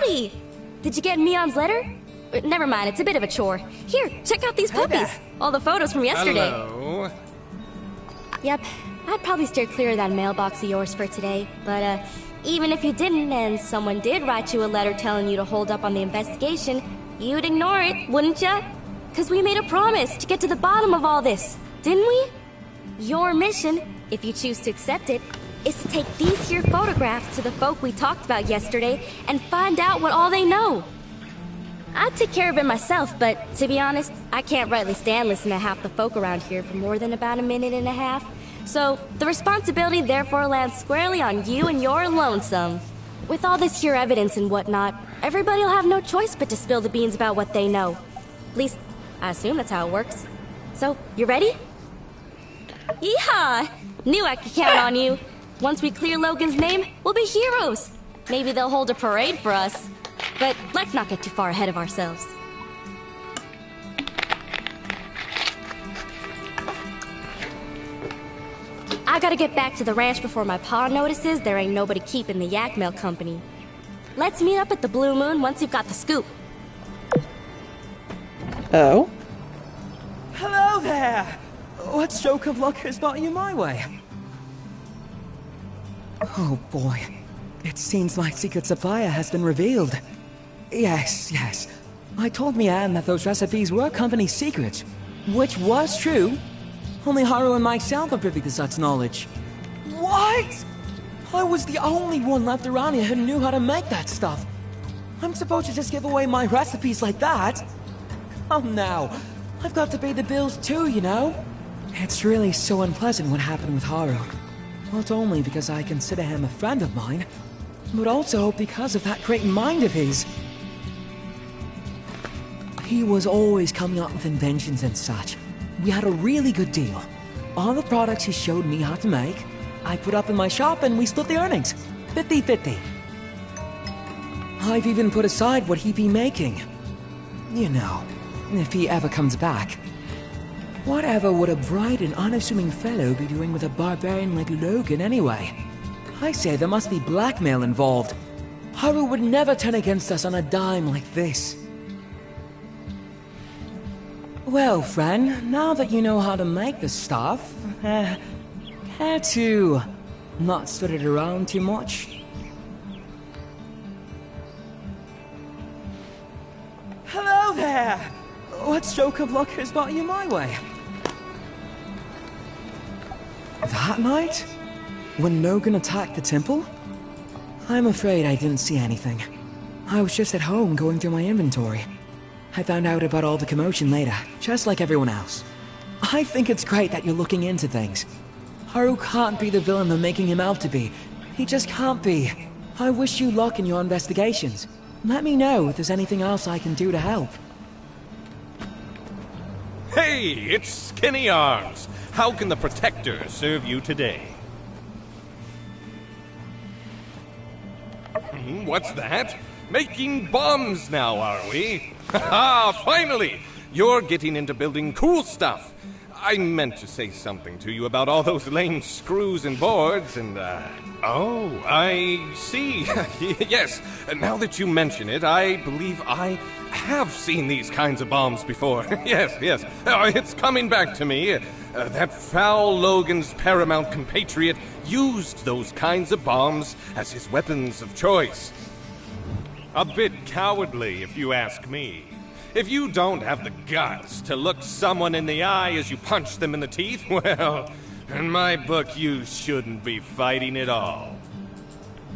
howdy! Did you get Mion's letter? Never mind, it's a bit of a chore. Here, check out these puppies. All the photos from yesterday. Hello. Yep, I'd probably steer clear of that mailbox of yours for today, but even if you didn't and someone did write you a letter telling you to hold up on the investigation, you'd ignore it, wouldn't ya? 'Cause we made a promise to get to the bottom of all this, didn't we? Your mission, if you choose to accept it, is to take these here photographs to the folk we talked about yesterday and find out what all they know. I'd take care of it myself, but to be honest, I can't rightly stand listening to half the folk around here for more than about a minute and a half. So, the responsibility therefore lands squarely on you and your lonesome. With all this here evidence and whatnot, everybody'll have no choice but to spill the beans about what they know. At least, I assume that's how it works. So, you ready? Yeehaw! Knew I could count on you. Once we clear Logan's name, we'll be heroes. Maybe they'll hold a parade for us. But let's not get too far ahead of ourselves. I gotta get back to the ranch before my pa notices there ain't nobody keeping the yak mail company. Let's meet up at the Blue Moon once you've got the scoop. Oh? Hello there! What stroke of luck has brought you my way? Oh boy. It seems my secret supplier has been revealed. Yes. I told Mian that those recipes were company secrets, which was true. Only Haru and myself are privy to such knowledge. What? I was the only one left around here who knew how to make that stuff. I'm supposed to just give away my recipes like that? Come now. I've got to pay the bills too, you know? It's really so unpleasant what happened with Haru. Not only because I consider him a friend of mine, but also because of that great mind of his. He was always coming up with inventions and such. We had a really good deal. All the products he showed me how to make, I put up in my shop and we split the earnings. 50-50. I've even put aside what he'd be making. You know, if he ever comes back. Whatever would a bright and unassuming fellow be doing with a barbarian like Logan anyway? I say there must be blackmail involved. Haru would never turn against us on a dime like this. Well, friend, now that you know how to make the stuff, care to not spread it around too much? Hello there! What stroke of luck has brought you my way? That night? When Logan attacked the temple? I'm afraid I didn't see anything. I was just at home going through my inventory. I found out about all the commotion later, just like everyone else. I think it's great that you're looking into things. Haru can't be the villain they're making him out to be. He just can't be. I wish you luck in your investigations. Let me know if there's anything else I can do to help. Hey, it's Skinny Arms. How can the Protector serve you today? What's that? Making bombs now, are we? Haha, finally! You're getting into building cool stuff. I meant to say something to you about all those lame screws and boards and, Oh, I see. Yes, now that you mention it, I believe I have seen these kinds of bombs before. Yes. It's coming back to me. That foul Logan's paramount compatriot used those kinds of bombs as his weapons of choice. A bit cowardly, if you ask me. If you don't have the guts to look someone in the eye as you punch them in the teeth, well, in my book, you shouldn't be fighting at all.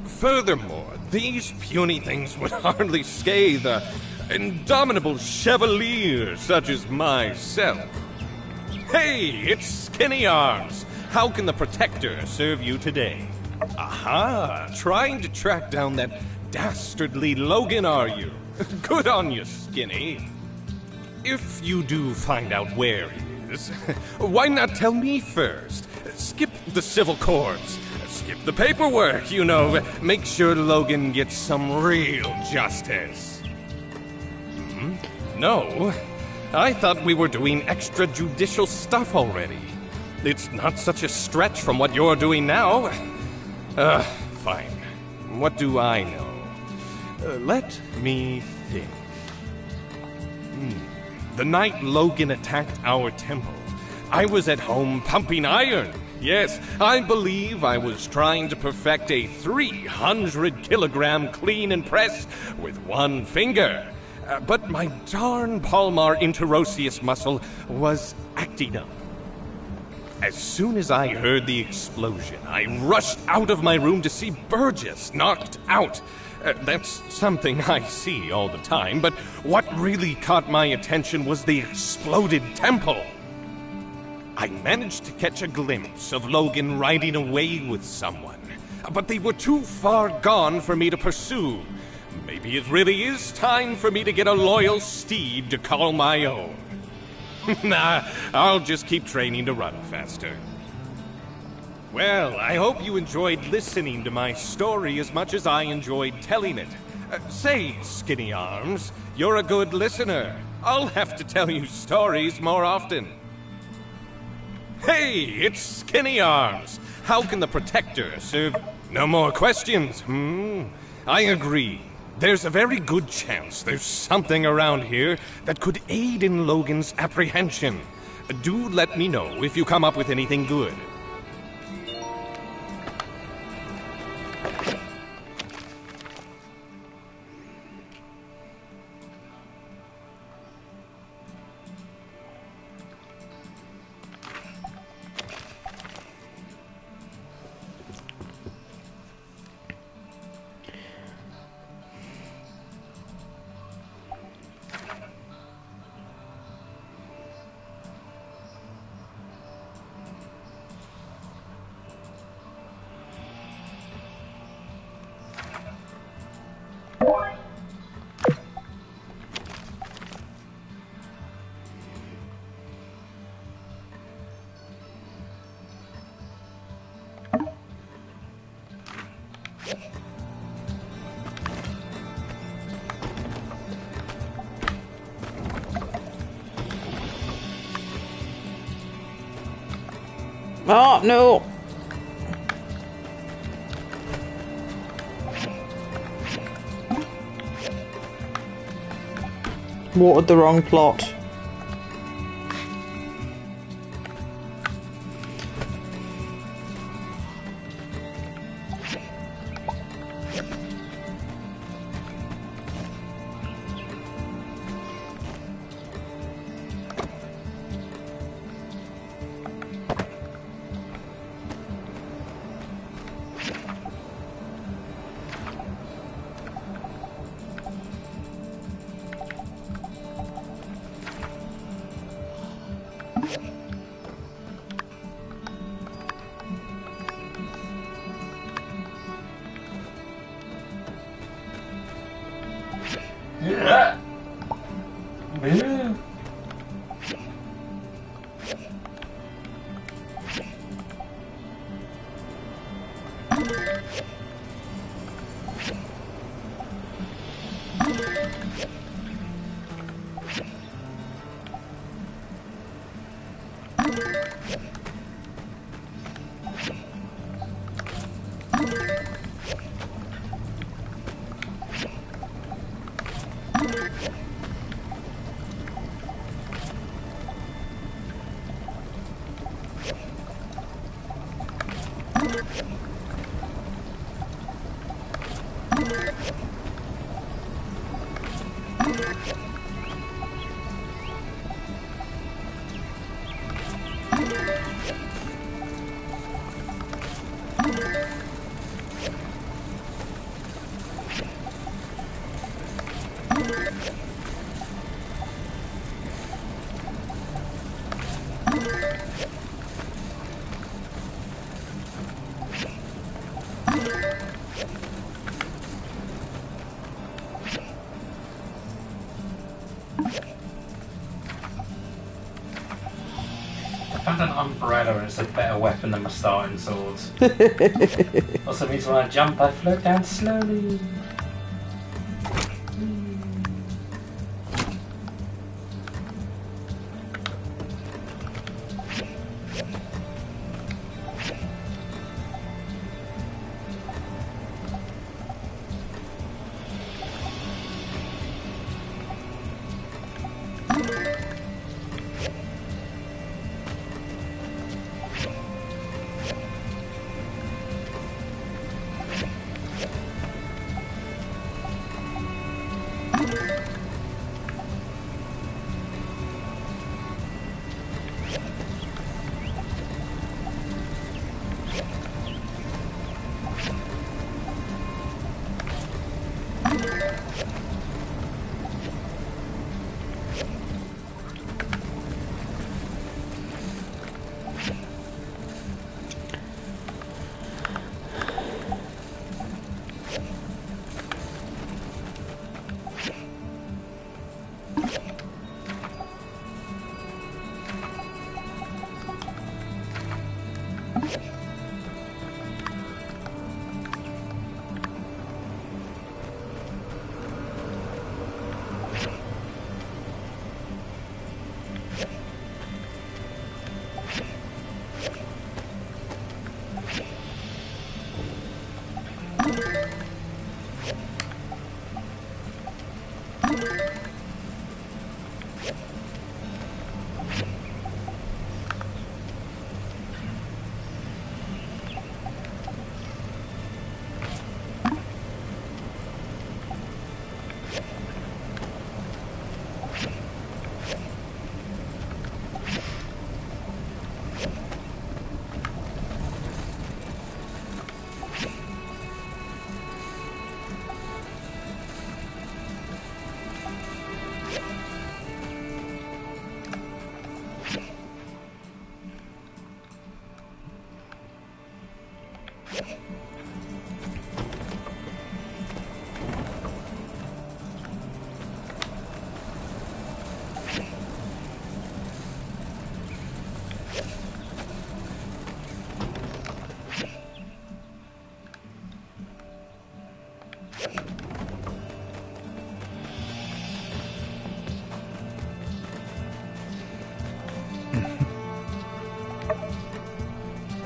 Furthermore, these puny things would hardly scathe an indomitable chevalier such as myself. Hey, it's Skinny Arms. How can the Protector serve you today? Aha, trying to track down that dastardly Logan, are you? Good on you, Skinny. If you do find out where he is, why not tell me first? Skip the civil courts. Skip the paperwork, you know. Make sure Logan gets some real justice. No? I thought we were doing extrajudicial stuff already. It's not such a stretch from what you're doing now. Fine. What do I know? Let me think. The night Logan attacked our temple, I was at home pumping iron. Yes, I believe I was trying to perfect a 300-kilogram clean and press with one finger. But my darn palmar interosseous muscle was acting up. As soon as I heard the explosion, I rushed out of my room to see Burgess knocked out. That's something I see all the time, but what really caught my attention was the exploded temple. I managed to catch a glimpse of Logan riding away with someone, but they were too far gone for me to pursue. Maybe it really is time for me to get a loyal steed to call my own. Nah, I'll just keep training to run faster. Well, I hope you enjoyed listening to my story as much as I enjoyed telling it. Say, Skinny Arms, you're a good listener. I'll have to tell you stories more often. Hey, it's Skinny Arms. How can the Protector serve? No more questions, I agree. There's a very good chance there's something around here that could aid in Logan's apprehension. Do let me know if you come up with anything good. Oh, no! Watered the wrong plot. An umbrella is a better weapon than my starting sword. Also means when I jump, I float down slowly.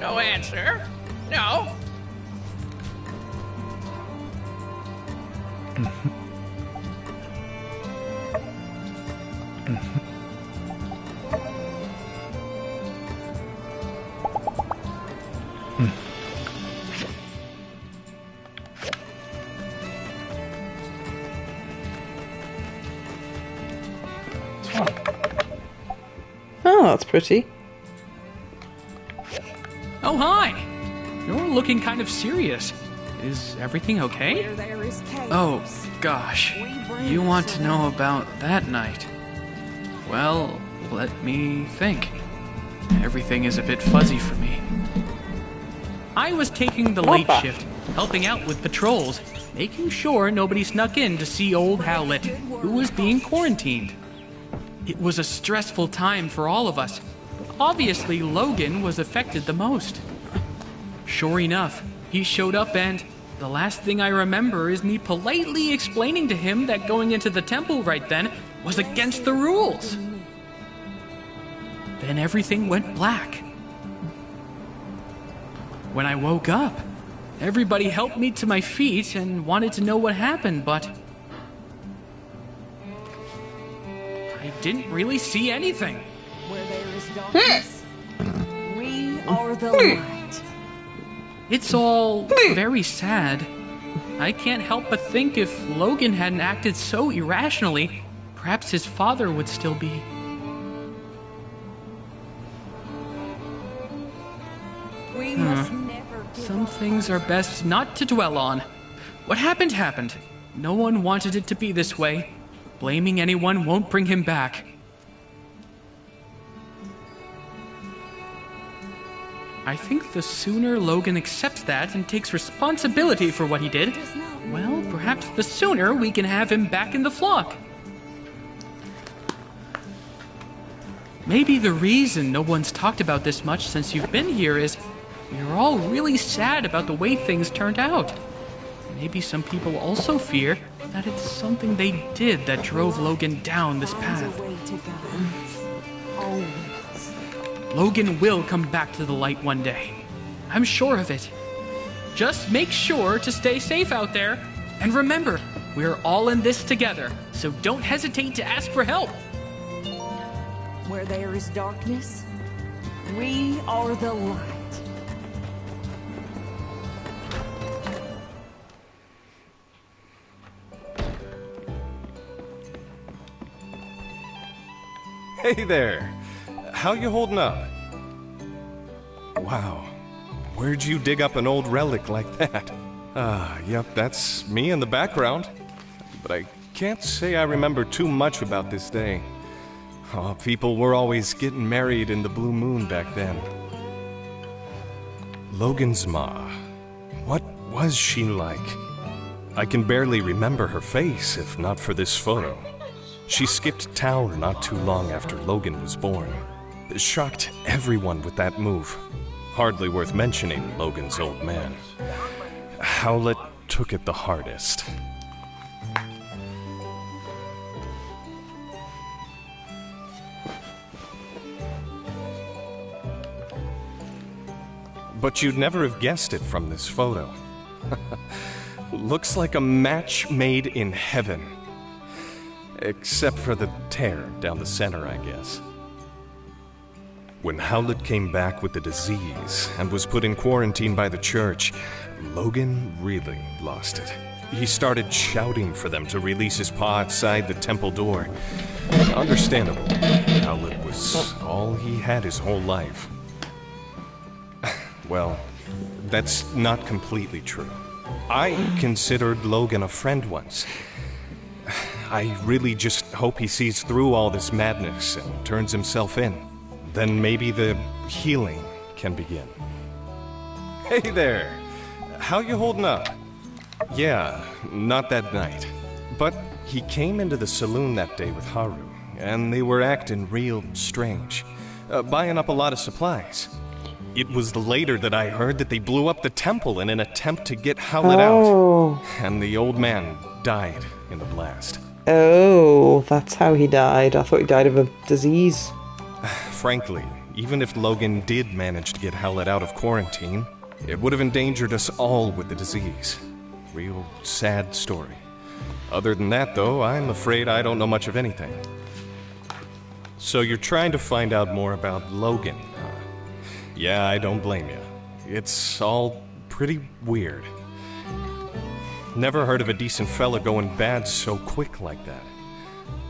No answer? No? Oh, that's pretty. Oh, hi! You're looking kind of serious. Is everything okay? Oh, gosh. You want to know about that night? Well, let me think. Everything is a bit fuzzy for me. I was taking the late shift, helping out with patrols, making sure nobody snuck in to see old Howlett, who was being quarantined. It was a stressful time for all of us. Obviously, Logan was affected the most. Sure enough, he showed up and the last thing I remember is me politely explaining to him that going into the temple right then was against the rules. Then everything went black. When I woke up, everybody helped me to my feet and wanted to know what happened, but I didn't really see anything. Where there is darkness, we are the light. It's all very sad. I can't help but think if Logan hadn't acted so irrationally, perhaps his father would still be. We must never give Some things are best not to dwell on. What happened happened. No one wanted it to be this way. Blaming anyone won't bring him back. I think the sooner Logan accepts that and takes responsibility for what he did, well, perhaps the sooner we can have him back in the flock. Maybe the reason no one's talked about this much since you've been here is we're all really sad about the way things turned out. Maybe some people also fear that it's something they did that drove Logan down this path. Logan will come back to the light one day. I'm sure of it. Just make sure to stay safe out there. And remember, we're all in this together, so don't hesitate to ask for help. Where there is darkness, we are the light. Hey there. How you holding up? Wow. Where'd you dig up an old relic like that? Yep, that's me in the background. But I can't say I remember too much about this day. Oh, people were always getting married in the blue moon back then. Logan's ma. What was she like? I can barely remember her face if not for this photo. She skipped town not too long after Logan was born. Shocked everyone with that move. Hardly worth mentioning Logan's old man. Howlett took it the hardest. But you'd never have guessed it from this photo. Looks like a match made in heaven. Except for the tear down the center, I guess. When Howlett came back with the disease and was put in quarantine by the church, Logan really lost it. He started shouting for them to release his paw outside the temple door. Understandable. Howlett was all he had his whole life. Well, that's not completely true. I considered Logan a friend once. I really just hope he sees through all this madness and turns himself in. Then maybe the healing can begin. Hey there! How you holding up? Yeah, not that night. But he came into the saloon that day with Haru, and they were acting real strange. Buying up a lot of supplies. It was later that I heard that they blew up the temple in an attempt to get Howlett out. And the old man died in the blast. Oh, that's how he died. I thought he died of a disease. Frankly, even if Logan did manage to get Howlett out of quarantine, it would have endangered us all with the disease. Real sad story. Other than that, though, I'm afraid I don't know much of anything. So you're trying to find out more about Logan, huh? Yeah, I don't blame you. It's all pretty weird. Never heard of a decent fella going bad so quick like that.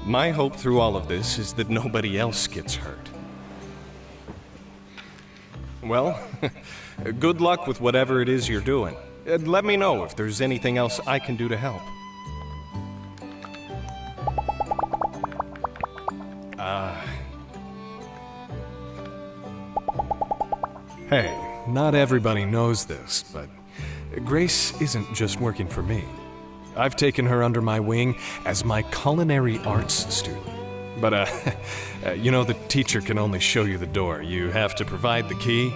My hope through all of this is that nobody else gets hurt. Well, good luck with whatever it is you're doing. And let me know if there's anything else I can do to help. Hey, not everybody knows this, but Grace isn't just working for me. I've taken her under my wing as my culinary arts student. But, you know, the teacher can only show you the door. You have to provide the key.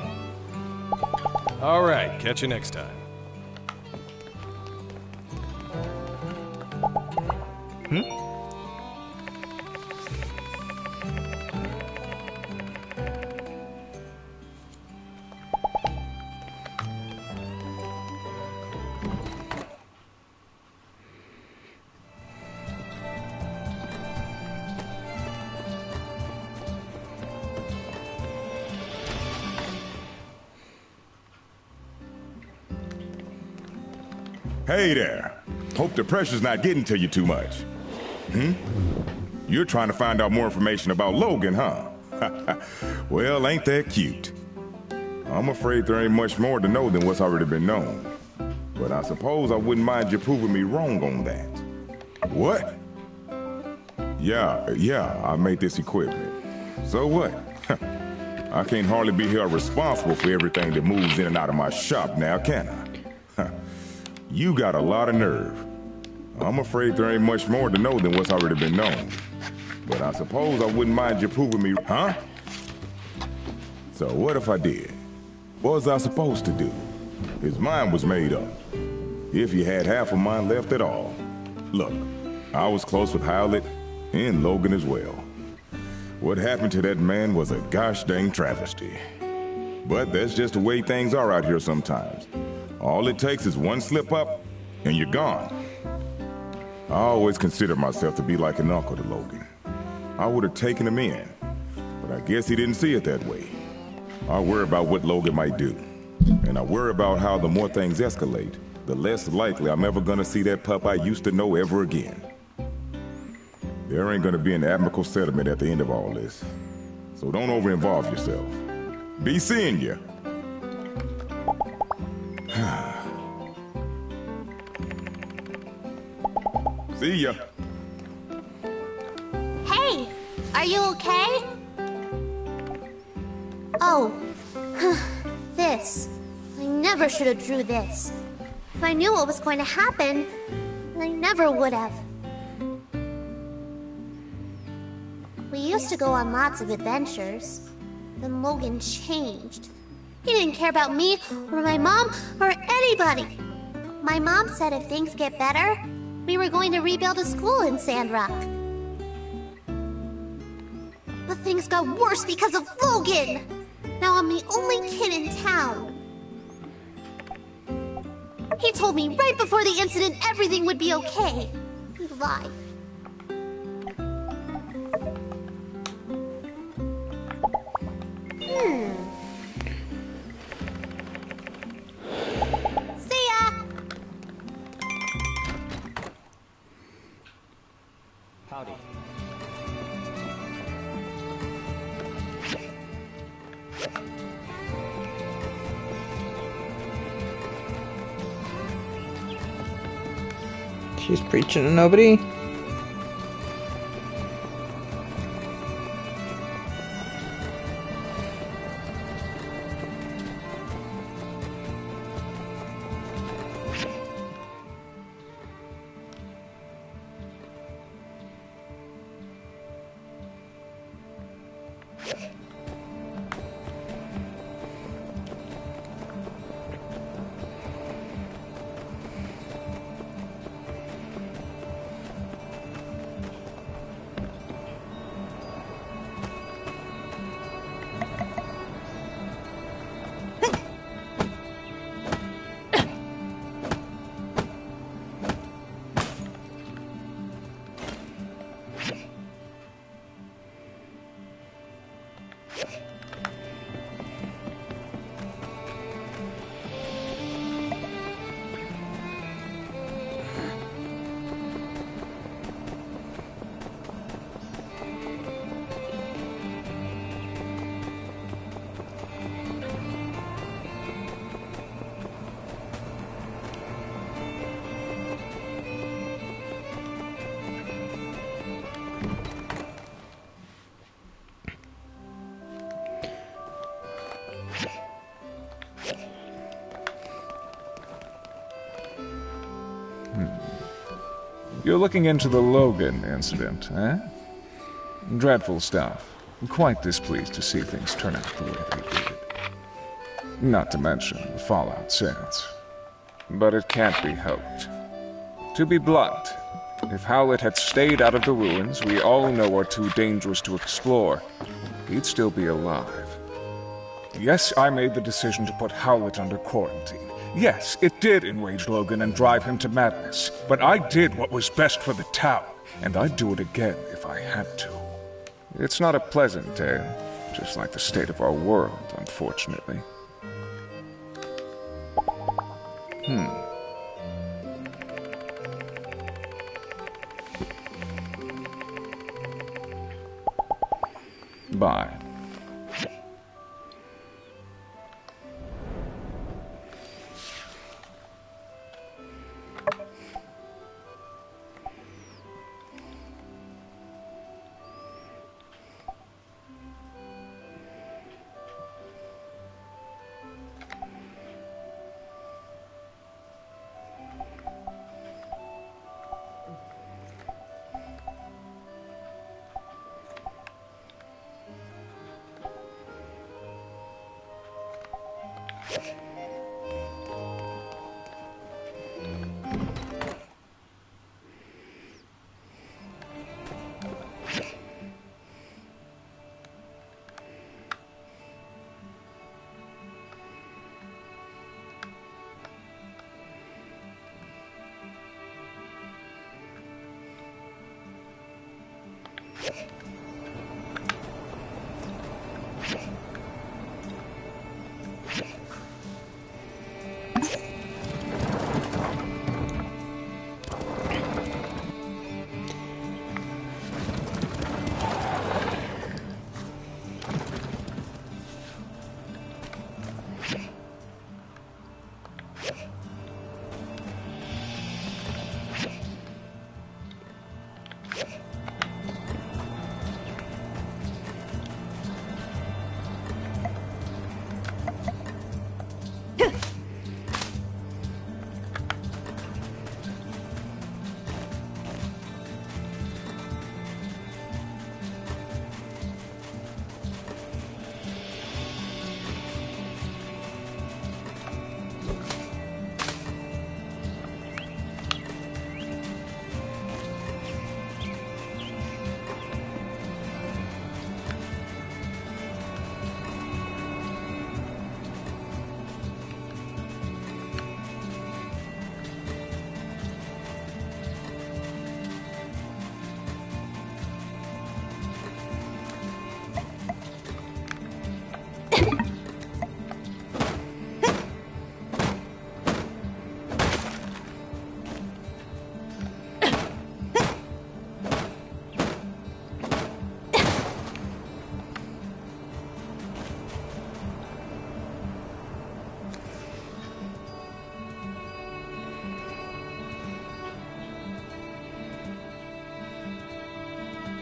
All right, catch you next time. Hey there. Hope the pressure's not getting to you too much. You're trying to find out more information about Logan, huh? Well, ain't that cute? I'm afraid there ain't much more to know than what's already been known. But I suppose I wouldn't mind you proving me wrong on that. What? Yeah, I made this equipment. So what? I can't hardly be held responsible for everything that moves in and out of my shop now, can I? You got a lot of nerve. I'm afraid there ain't much more to know than what's already been known. But I suppose I wouldn't mind you proving me, huh? So what if I did? What was I supposed to do? His mind was made up. If he had half of mine left at all. Look, I was close with Howlett and Logan as well. What happened to that man was a gosh dang travesty. But that's just the way things are out here sometimes. All it takes is one slip up, and you're gone. I always considered myself to be like an uncle to Logan. I would have taken him in, but I guess he didn't see it that way. I worry about what Logan might do, and I worry about how the more things escalate, the less likely I'm ever gonna see that pup I used to know ever again. There ain't gonna be an amicable settlement at the end of all this, so don't over-involve yourself. Be seeing ya. See ya. Hey, are you okay? Oh, this. I never should have drew this. If I knew what was going to happen, I never would have. We used to go on lots of adventures. Then Logan changed. He didn't care about me, or my mom, or anybody. My mom said if things get better, we were going to rebuild a school in SandRock. But things got worse because of Logan! Now I'm the only kid in town. He told me right before the incident everything would be okay. He lied. See ya! Howdy. She's preaching to nobody. You're looking into the Logan incident, eh? Dreadful stuff. Quite displeased to see things turn out the way they did. Not to mention the fallout since. But it can't be helped. To be blunt, if Howlett had stayed out of the ruins we all know are too dangerous to explore, he'd still be alive. Yes, I made the decision to put Howlett under quarantine. Yes, it did enrage Logan and drive him to madness. But I did what was best for the town, and I'd do it again if I had to. It's not a pleasant tale, just like the state of our world, unfortunately. Bye.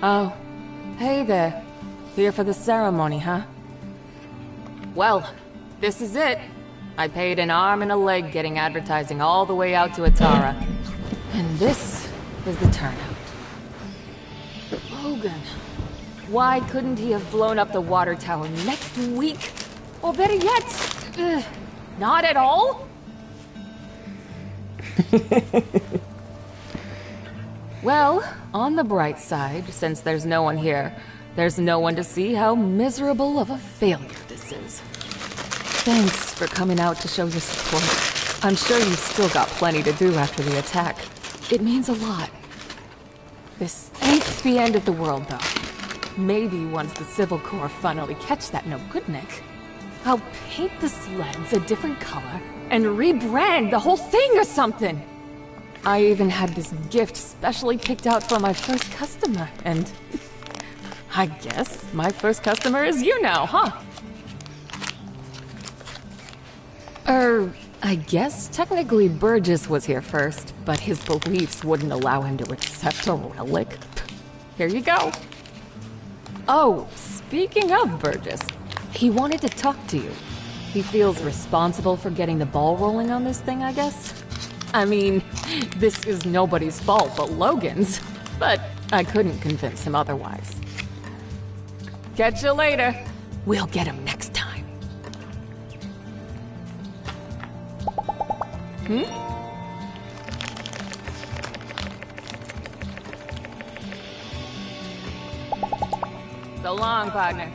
Oh, hey there. Here for the ceremony, huh? Well, this is it. I paid an arm and a leg getting advertising all the way out to Atara. And this is the turnout. Logan. Why couldn't he have blown up the water tower next week? Or better yet, not at all? Well, on the bright side, since there's no one here, there's no one to see how miserable of a failure this is. Thanks for coming out to show your support. I'm sure you've still got plenty to do after the attack. It means a lot. This ain't the end of the world, though. Maybe once the Civil Corps finally catch that no-good-Nick, I'll paint the sleds a different color and rebrand the whole thing or something! I even had this gift specially picked out for my first customer, and I guess my first customer is you now, huh? I guess technically Burgess was here first, but his beliefs wouldn't allow him to accept a relic. Here you go. Oh, speaking of Burgess, he wanted to talk to you. He feels responsible for getting the ball rolling on this thing, I guess? I mean, this is nobody's fault but Logan's. But I couldn't convince him otherwise. Catch you later. We'll get him next time. So long, partner.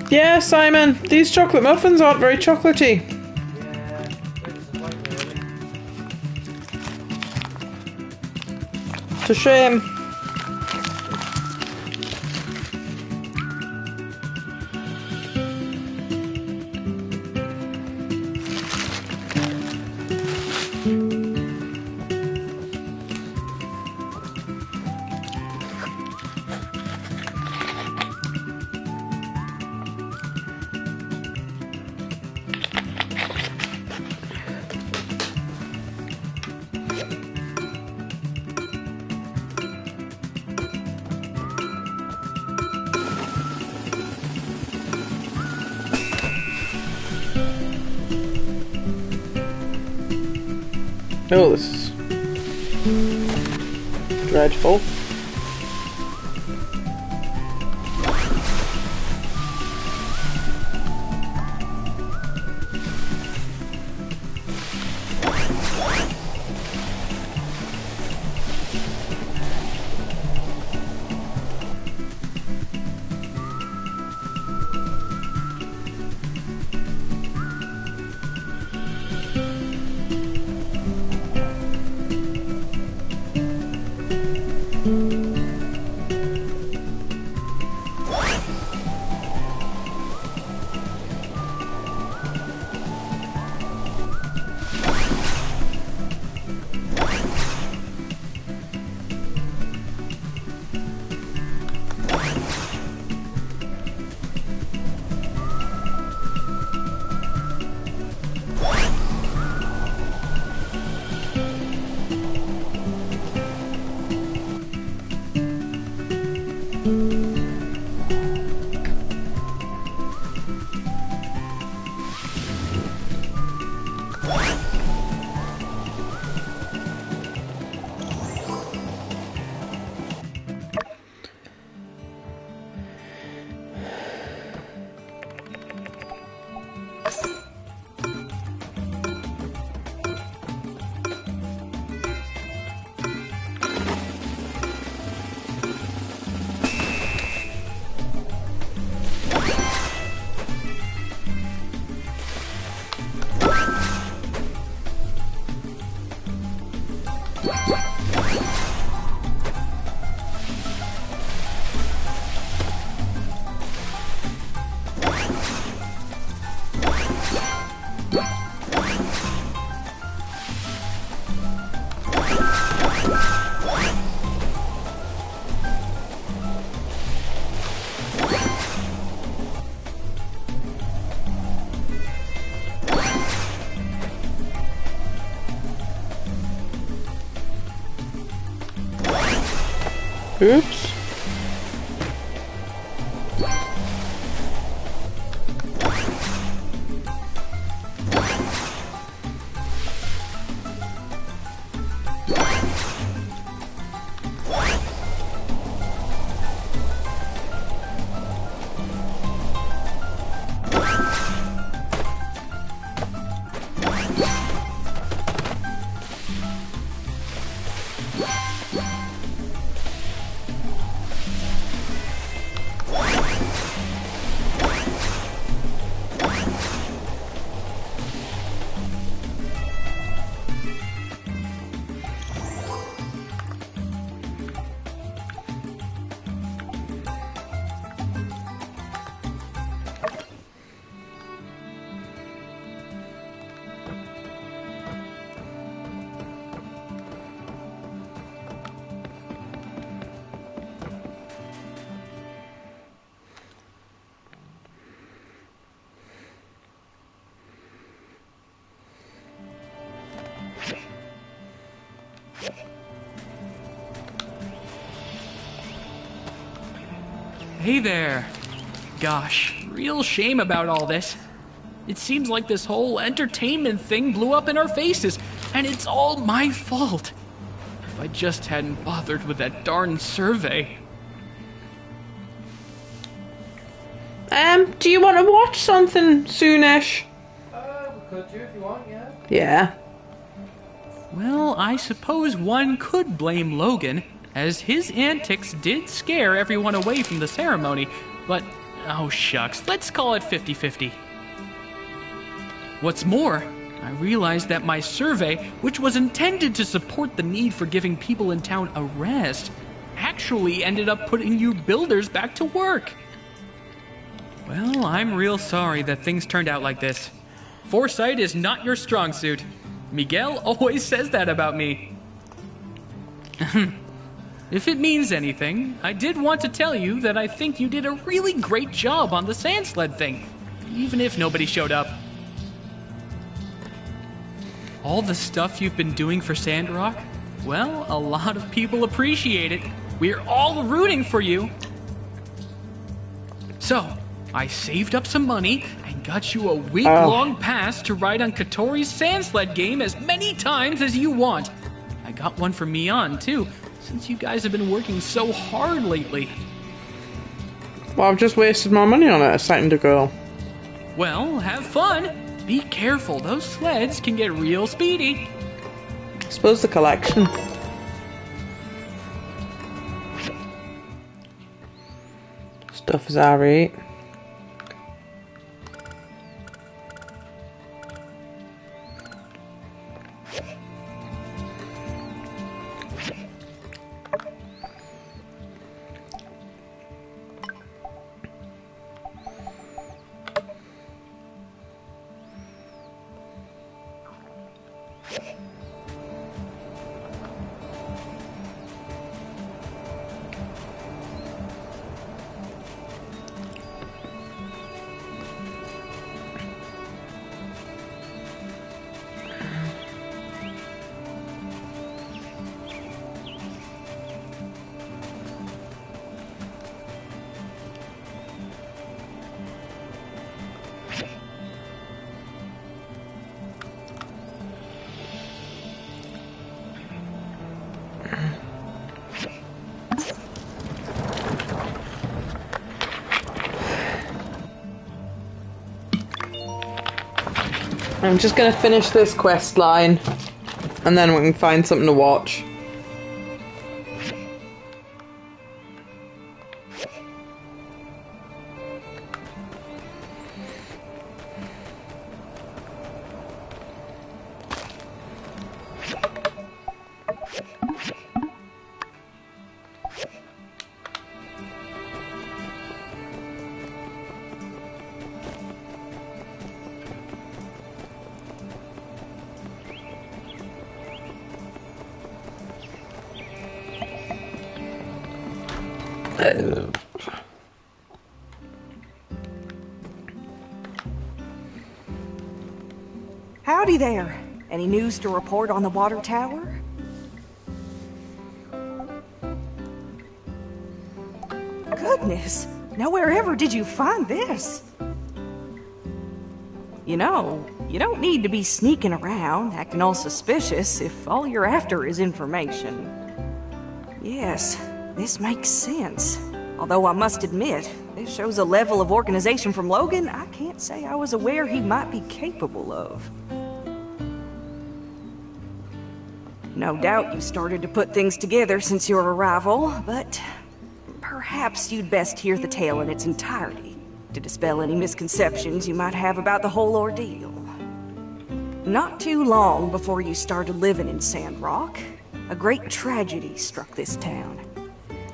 Yeah, Simon, these chocolate muffins aren't very chocolatey. It's a shame. Oh, this is dreadful. Oops. Hey there. Gosh, real shame about all this. It seems like this whole entertainment thing blew up in our faces, and it's all my fault. If I just hadn't bothered with that darn survey. Do you want to watch something soonish? We could do if you want, yeah. Yeah. Well, I suppose one could blame Logan, as his antics did scare everyone away from the ceremony, but oh shucks, let's call it 50-50. What's more, I realized that my survey, which was intended to support the need for giving people in town a rest, actually ended up putting you builders back to work. Well, I'm real sorry that things turned out like this. Foresight is not your strong suit. Miguel always says that about me. If it means anything, I did want to tell you that I think you did a really great job on the sand sled thing, even if nobody showed up. All the stuff you've been doing for SandRock, well, a lot of people appreciate it. We're all rooting for you. So, I saved up some money and got you a week-long pass to ride on Katori's sand sled game as many times as you want. I got one for Mian, too, since you guys have been working so hard lately. Well, I've just wasted my money on it a second ago. Well, have fun. Be careful, those sleds can get real speedy. I suppose the collection. Stuff is alright. I'm just going to finish this quest line and then we can find something to watch. Howdy there. Any news to report on the water tower? Goodness, nowhere ever did you find this. You know, you don't need to be sneaking around, acting all suspicious if all you're after is information. Yes, this makes sense. Although I must admit, this shows a level of organization from Logan I can't say I was aware he might be capable of. No doubt you started to put things together since your arrival, but perhaps you'd best hear the tale in its entirety to dispel any misconceptions you might have about the whole ordeal. Not too long before you started living in SandRock, a great tragedy struck this town.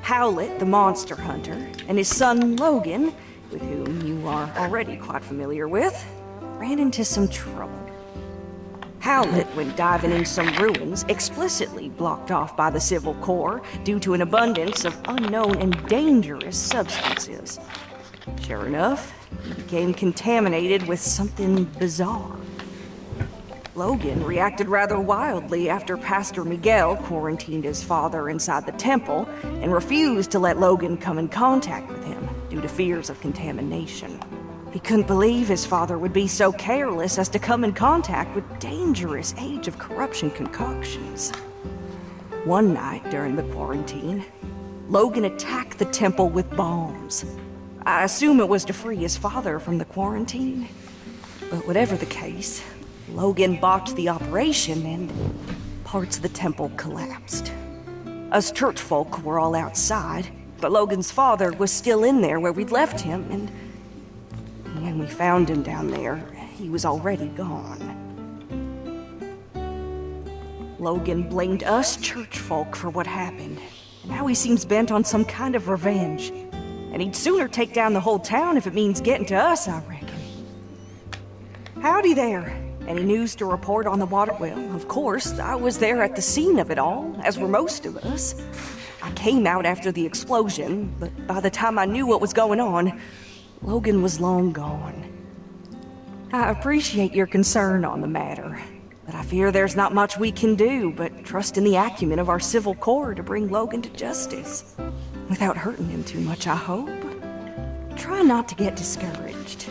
Howlett, the monster hunter, and his son Logan, with whom you are already quite familiar with, ran into some trouble. Howlett, when diving in some ruins, explicitly blocked off by the Civil Corps due to an abundance of unknown and dangerous substances. Sure enough, he became contaminated with something bizarre. Logan reacted rather wildly after Pastor Miguel quarantined his father inside the temple and refused to let Logan come in contact with him due to fears of contamination. He couldn't believe his father would be so careless as to come in contact with dangerous Age of Corruption concoctions. One night during the quarantine, Logan attacked the temple with bombs. I assume it was to free his father from the quarantine. But whatever the case, Logan botched the operation and parts of the temple collapsed. Us church folk were all outside, but Logan's father was still in there where we'd left him, and when we found him down there, he was already gone. Logan blamed us church folk for what happened, and now he seems bent on some kind of revenge. And he'd sooner take down the whole town if it means getting to us, I reckon. Howdy there. Any news to report on the water? Well, of course, I was there at the scene of it all, as were most of us. I came out after the explosion, but by the time I knew what was going on, Logan was long gone. I appreciate your concern on the matter, but I fear there's not much we can do but trust in the acumen of our Civil Corps to bring Logan to justice. Without hurting him too much, I hope. Try not to get discouraged.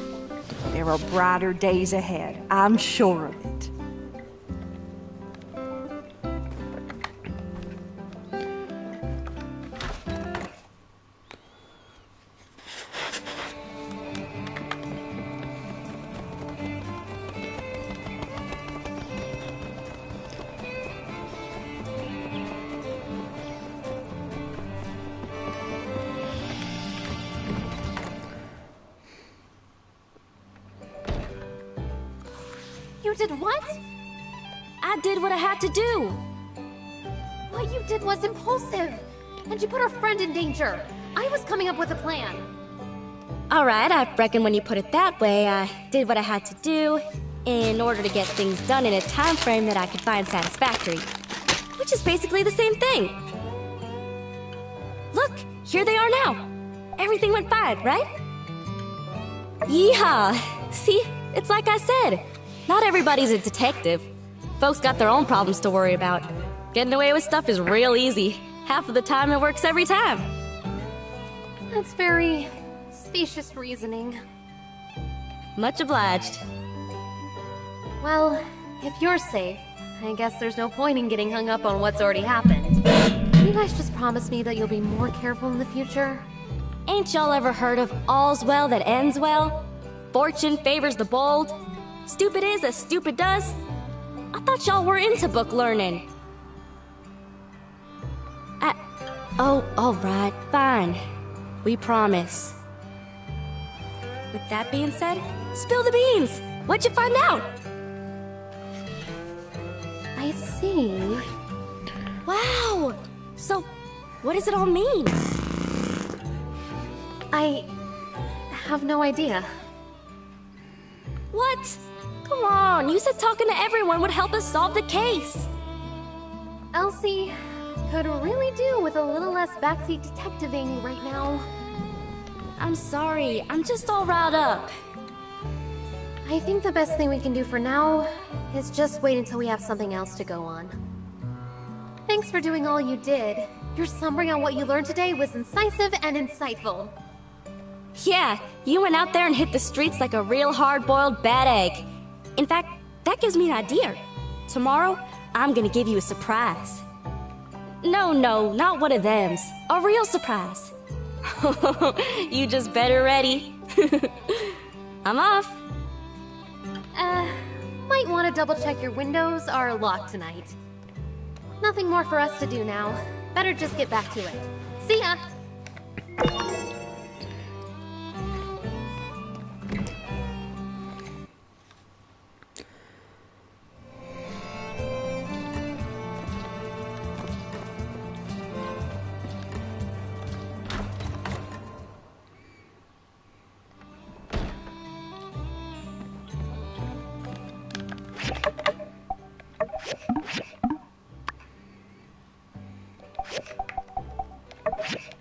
There are brighter days ahead, I'm sure of it. You did what? I did what I had to do. What you did was impulsive, and you put our friend in danger. I was coming up with a plan. Alright, I reckon when you put it that way, I did what I had to do in order to get things done in a time frame that I could find satisfactory. Which is basically the same thing. Look, here they are now. Everything went fine, right? Yeehaw! See, it's like I said. Not everybody's a detective. Folks got their own problems to worry about. Getting away with stuff is real easy. Half of the time it works every time. That's very specious reasoning. Much obliged. Well, if you're safe, I guess there's no point in getting hung up on what's already happened. Can you guys just promise me that you'll be more careful in the future? Ain't y'all ever heard of all's well that ends well? Fortune favors the bold. Stupid is as stupid does. I thought y'all were into book learning. Oh, alright, fine. We promise. With that being said, spill the beans! What'd you find out? I see. Wow! So, what does it all mean? I have no idea. What? Come on, you said talking to everyone would help us solve the case. Elsie could really do with a little less backseat detectiving right now. I'm sorry, I'm just all riled up. I think the best thing we can do for now is just wait until we have something else to go on. Thanks for doing all you did. Your summary on what you learned today was incisive and insightful. Yeah, you went out there and hit the streets like a real hard-boiled bad egg. In fact, that gives me an idea. Tomorrow, I'm gonna give you a surprise. No, not one of thems. A real surprise. You just better ready. I'm off. Might want to double check your windows are locked tonight. Nothing more for us to do now. Better just get back to it. See ya! You